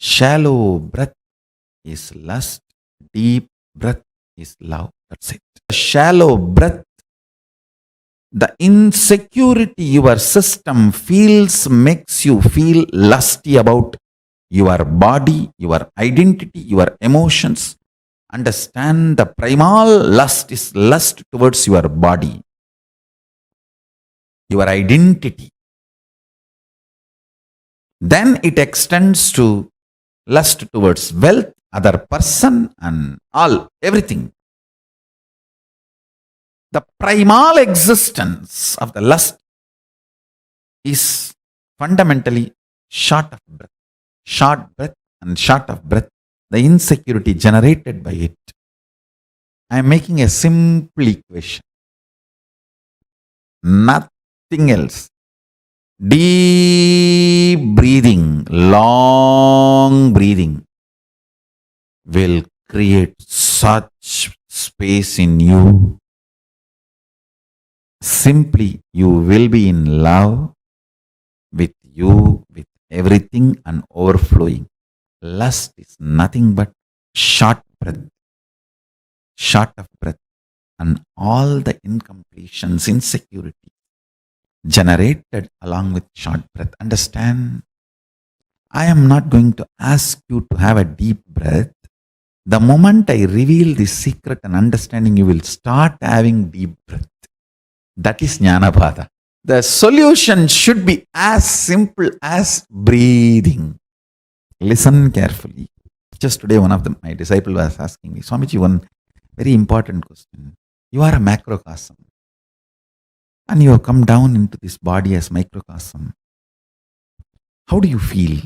Shallow breath is lust, deep breath is love. That's it. The shallow breath, the insecurity your system feels makes you feel lusty about your body, your identity, your emotions. Understand the primal lust is lust towards your body, your identity. Then it extends to lust towards wealth, other person, and all, everything. The primal existence of the lust is fundamentally short of breath. Short breath and short of breath, the insecurity generated by it. I am making a simple equation. Nothing else. Deep breathing, long breathing will create such space in you. Simply, you will be in love with you, with everything and overflowing. Lust is nothing but short breath, short of breath, and all the incompletions, insecurity generated along with short breath. Understand? I am not going to ask you to have a deep breath. The moment I reveal this secret and understanding, you will start having deep breath. That is Jnanapada. The solution should be as simple as breathing. Listen carefully. Just today, one of my disciples was asking me, Swamiji, one very important question. You are a macrocosm. And you have come down into this body as microcosm. How do you feel?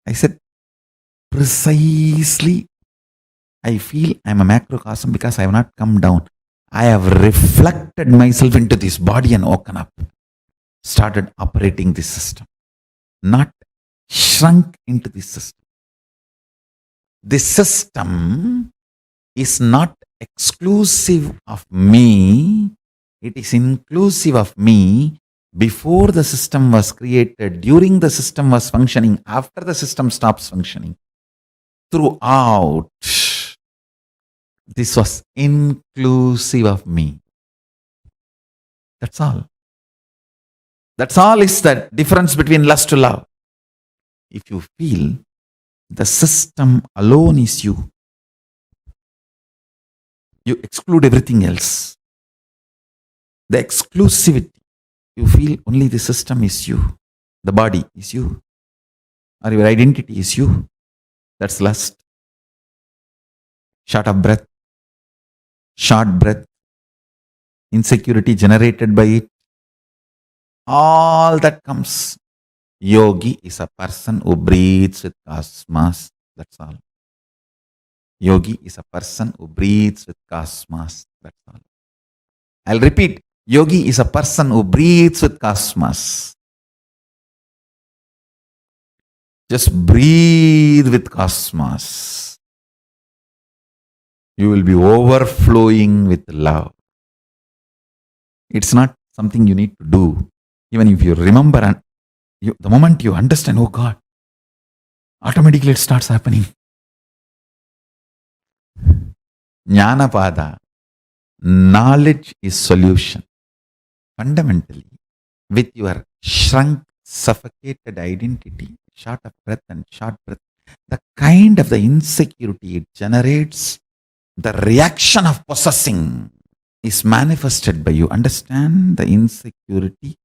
I said, precisely, I feel I am a macrocosm because I have not come down. I have reflected myself into this body and woken up. Started operating this system. Not shrunk into this system. This system is not exclusive of me. It is inclusive of me before the system was created, during the system was functioning, after the system stops functioning. Throughout, this was inclusive of me. That's all. That's all is the difference between lust to love. If you feel the system alone is you, you exclude everything else. The exclusivity, you feel only the system is you, the body is you, or your identity is you. That's lust. Short of breath, short breath, insecurity generated by it, all that comes. Yogi is a person who breathes with cosmos. That's all. Yogi is a person who breathes with cosmos. That's all. I'll repeat. Yogi is a person who breathes with cosmos. Just breathe with cosmos. You will be overflowing with love. It's not something you need to do. Even if you remember and the moment you understand, oh God, automatically it starts happening. Jnanapada. Knowledge is solution. Fundamentally, with your shrunk, suffocated identity, short of breath and short breath, the kind of the insecurity it generates, the reaction of possessing is manifested by you. Understand? The insecurity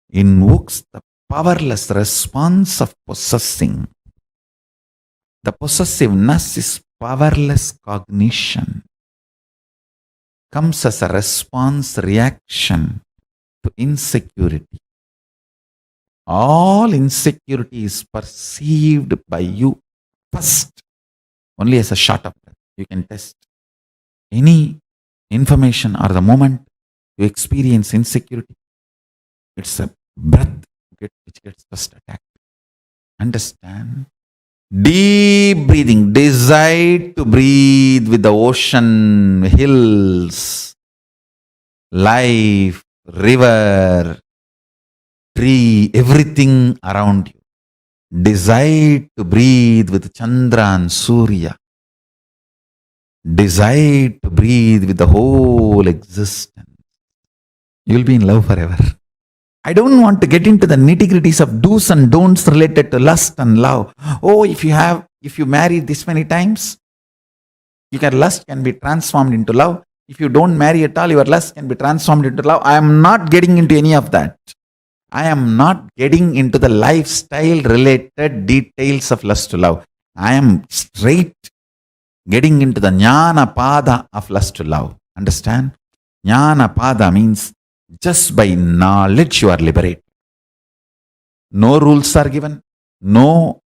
invokes the powerless response of possessing. The possessiveness is powerless cognition. Comes as a response reaction to insecurity. All insecurity is perceived by you first, only as a short of breath. You can test any information or the moment you experience insecurity. It's a breath which gets first attacked. Understand? Deep breathing. Decide to breathe with the ocean, hills, life, river, tree, everything around you. Decide to breathe with Chandra and Surya. Decide to breathe with the whole existence. You'll be in love forever. I don't want to get into the nitty-gritties of do's and don'ts related to lust and love. Oh, if you marry this many times, lust can be transformed into love. If you don't marry at all, your lust can be transformed into love. I am not getting into any of that. I am not getting into the lifestyle related details of lust to love. I am straight getting into the Jnana Pada of lust to love. Understand? Jnana Pada means just by knowledge you are liberated. No rules are given, no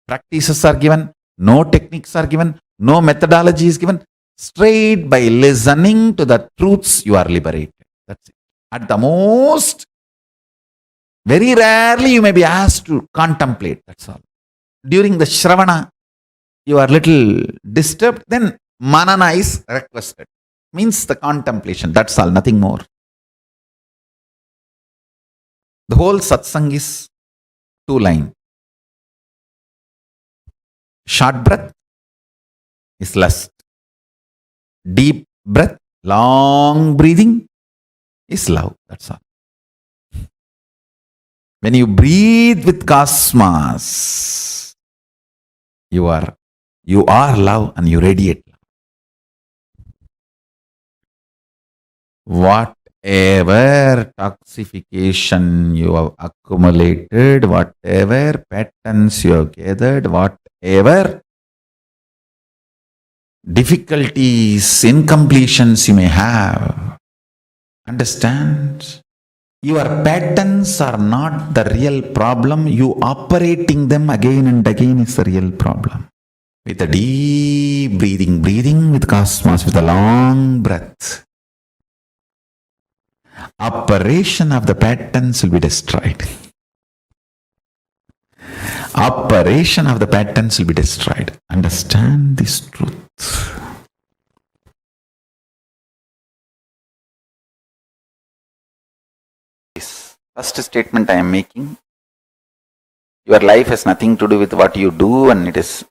practices are given, no techniques are given, no methodology is given. Straight by listening to the truths you are liberated. That's it. At the most, very rarely you may be asked to contemplate. That's all. During the Shravana, you are little disturbed, then Manana is requested. Means the contemplation. That's all, nothing more. The whole satsang is 2 lines. Short breath is lust. Deep breath, long breathing is love. That's all. When you breathe with cosmos, you are love and you radiate love. Whatever toxification you have accumulated, whatever patterns you have gathered, whatever difficulties, incompletions you may have, understand? Your patterns are not the real problem. You operating them again and again is the real problem. With a deep breathing with cosmos, with a long breath, operation of the patterns will be destroyed. Operation of the patterns will be destroyed. Understand this truth. This first statement I am making, your life has nothing to do with what you do, and it is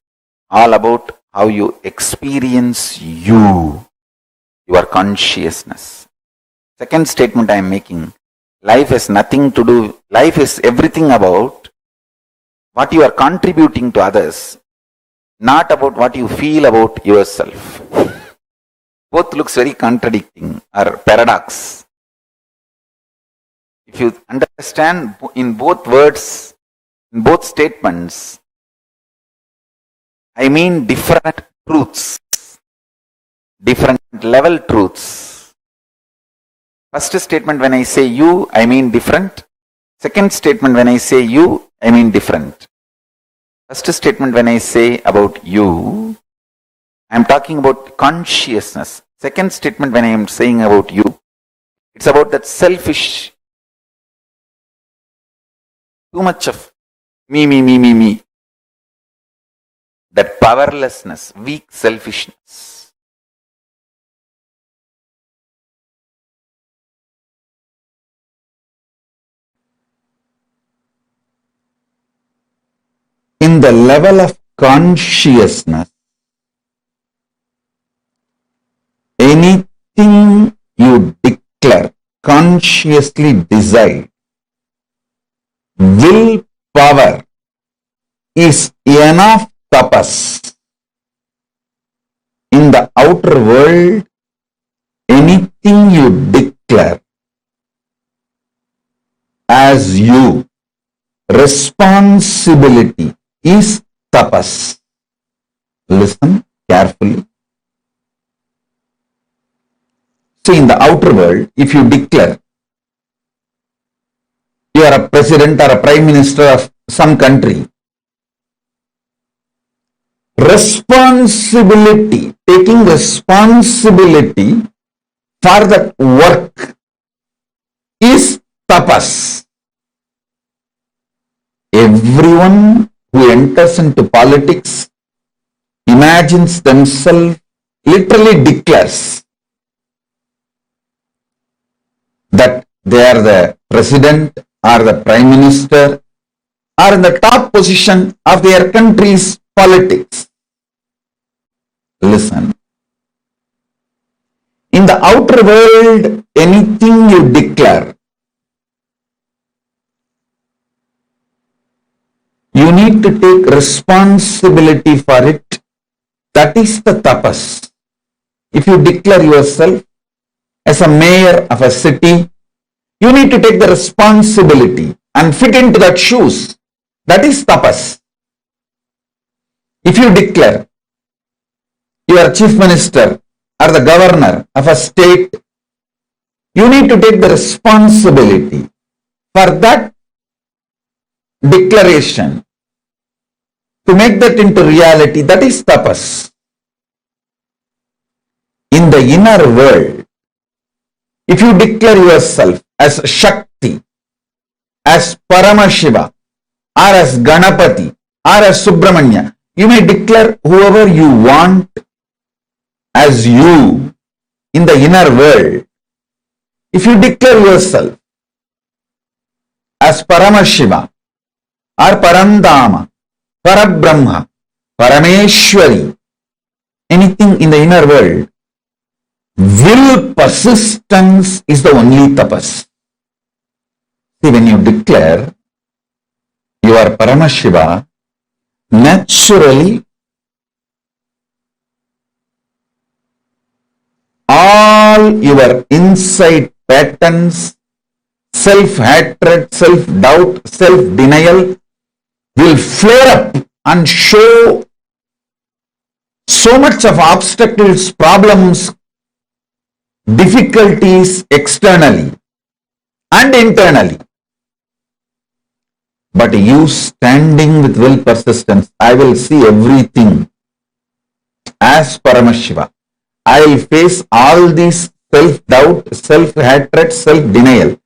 all about how you experience your consciousness. Second statement I am making, life has nothing to do, life is everything about what you are contributing to others, not about what you feel about yourself. Both looks very contradicting or paradox. If you understand in both words, in both statements, I mean different truths, different level truths. First statement, when I say you, I mean different. Second statement, when I say you, I mean different. First statement, when I say about you, I am talking about consciousness. Second statement, when I am saying about you, it's about that selfish, too much of me. That powerlessness, weak selfishness. In the level of consciousness, anything you declare, consciously decide, willpower is enough tapas. In the outer world, anything you declare as you, responsibility is tapas. Listen carefully. See, in the outer world, if you declare you are a president or a prime minister of some country, responsibility, taking responsibility for that work is tapas. Everyone who enters into politics imagines themselves, literally declares that they are the president or the prime minister or in the top position of their country's politics. Listen. In the outer world, anything you declare, you need to take responsibility for it. That is the tapas. If you declare yourself as a mayor of a city, you need to take the responsibility and fit into that shoes. That is tapas. If you declare you are chief minister or the governor of a state, you need to take the responsibility for that declaration to make that into reality. That is tapas. In the inner world, if you declare yourself as Shakti, as Paramashiva, or as Ganapati, or as Subramanya, you may declare whoever you want as you in the inner world. If you declare yourself as Paramashiva, or Parandama, Parabrahma, Parameshwari, anything in the inner world, will persistence is the only tapas. See, when you declare you are Paramashiva, naturally all your inside patterns, self-hatred, self-doubt, self-denial will flare up and show so much of obstacles, problems, difficulties externally and internally. But you standing with will persistence, I will see everything as Paramashiva. I will face all these self-doubt, self-hatred, self-denial.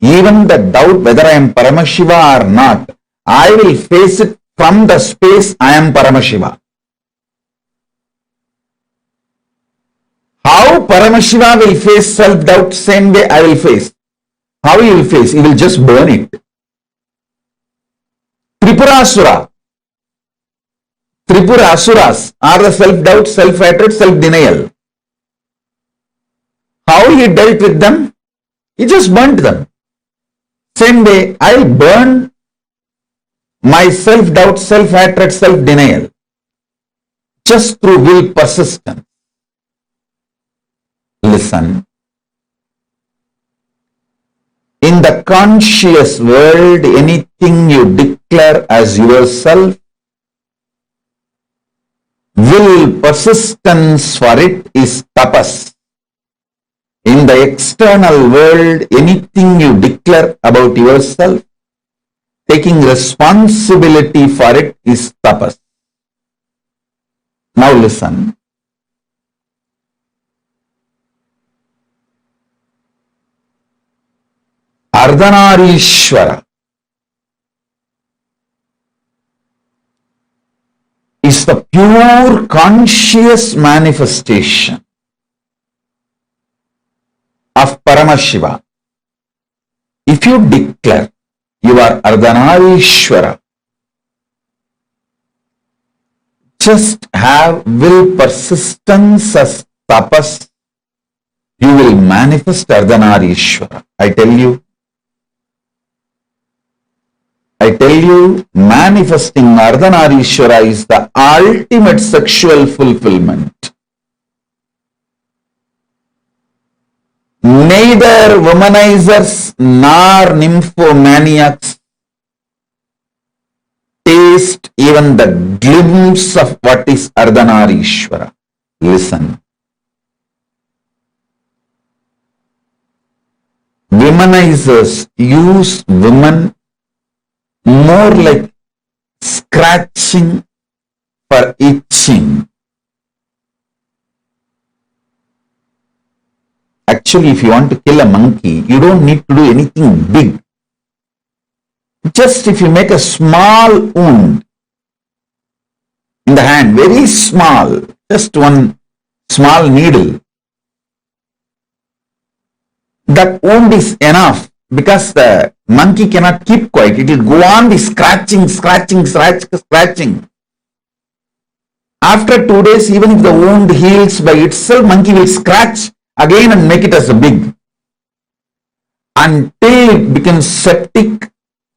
Even the doubt whether I am Paramashiva or not, I will face it from the space I am Paramashiva. How Paramashiva will face self-doubt, same way I will face. How he will face? He will just burn it. Tripura Asuras are the self-doubt, self-hatred, self-denial. How he dealt with them? He just burnt them. Same way, I will burn my self-doubt, self-hatred, self-denial just through will persistence. Listen. In the conscious world, anything you declare as yourself, will persistence for it is tapas. In the external world, anything you declare about yourself, taking responsibility for it is tapas. Now listen. Ardhanarishwara is the pure conscious manifestation of Paramashiva. If you declare you are Ardhanarishwara, just have will persistence as tapas you will manifest Ardhanarishwara. I tell you, manifesting Ardhanarishwara is the ultimate sexual fulfillment. Neither womanizers nor nymphomaniacs taste even the glimpse of what is Ardhanarishwara. Listen. Womanizers use women more like scratching for itching. Actually, if you want to kill a monkey, you don't need to do anything big. Just if you make a small wound in the hand, very small, just one small needle, that wound is enough, because the monkey cannot keep quiet. It will go on the scratching. After 2 days, even if the wound heals by itself, monkey will scratch again and make it as a big, until it becomes septic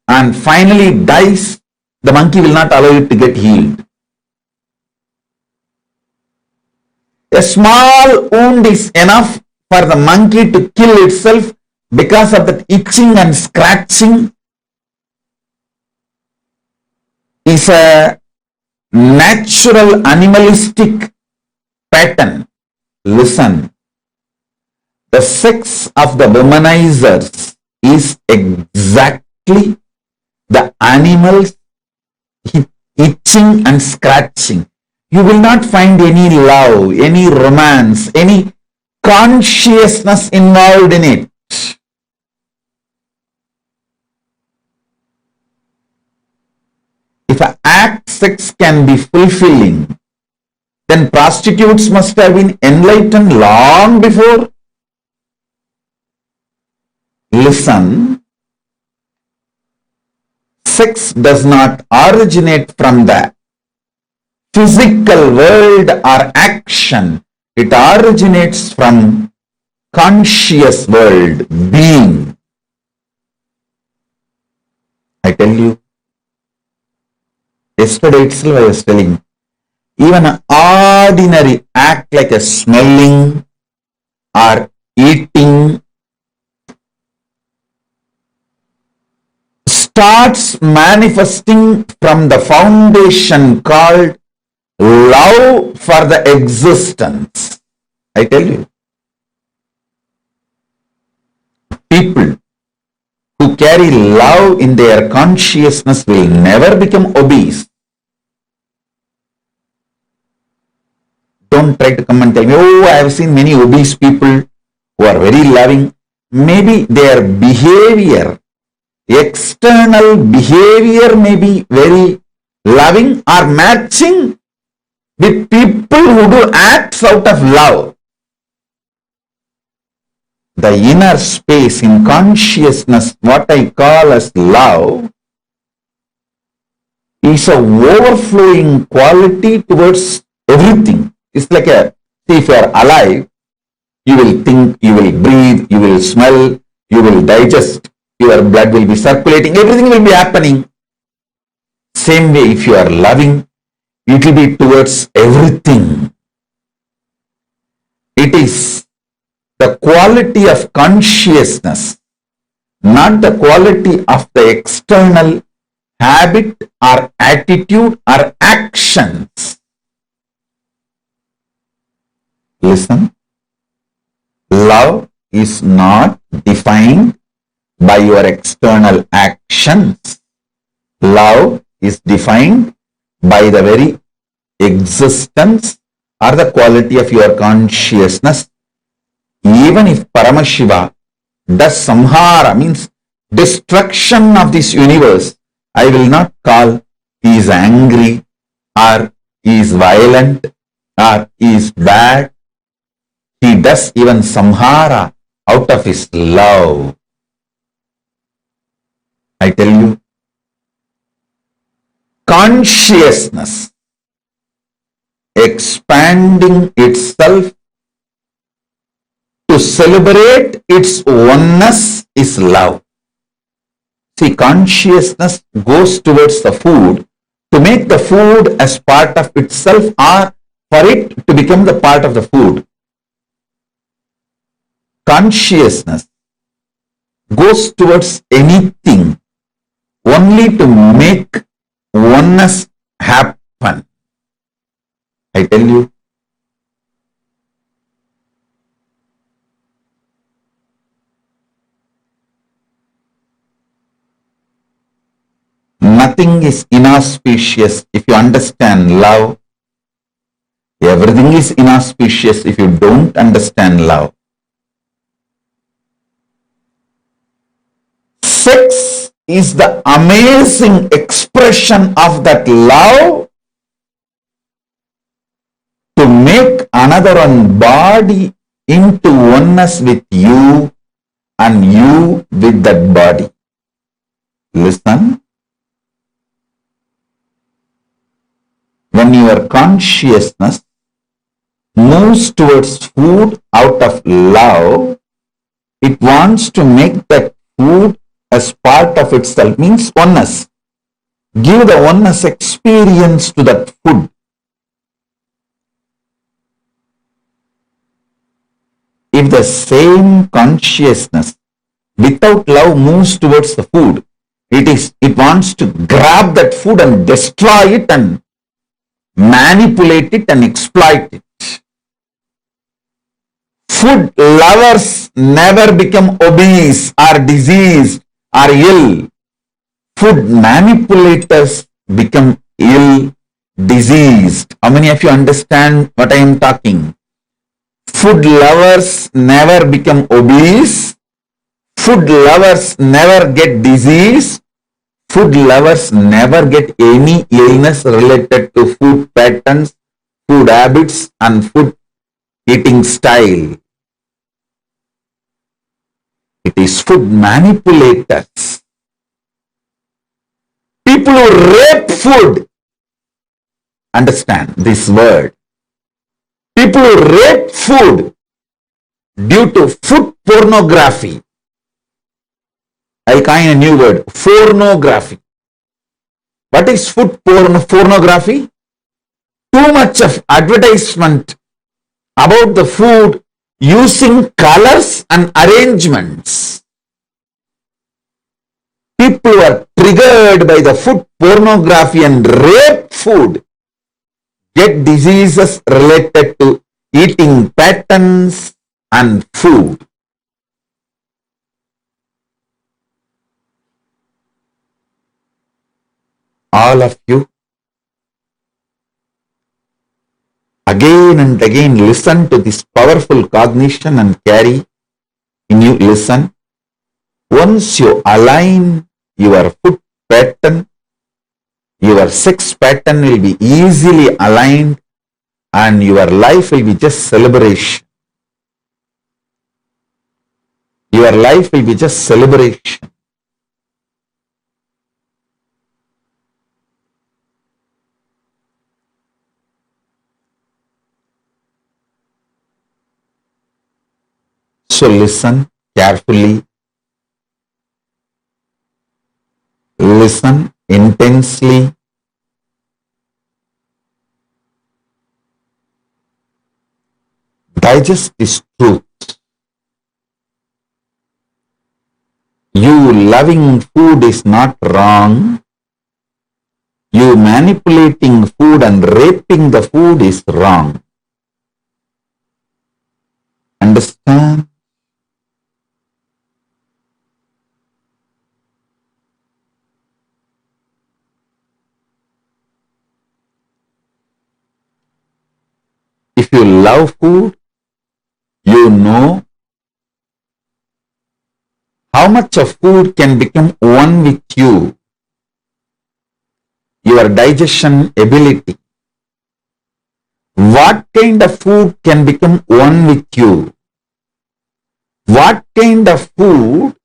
and finally dies. The monkey will not allow it to get healed. A small wound is enough for the monkey to kill itself because of that itching and scratching is a natural animalistic pattern. Listen, the sex of the womanizers is exactly the animals itching and scratching. You will not find any love, any romance, any consciousness involved in it. If an act sex can be fulfilling, then prostitutes must have been enlightened long before. Listen, sex does not originate from the physical world or action. It originates from conscious world, being. I tell you, yesterday itself I was telling, even an ordinary act like a smelling or eating starts manifesting from the foundation called love for the existence. I tell you, people who carry love in their consciousness will never become obese. Don't try to come and tell me, oh, I have seen many obese people who are very loving. Maybe their behavior, external behavior may be very loving or matching with people who do acts out of love. The inner space in consciousness, what I call as love, is a overflowing quality towards everything. It's like a, see, if you are alive, you will think, you will breathe, you will smell, you will digest, your blood will be circulating, everything will be happening. Same way, if you are loving, it will be towards everything. It is the quality of consciousness, not the quality of the external habit or attitude or actions. Listen, love is not defined by your external actions. Love is defined by the very existence or the quality of your consciousness. Even if Paramashiva does samhara, means destruction of this universe, I will not call he is angry or he is violent or he is bad. He does even samhara out of his love. I tell you, consciousness expanding itself to celebrate its oneness is love. See, consciousness goes towards the food to make the food as part of itself or for it to become the part of the food. Consciousness goes towards anything only to make oneness happen. I tell you, nothing is inauspicious if you understand love. Everything is inauspicious if you don't understand love. Sex is the amazing expression of that love to make another one body into oneness with you and you with that body. Listen. When your consciousness moves towards food out of love, it wants to make that food as part of itself, means oneness. Give the oneness experience to that food. If the same consciousness without love moves towards the food, it wants to grab that food and destroy it and manipulate it and exploit it. Food lovers never become obese or diseased or ill. Food manipulators become ill, diseased. How many of you understand what I am talking? Food lovers never become obese. Food lovers never get disease. Food lovers never get any illness related to food patterns, food habits, and food eating style. It is food manipulators. People who rape food. Understand this word. People who rape food due to food pornography. I coin a new word, pornography. What is food pornography? Too much of advertisement about the food using colors and arrangements. People who are triggered by the food pornography and rape food get diseases related to eating patterns and food. All of you, again and again listen to this powerful cognition and carry in you. Listen. Once you align your food pattern, your sex pattern will be easily aligned and your life will be just celebration. Your life will be just celebration. So listen carefully, listen intensely, digest this truth. You loving food is not wrong. You manipulating food and raping the food is wrong. Understand? If you love food, you know how much of food can become one with you. Your digestion ability. What kind of food can become one with you? What kind of food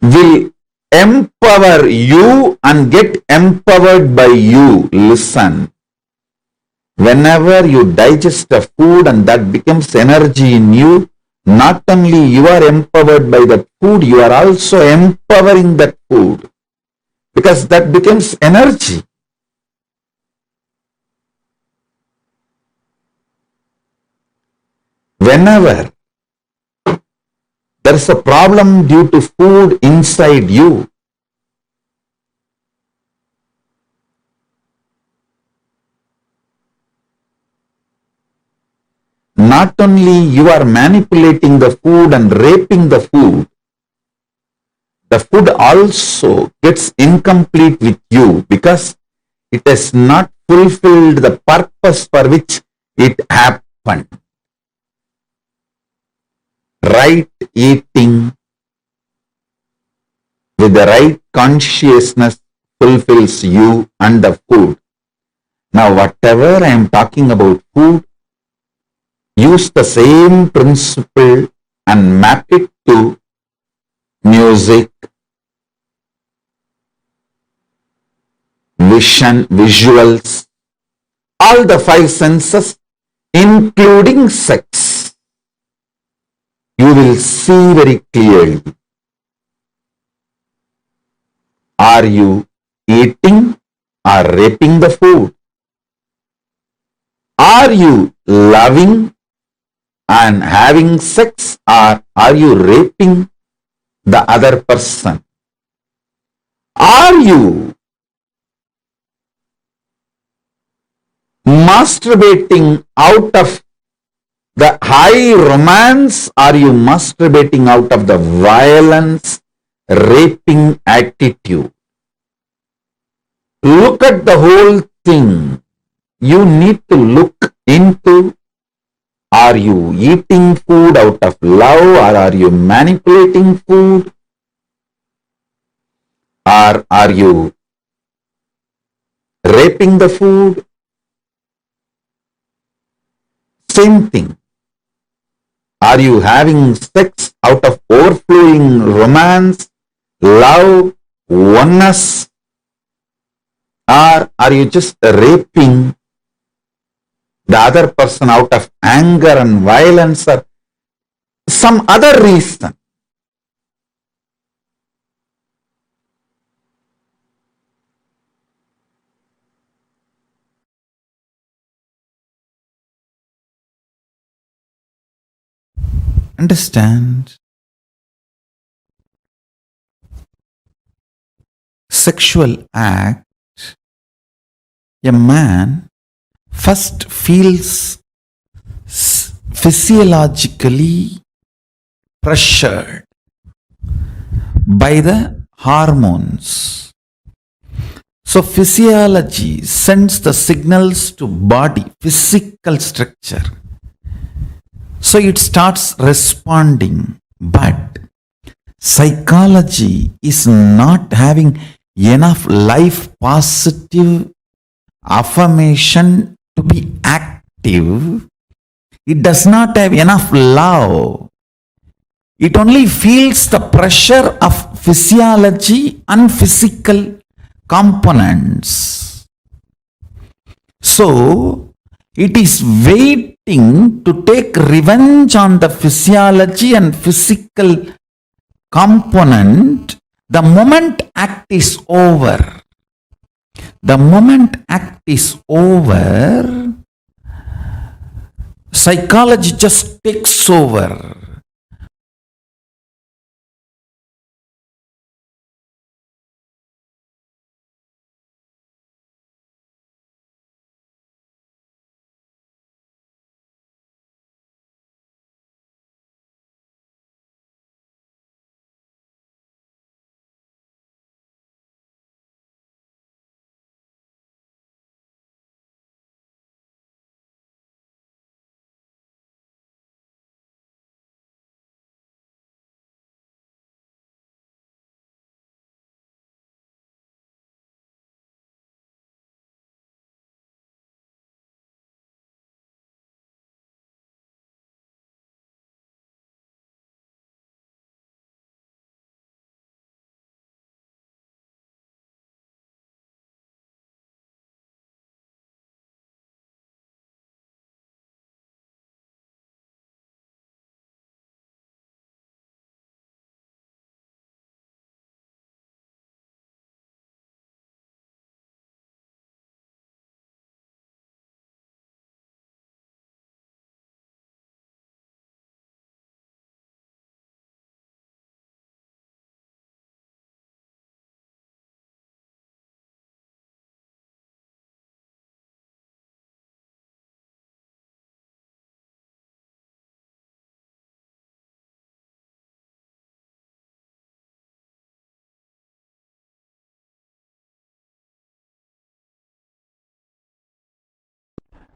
will empower you and get empowered by you? Listen. Whenever you digest a food and that becomes energy in you, not only you are empowered by that food, you are also empowering that food because that becomes energy. Whenever there is a problem due to food inside you, not only you are manipulating the food and raping the food also gets incomplete with you because it has not fulfilled the purpose for which it happened. Right eating with the right consciousness fulfills you and the food. Now, whatever I am talking about food, use the same principle and map it to music, vision, visuals, all the five senses, including sex. You will see very clearly. Are you eating or raping the food? Are you loving and having sex, or are you raping the other person? Are you masturbating out of the high romance? Are you masturbating out of the violence, raping attitude? Look at the whole thing. You need to look into, are you eating food out of love, or are you manipulating food? Or are you raping the food? Same thing. Are you having sex out of overflowing romance, love, oneness? Or are you just raping the other person out of anger and violence or some other reason? Understand? Sexual act, a man first feels physiologically pressured by the hormones. So physiology sends the signals to body, physical structure. So it starts responding, but psychology is not having enough life positive affirmation to be active. It does not have enough love. It only feels the pressure of physiology and physical components. So it is waiting to take revenge on the physiology and physical component the moment act is over. The moment act is over, psychology just takes over.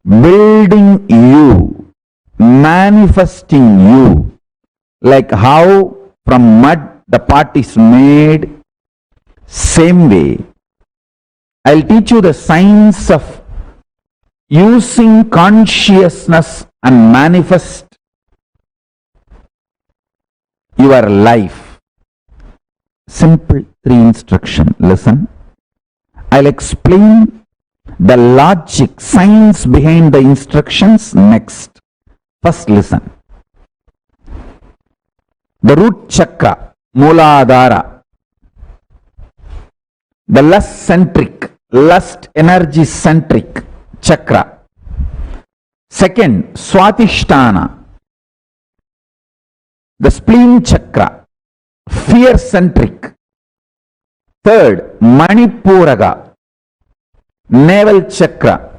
building you, manifesting you, like how from mud the pot is made, same way. I'll teach you the science of using consciousness and manifest your life. Simple 3 instruction. Listen. I'll explain the logic, science behind the instructions next. First listen. The root chakra, Mooladhara, the lust energy centric chakra. Second, Swatisthana, the spleen chakra, fear centric. Third, Manipuraga, navel chakra,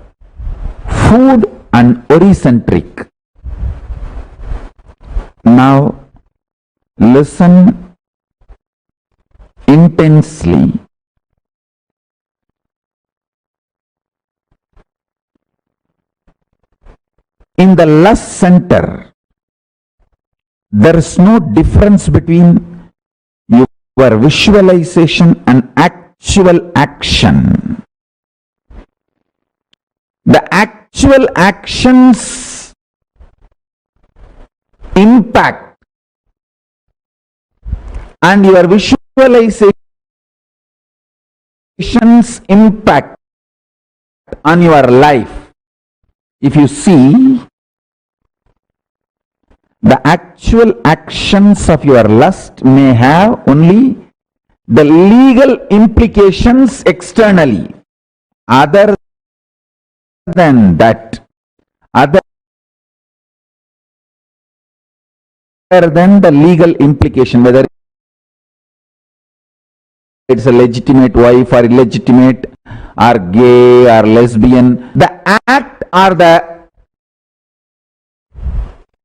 food and ori-centric. Now, listen intensely. In the lust center, there is no difference between your visualization and actual action. The actual actions impact and your visualizations impact on your life. If you see, the actual actions of your lust may have only the legal implications externally. Other than that, other than the legal implication, whether it's a legitimate wife or illegitimate or gay or lesbian, the act or the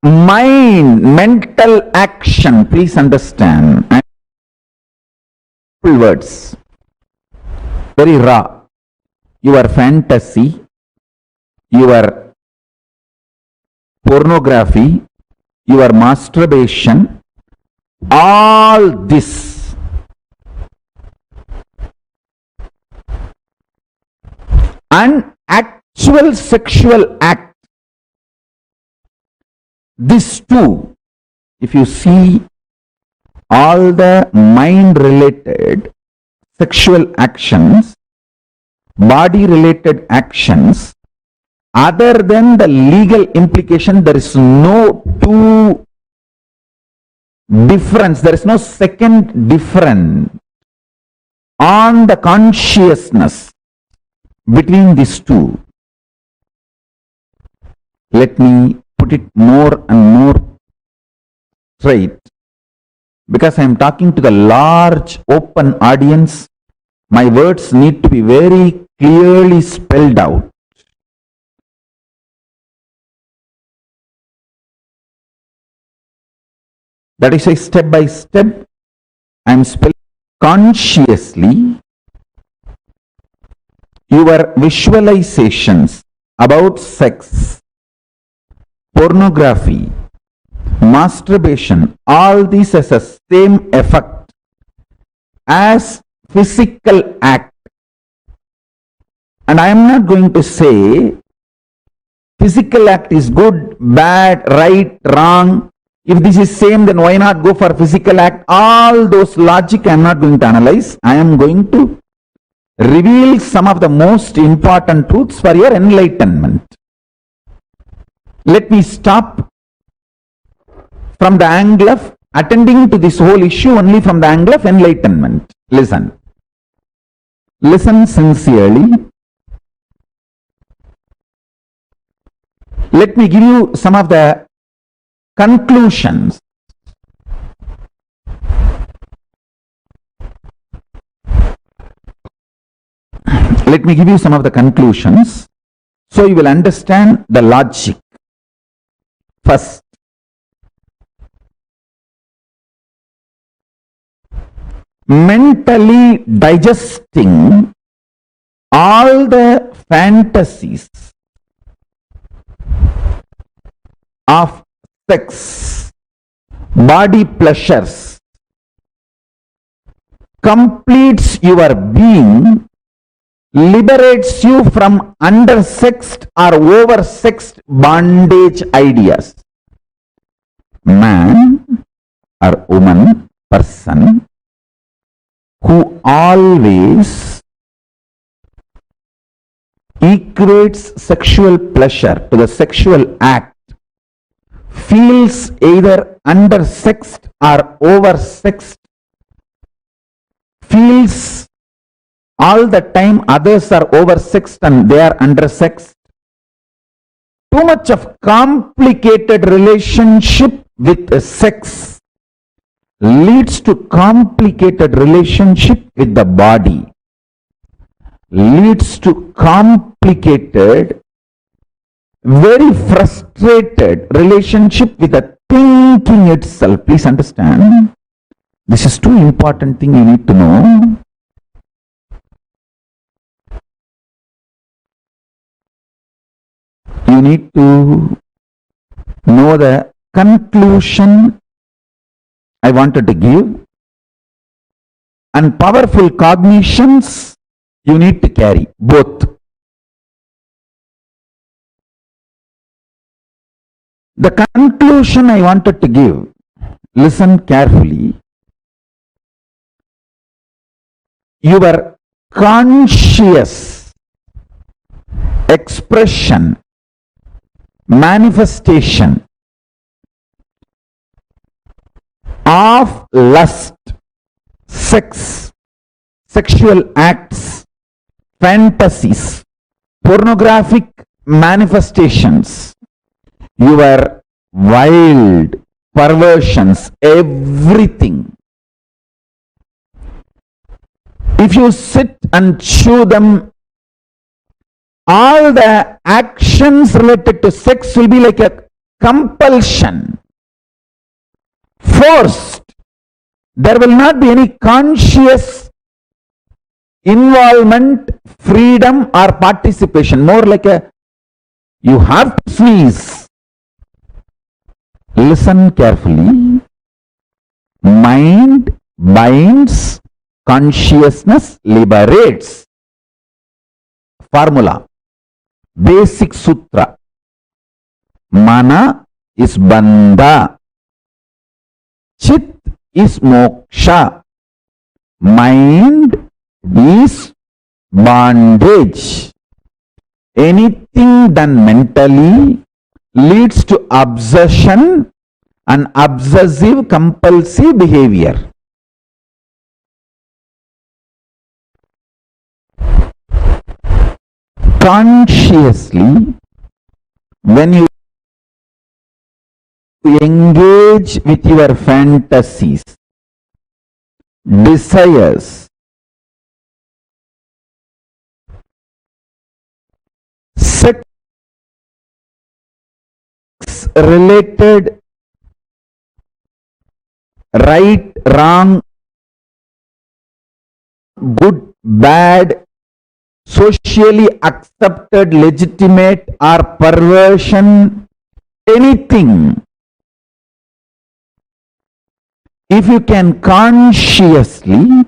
mental action, please understand, words, very raw. Your fantasy, your pornography, your masturbation, all this and actual sexual act, this too, if you see all the mind related sexual actions, body related actions, other than the legal implication, there is no two difference, there is no second difference on the consciousness between these two. Let me put it more and more straight, because I am talking to the large open audience. My words need to be very clearly spelled out. That is why step by step I am spelling consciously. Your visualizations about sex, pornography, masturbation, all these has the same effect as physical act. And I am not going to say physical act is good, bad, right, wrong. If this is same, then why not go for physical act? All those logic I am not going to analyze. I am going to reveal some of the most important truths for your enlightenment. Let me stop from the angle of attending to this whole issue only from the angle of enlightenment. Listen. Listen sincerely. Let me give you some of the conclusions. Let me give you some of the conclusions so you will understand the logic. First, mentally digesting all the fantasies of sex, body pleasures, completes your being, liberates you from undersexed or oversexed bondage ideas. Man or woman, person who always equates sexual pleasure to the sexual act feels either undersexed or oversexed, feels all the time others are oversexed and they are undersexed. Too much of complicated relationship with sex leads to complicated relationship with the body, leads to complicated, very frustrated relationship with the thinking itself. Please understand, this is too important thing you need to know. You need to know the conclusion I wanted to give and powerful cognitions you need to carry, both. The conclusion I wanted to give, listen carefully. Your conscious expression, manifestation of lust, sex, sexual acts, fantasies, pornographic manifestations, your wild perversions, everything. If you sit and chew them, all the actions related to sex will be like a compulsion, forced. There will not be any conscious involvement, freedom or participation. More like a, you have to sneeze. Listen carefully. Mind binds, consciousness liberates. Formula, basic sutra. Mana is bandha, chit is moksha, mind is bondage. Anything done mentally leads to obsession and obsessive compulsive behavior. Consciously, when you engage with your fantasies, desires, sex related right, wrong, good, bad, socially accepted, legitimate or perversion, anything. If you can consciously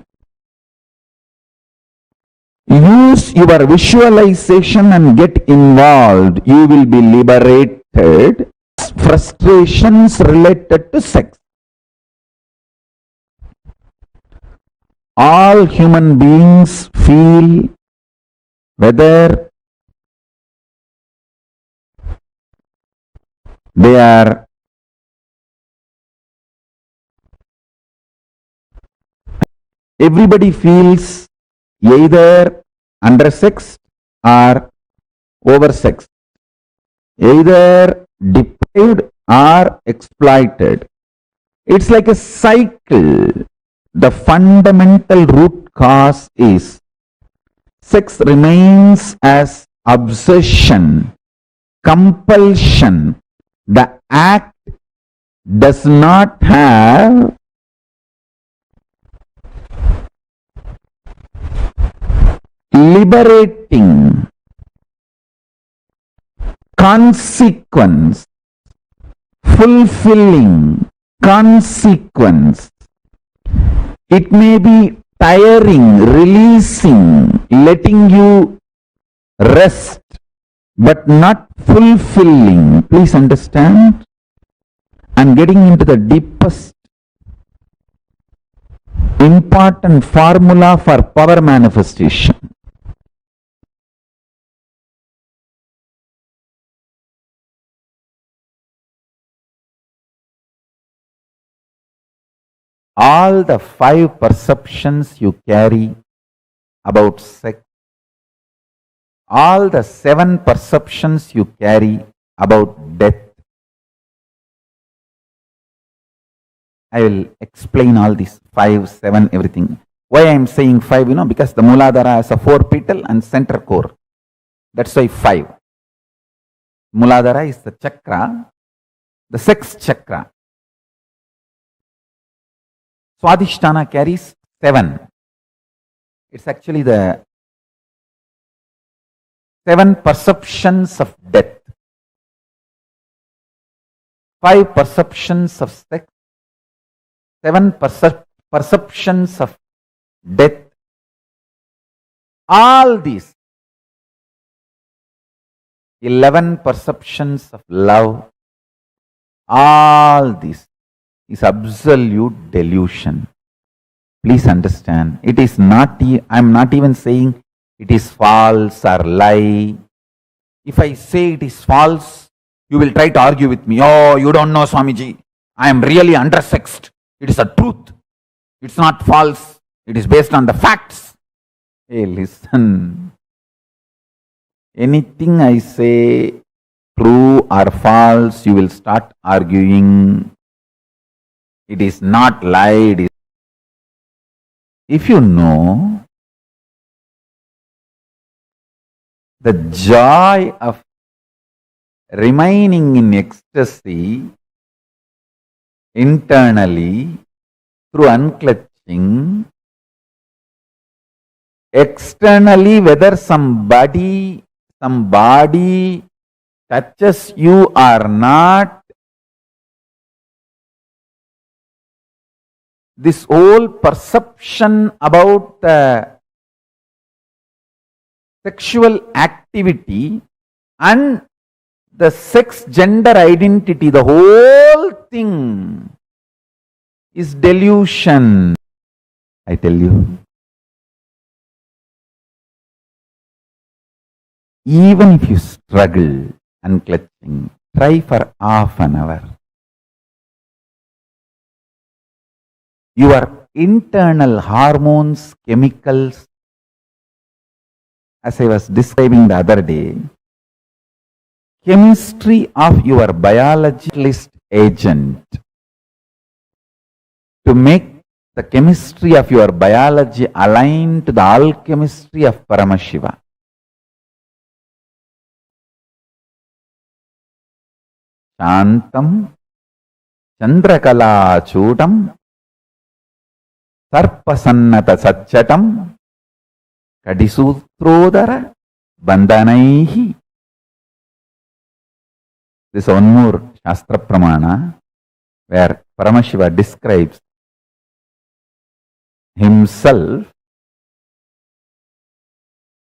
use your visualization and get involved, you will be liberated. Frustrations related to sex. All human beings feel, whether they are everybody feels either undersexed or oversexed, either deprived or exploited. It's like a cycle. The fundamental root cause is sex remains as obsession, compulsion. The act does not have liberating consequence. fulfilling consequence. It may be tiring, releasing, letting you rest, but not fulfilling. Please understand. And getting into the deepest important formula for power manifestation. All the 5 perceptions you carry about sex, all the 7 perceptions you carry about death. I will explain all these 5, 7, everything. Why I am saying 5, because the Mooladhara has a 4 petal and center core. That's why 5. Mooladhara is the chakra, the sex chakra. Swadhisthana carries 7. It's actually the 7 perceptions of death, 5 perceptions of sex, 7 perceptions of death. All these 11 perceptions of love, all this is absolute delusion. Please understand, it is not, I am not even saying it is false or lie. If I say it is false, you will try to argue with me. Oh, you don't know, Swamiji. I am really undersexed. It is a truth. It's not false. It is based on the facts. Hey, listen. Anything I say, true or false, you will start arguing. It is not lie. If you know the joy of remaining in ecstasy internally through unclutching, externally whether some body touches you or not, this whole perception about the sexual activity and the sex gender identity, the whole thing is delusion. I tell you. Even if you struggle unclutching, try for half an hour. Your internal hormones, chemicals, as I was describing the other day, chemistry of your biologist agent, to make the chemistry of your biology align to the alchemistry of Paramashiva. Shantam Chandrakala Chutam Sarpasannata Satchatam Kadisutrodara Bandhanaihi. This one more Shastra Pramana where Paramashiva describes himself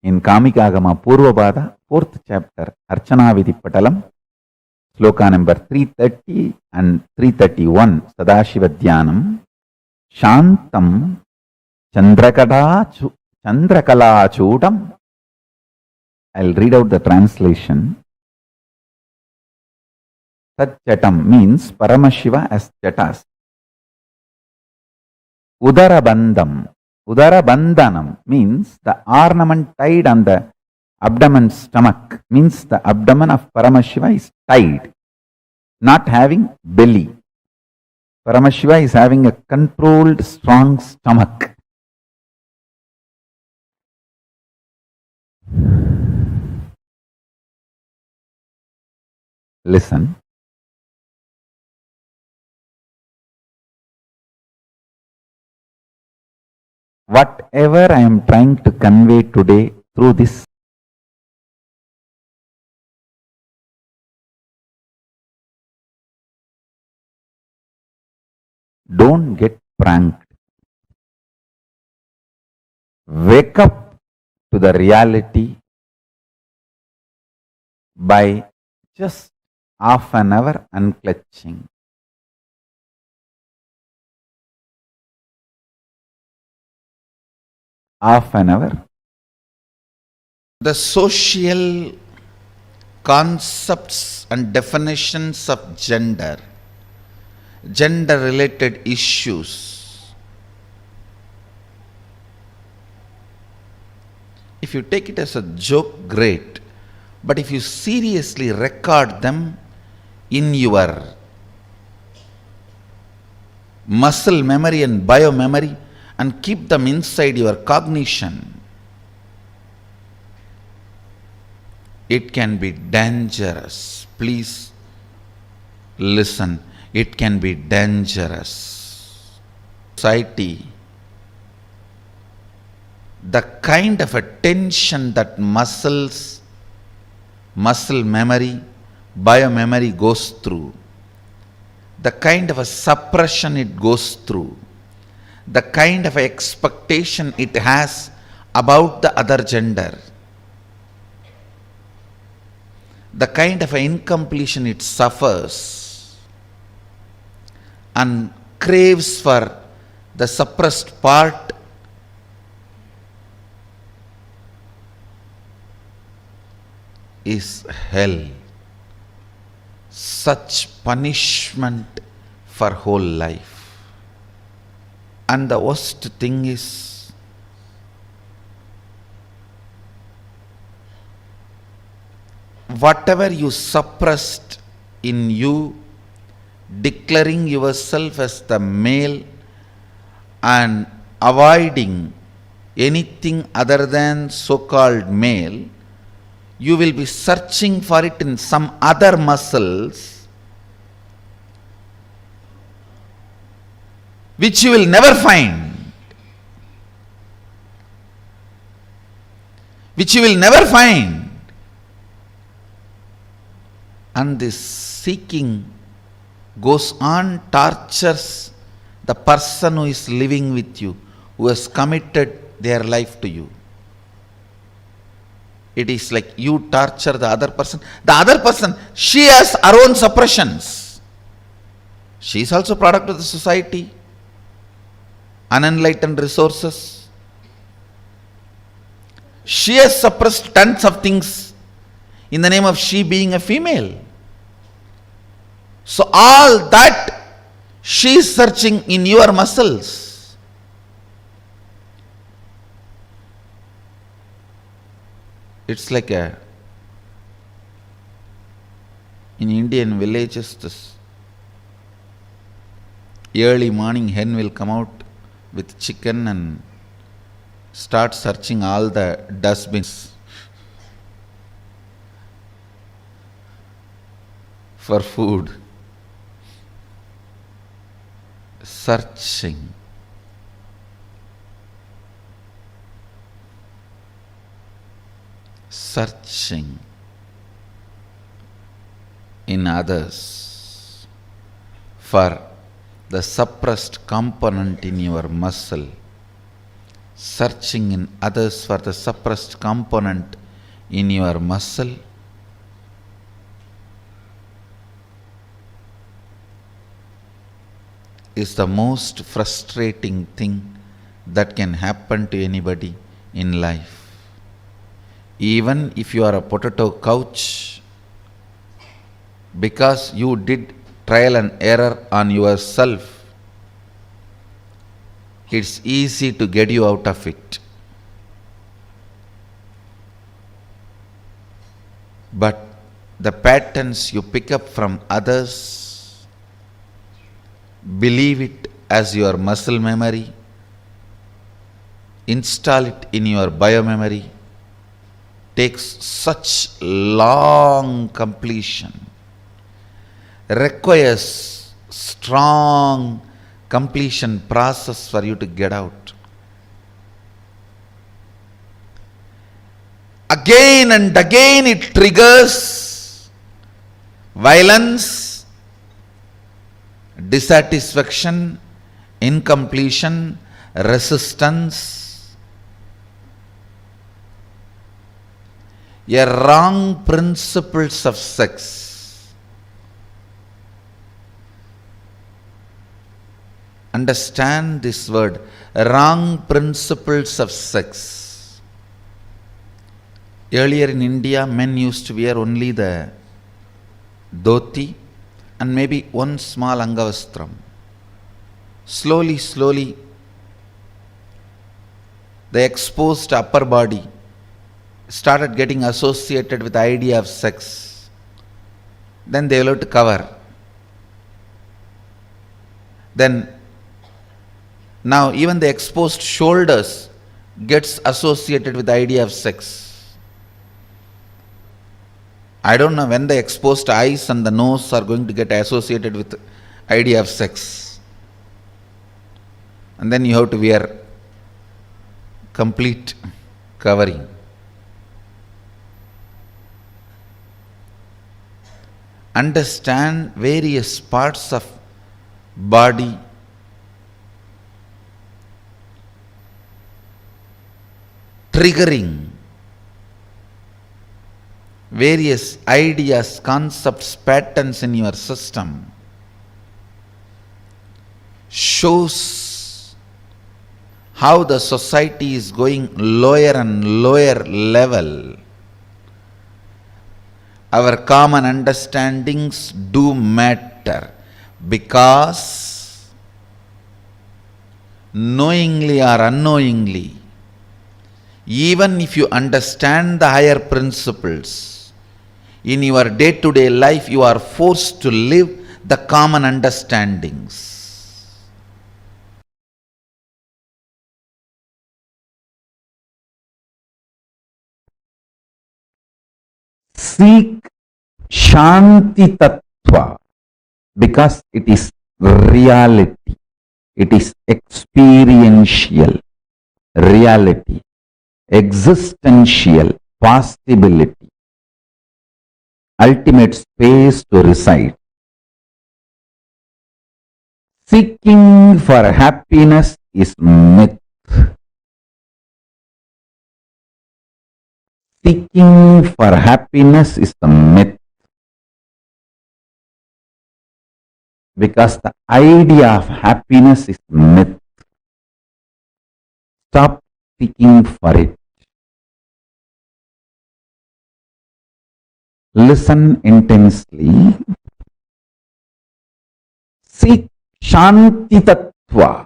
in Kamikagama Purvabhada, 4th chapter, Archana Vidhi Patalam, Sloka number 330 and 331, Sadashiva Dhyanam, Shantam Chandrakala Chutam. I'll read out the translation. Satchatam means Paramashiva as Jatas. Udarabandhanam means the ornament tied on the abdomen stomach, means the abdomen of Paramashiva is tied, not having belly. Paramashiva is having a controlled, strong stomach. Listen. Whatever I am trying to convey today through this Don't get pranked. Wake up to the reality by just half an hour unclutching. Half an hour. The social concepts and definitions of gender, gender related issues, if you take it as a joke, great. But if you seriously record them in your muscle memory and biomemory and keep them inside your cognition, it can be dangerous. Please listen. It can be dangerous. Society, the kind of a tension that muscle memory, biomemory goes through, the kind of a suppression it goes through, the kind of expectation it has about the other gender, the kind of incompletion it suffers and craves for the suppressed part, is hell. Such punishment for whole life. And the worst thing is, whatever you suppressed in you, declaring yourself as the male and avoiding anything other than so-called male, you will be searching for it in some other muscles which you will never find. Which you will never find. And this seeking goes on, tortures the person who is living with you, who has committed their life to you. It is like you torture the other person. The other person, she has her own suppressions. She is also product of the society, unenlightened resources. She has suppressed tons of things in the name of she being a female. So all that she is searching in your muscles. It's like in Indian villages, this early morning hen will come out with chicken and start searching all the dustbins for food. Searching. Searching in others for the suppressed component in your muscle, searching in others for the suppressed component in your muscle, is the most frustrating thing that can happen to anybody in life. Even if you are a potato couch, because you did trial and error on yourself, it's easy to get you out of it. But the patterns you pick up from others, believe it as your muscle memory, install it in your biomemory, takes such long completion, requires strong completion process for you to get out. Again and again it triggers violence, dissatisfaction, incompletion, resistance, a wrong principles of sex. Understand this word, wrong principles of sex. Earlier in India, men used to wear only the dhoti and maybe one small angavastram. Slowly, the exposed upper body started getting associated with the idea of sex. Then they will have to cover. Then now even the exposed shoulders gets associated with the idea of sex. I don't know when the exposed eyes and the nose are going to get associated with the idea of sex. And then you have to wear complete covering. Understand various parts of body triggering various ideas, concepts, patterns in your system shows how the society is going lower and lower level. Our common understandings do matter because knowingly or unknowingly, even if you understand the higher principles, in your day-to-day life you are forced to live the common understandings. Seek Shanti Tattva because it is reality. It is experiential reality, existential possibility, ultimate space to reside. Seeking for happiness is myth. Seeking for happiness is the myth. Because the idea of happiness is myth. Stop seeking for it. Listen intensely. Seek Shanti Tattva.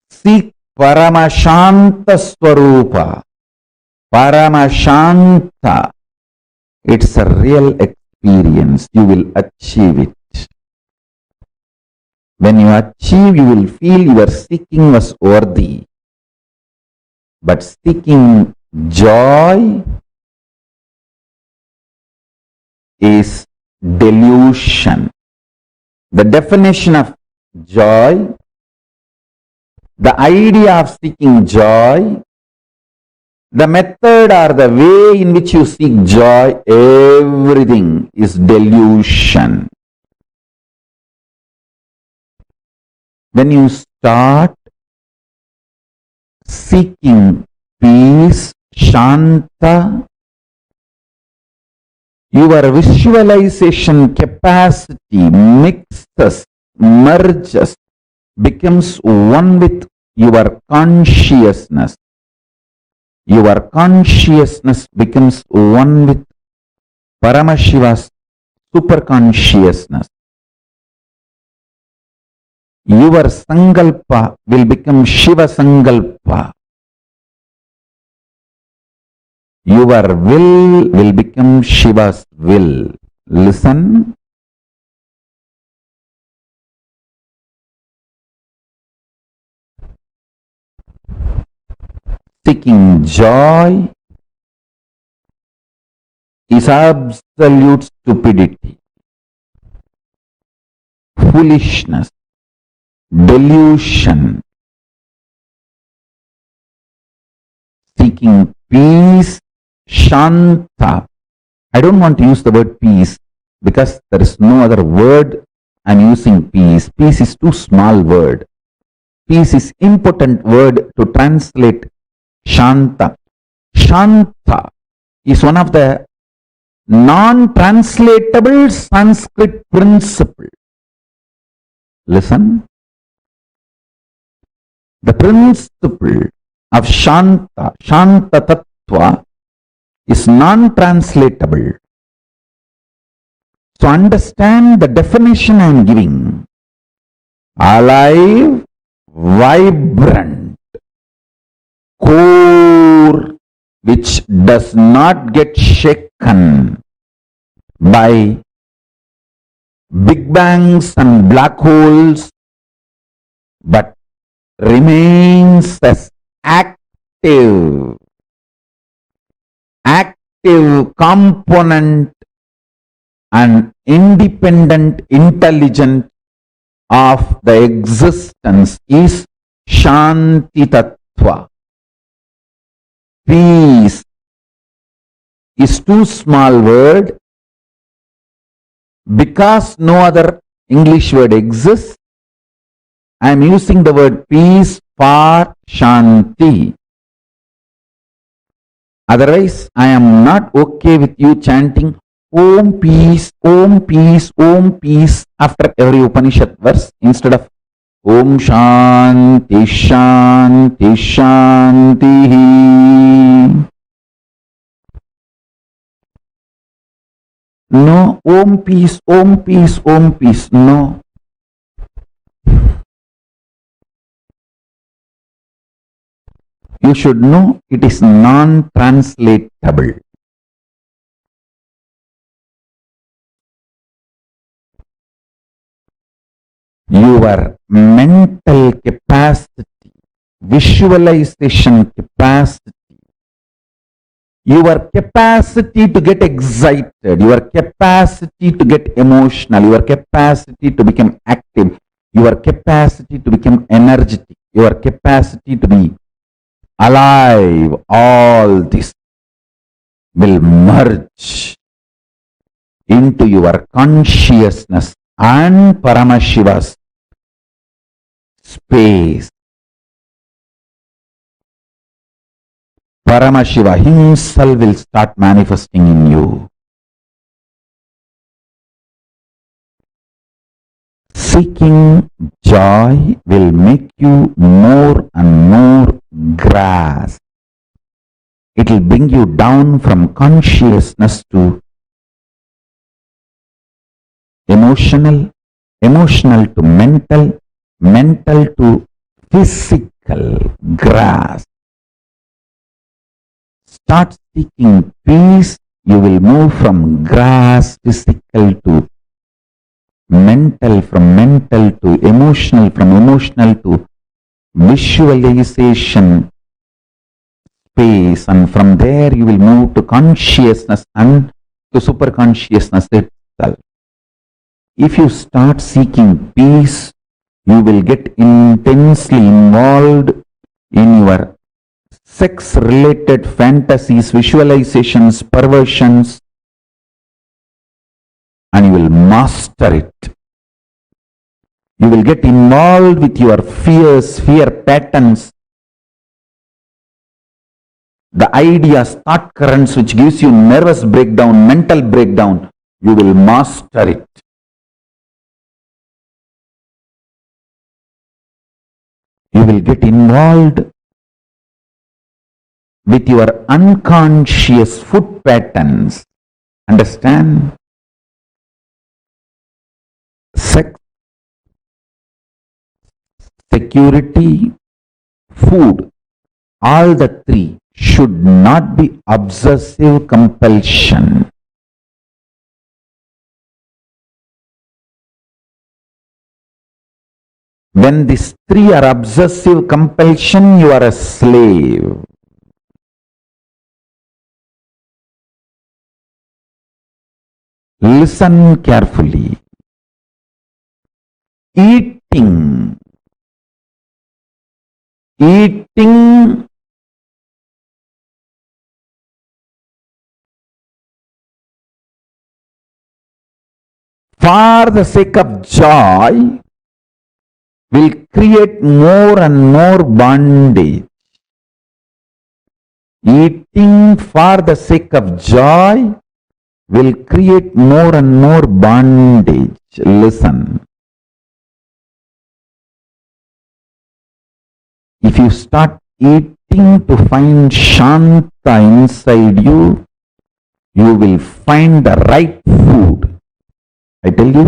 Seek Paramashanta Swarupa. Paramashanta. It's a real experience. You will achieve it. When you achieve, you will feel your seeking was worthy. But seeking joy is delusion. The definition of joy, the idea of seeking joy, the method or the way in which you seek joy, everything is delusion. When you start seeking peace, Shanta, your visualization capacity mixes, merges, becomes one with your consciousness. Your consciousness becomes one with Paramashiva's superconsciousness. Your Sankalpa will become Shiva Sankalpa. Your will become Shiva's will. Listen. Seeking joy is absolute stupidity, foolishness, delusion. Seeking peace, Shanta. I don't want to use the word peace because there is no other word I'm using peace. Peace is too small word. Peace is important word to translate Shanta. Shanta is one of the non-translatable Sanskrit principle. Listen. The principle of Shanta, Shanta Tattva, is non-translatable. So understand the definition I am giving. Alive, vibrant, core, which does not get shaken by big bangs and black holes, but remains as active component and independent intelligent of the existence is Shanti Tattva. Peace is too small word because no other English word exists. I am using the word peace for Shanti. Otherwise, I am not okay with you chanting Om peace, Om peace, Om peace after every Upanishad verse instead of Om Shanti, Shanti, Shanti. No, Om peace, Om peace, Om peace. No. You should know it is non-translatable. Your mental capacity, visualization capacity, your capacity to get excited, your capacity to get emotional, your capacity to become active, your capacity to become energetic, your capacity to be alive, all this will merge into your consciousness and Paramashiva's space. Paramashiva himself will start manifesting in you. Seeking joy will make you more and more grasp. It will bring you down from consciousness to emotional, emotional to mental, mental to physical grasp. Start seeking peace, you will move from grasp, physical to mental, from mental to emotional, from emotional to visualization space, and from there you will move to consciousness and to superconsciousness itself. If you start seeking peace, you will get intensely involved in your sex-related fantasies, visualizations, perversions, and you will master it. You will get involved with your fears, fear patterns, the ideas, thought currents which gives you nervous breakdown, mental breakdown. You will master it. You will get involved with your unconscious food patterns. Understand? Sex, security, food, all the three should not be obsessive compulsion. When these three are obsessive compulsion, you are a slave. Listen carefully. Eating for for the sake of joy will create more and more bondage. Eating for the sake of joy will create more and more bondage. Listen. If you start eating to find Shanta inside you, you will find the right food. I tell you.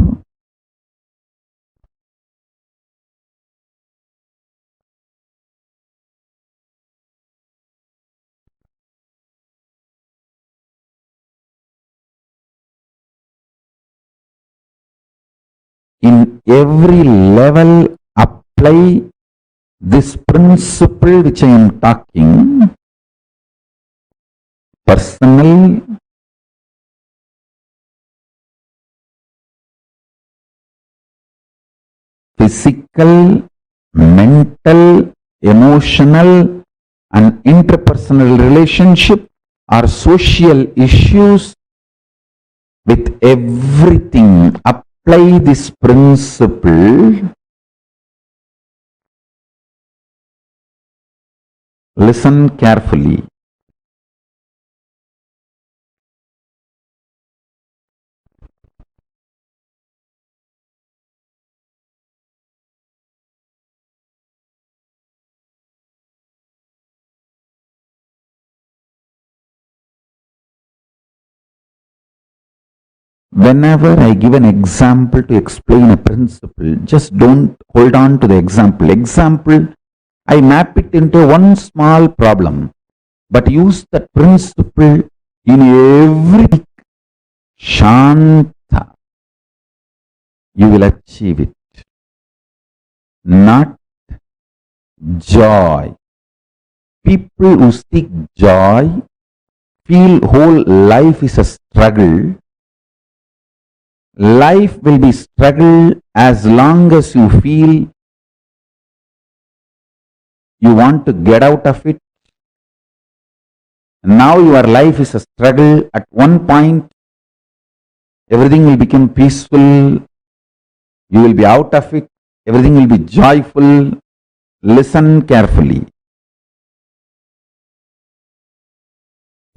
In every level, apply this principle which I am talking. Personal, physical, mental, emotional, and interpersonal relationship or social issues with everything. Apply this principle. Listen carefully. Whenever I give an example to explain a principle, just don't hold on to the example. Example, I map it into one small problem, but use that principle in every Shanta. You will achieve it. Not joy. People who seek joy feel whole life is a struggle. Life will be struggle as long as you feel you want to get out of it. Now your life is a struggle. At one point, everything will become peaceful. You will be out of it. Everything will be joyful. Listen carefully.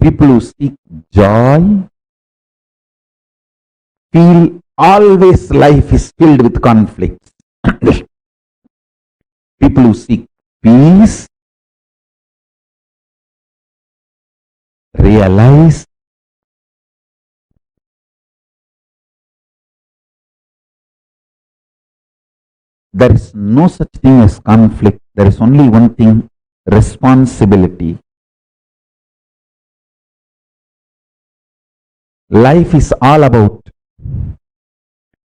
People who seek joy feel always life is filled with conflicts. People who seek peace realize there is no such thing as conflict. There is only one thing, responsibility. Life is all about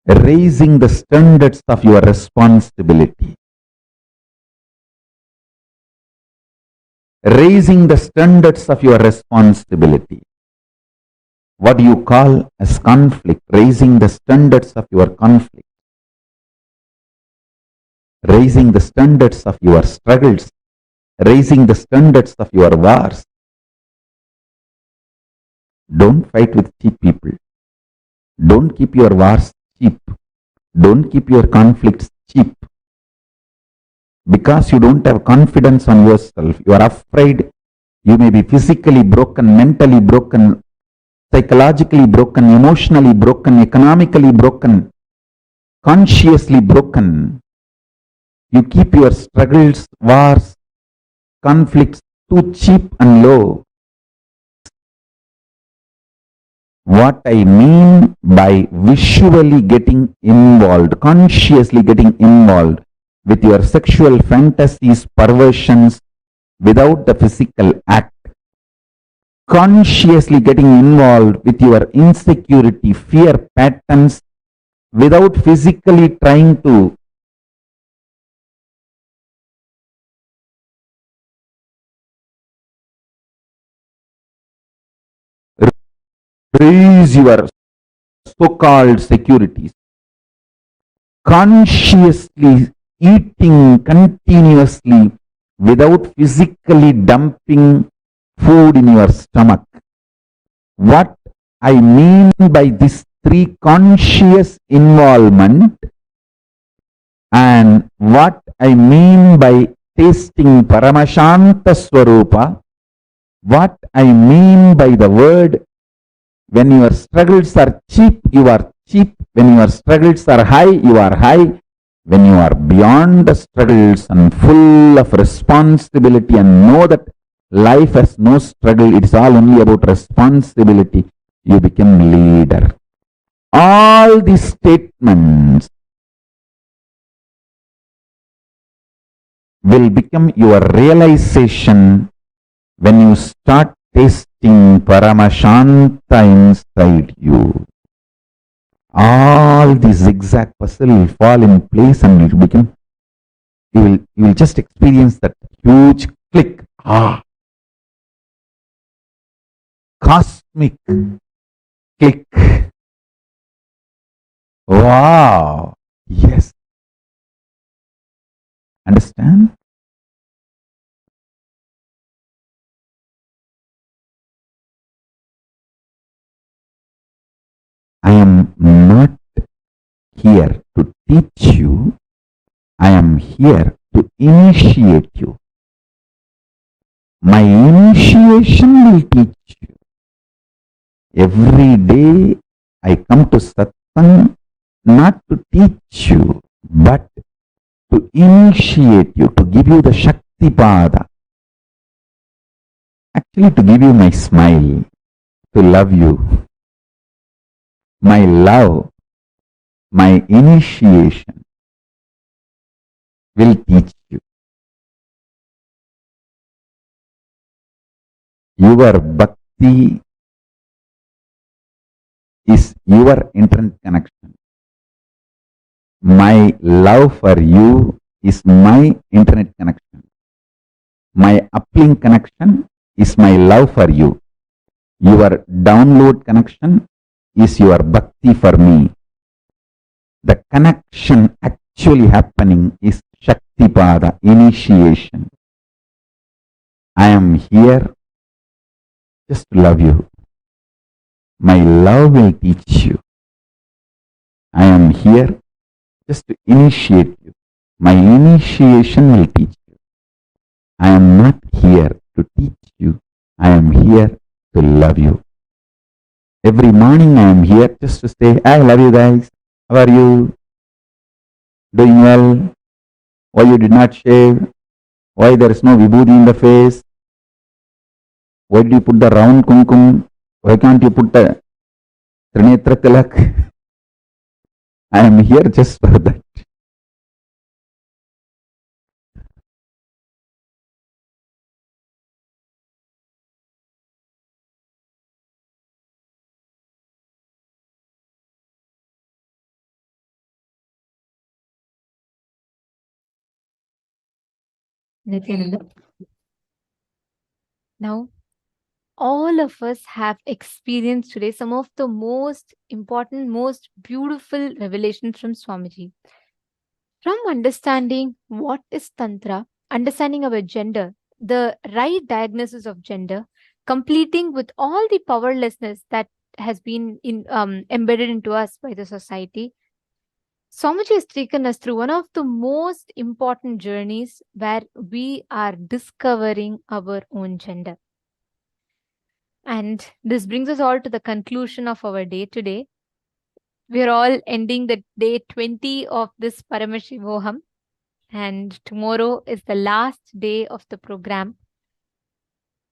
raising the standards of your responsibility. Raising the standards of your responsibility. What do you call as conflict? Raising the standards of your conflict. Raising the standards of your struggles. Raising the standards of your wars. Don't fight with cheap people. Don't keep your wars cheap. Don't keep your conflicts cheap. Because you don't have confidence on yourself. You are afraid you may be physically broken, mentally broken, psychologically broken, emotionally broken, economically broken, consciously broken. You keep your struggles, wars, conflicts too cheap and low. What I mean by visually getting involved, consciously getting involved with your sexual fantasies, perversions, without the physical act. Consciously getting involved with your insecurity, fear patterns, without physically trying to raise your so-called securities. Consciously eating continuously without physically dumping food in your stomach. What I mean by this 3 conscious involvement. And what I mean by tasting Paramashanta Swarupa, what I mean by the word, when your struggles are cheap, you are cheap. When your struggles are high, you are high. When you are beyond the struggles and full of responsibility and know that life has no struggle, it is all only about responsibility, you become leader. All these statements will become your realization when you start tasting Paramashanta inside you. All these zigzag puzzle will fall in place and it will become, you will just experience that huge click. Cosmic click. Wow. Yes. Understand? I am not here to teach you. I am here to initiate you. My initiation will teach you. Every day I come to satsang not to teach you, but to initiate you, to give you the Shakti Pada. Actually, to give you my smile, to love you. My love, my initiation will teach you. Your bhakti is your internet connection. My love for you is my internet connection. My uplink connection is my love for you. Your download connection is your bhakti for me. The connection actually happening is Shakti Pada, initiation. I am here just to love you. My love will teach you. I am here just to initiate you. My initiation will teach you. I am not here to teach you. I am here to love you. Every morning I am here just to say, I love you guys. How are you? Doing well? Why you did not shave? Why there is no vibhuti in the face? Why did you put the round kumkum? Why can't you put the Trinetra Tilak? I am here just for that. Nithyananda. Now, all of us have experienced today some of the most important, most beautiful revelations from Swamiji. From understanding what is Tantra, understanding our gender, the right diagnosis of gender, completing with all the powerlessness that has been embedded into us by the society, Swamiji has taken us through one of the most important journeys where we are discovering our own gender. And this brings us all to the conclusion of our day today. We are all ending the day 20 of this Paramashivoham, and tomorrow is the last day of the program.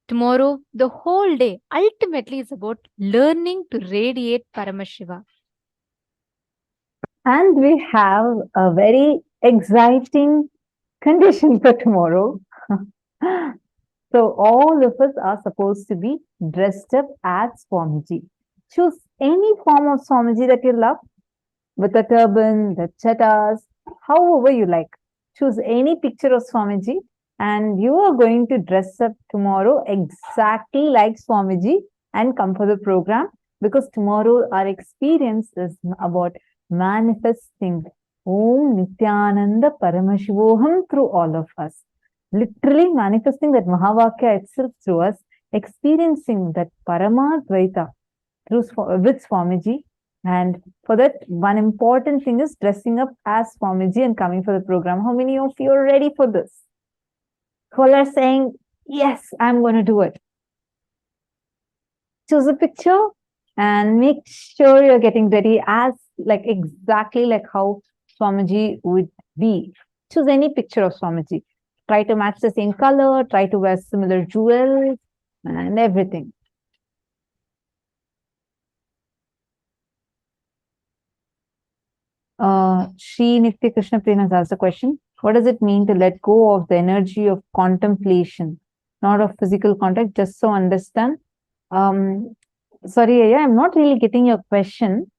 Tomorrow, the whole day ultimately is about learning to radiate Paramashiva. And we have a very exciting condition for tomorrow. So all of us are supposed to be dressed up as Swamiji. Choose any form of Swamiji that you love, with a turban, the chattas, however you like. Choose any picture of Swamiji and you are going to dress up tomorrow exactly like Swamiji and come for the program, because tomorrow our experience is about manifesting Om Nithyananda Paramashivoham through all of us. Literally manifesting that Mahavakya itself through us, experiencing that Paramadvaita with Swamiji, And for that, one important thing is dressing up as Swamiji and coming for the program. How many of you are ready for this? Who are saying, yes, I'm going to do it? Choose a picture and make sure you're getting ready as exactly like how Swamiji would be. Choose any picture of Swamiji. Try to match the same color, try to wear similar jewels and everything. Shri Nitya Krishna Prem has asked a question. What does it mean to let go of the energy of contemplation, not of physical contact, just so understand? Sorry, Aya, I'm not really getting your question.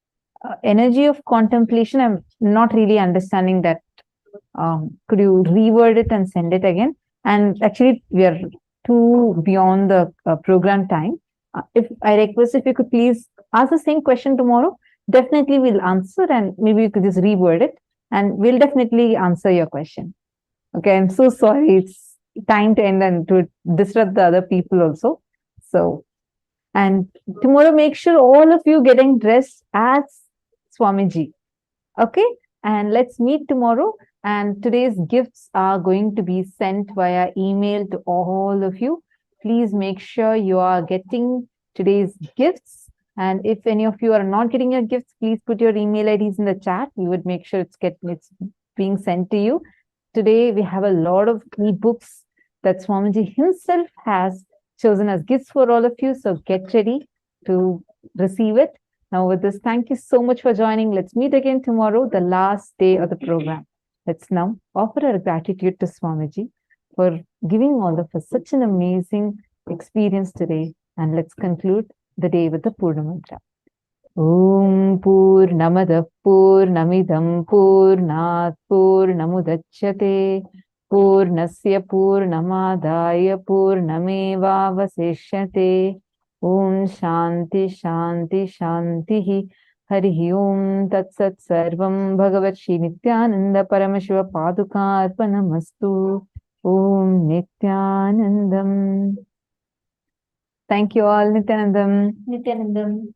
Energy of contemplation, I'm not really understanding that. Could you reword it and send it again? And actually, we are too beyond the program time. If I request, if you could please ask the same question tomorrow, definitely we'll answer, and maybe you could just reword it, and we'll definitely answer your question. Okay, I'm so sorry. It's time to end and to disrupt the other people also. So, and tomorrow, make sure all of you getting dressed as Swamiji. Okay, and let's meet tomorrow. And today's gifts are going to be sent via email to all of you. Please make sure you are getting today's gifts. And if any of you are not getting your gifts, please put your email IDs in the chat. We would make sure it's being sent to you. Today, we have a lot of ebooks that Swamiji himself has chosen as gifts for all of you. So get ready to receive it. Now with this, thank you so much for joining. Let's meet again tomorrow, the last day of the program. Let's now offer our gratitude to Swamiji for giving all of us such an amazing experience today. And let's conclude the day with the Purna Mantra. Om Purnamada Purnamidam Purnat Purnamudachyate Purnasya Purnamadaya Purnameva Vasishyate Om Shanti Shanti Shanti Hari Om Tat Sat Sarvam Bhagavat Shri Nithyananda Paramashiva Paduka Arpanamastu Om Nithyanandam. Thank you all, Nithyanandam. Nithyanandam.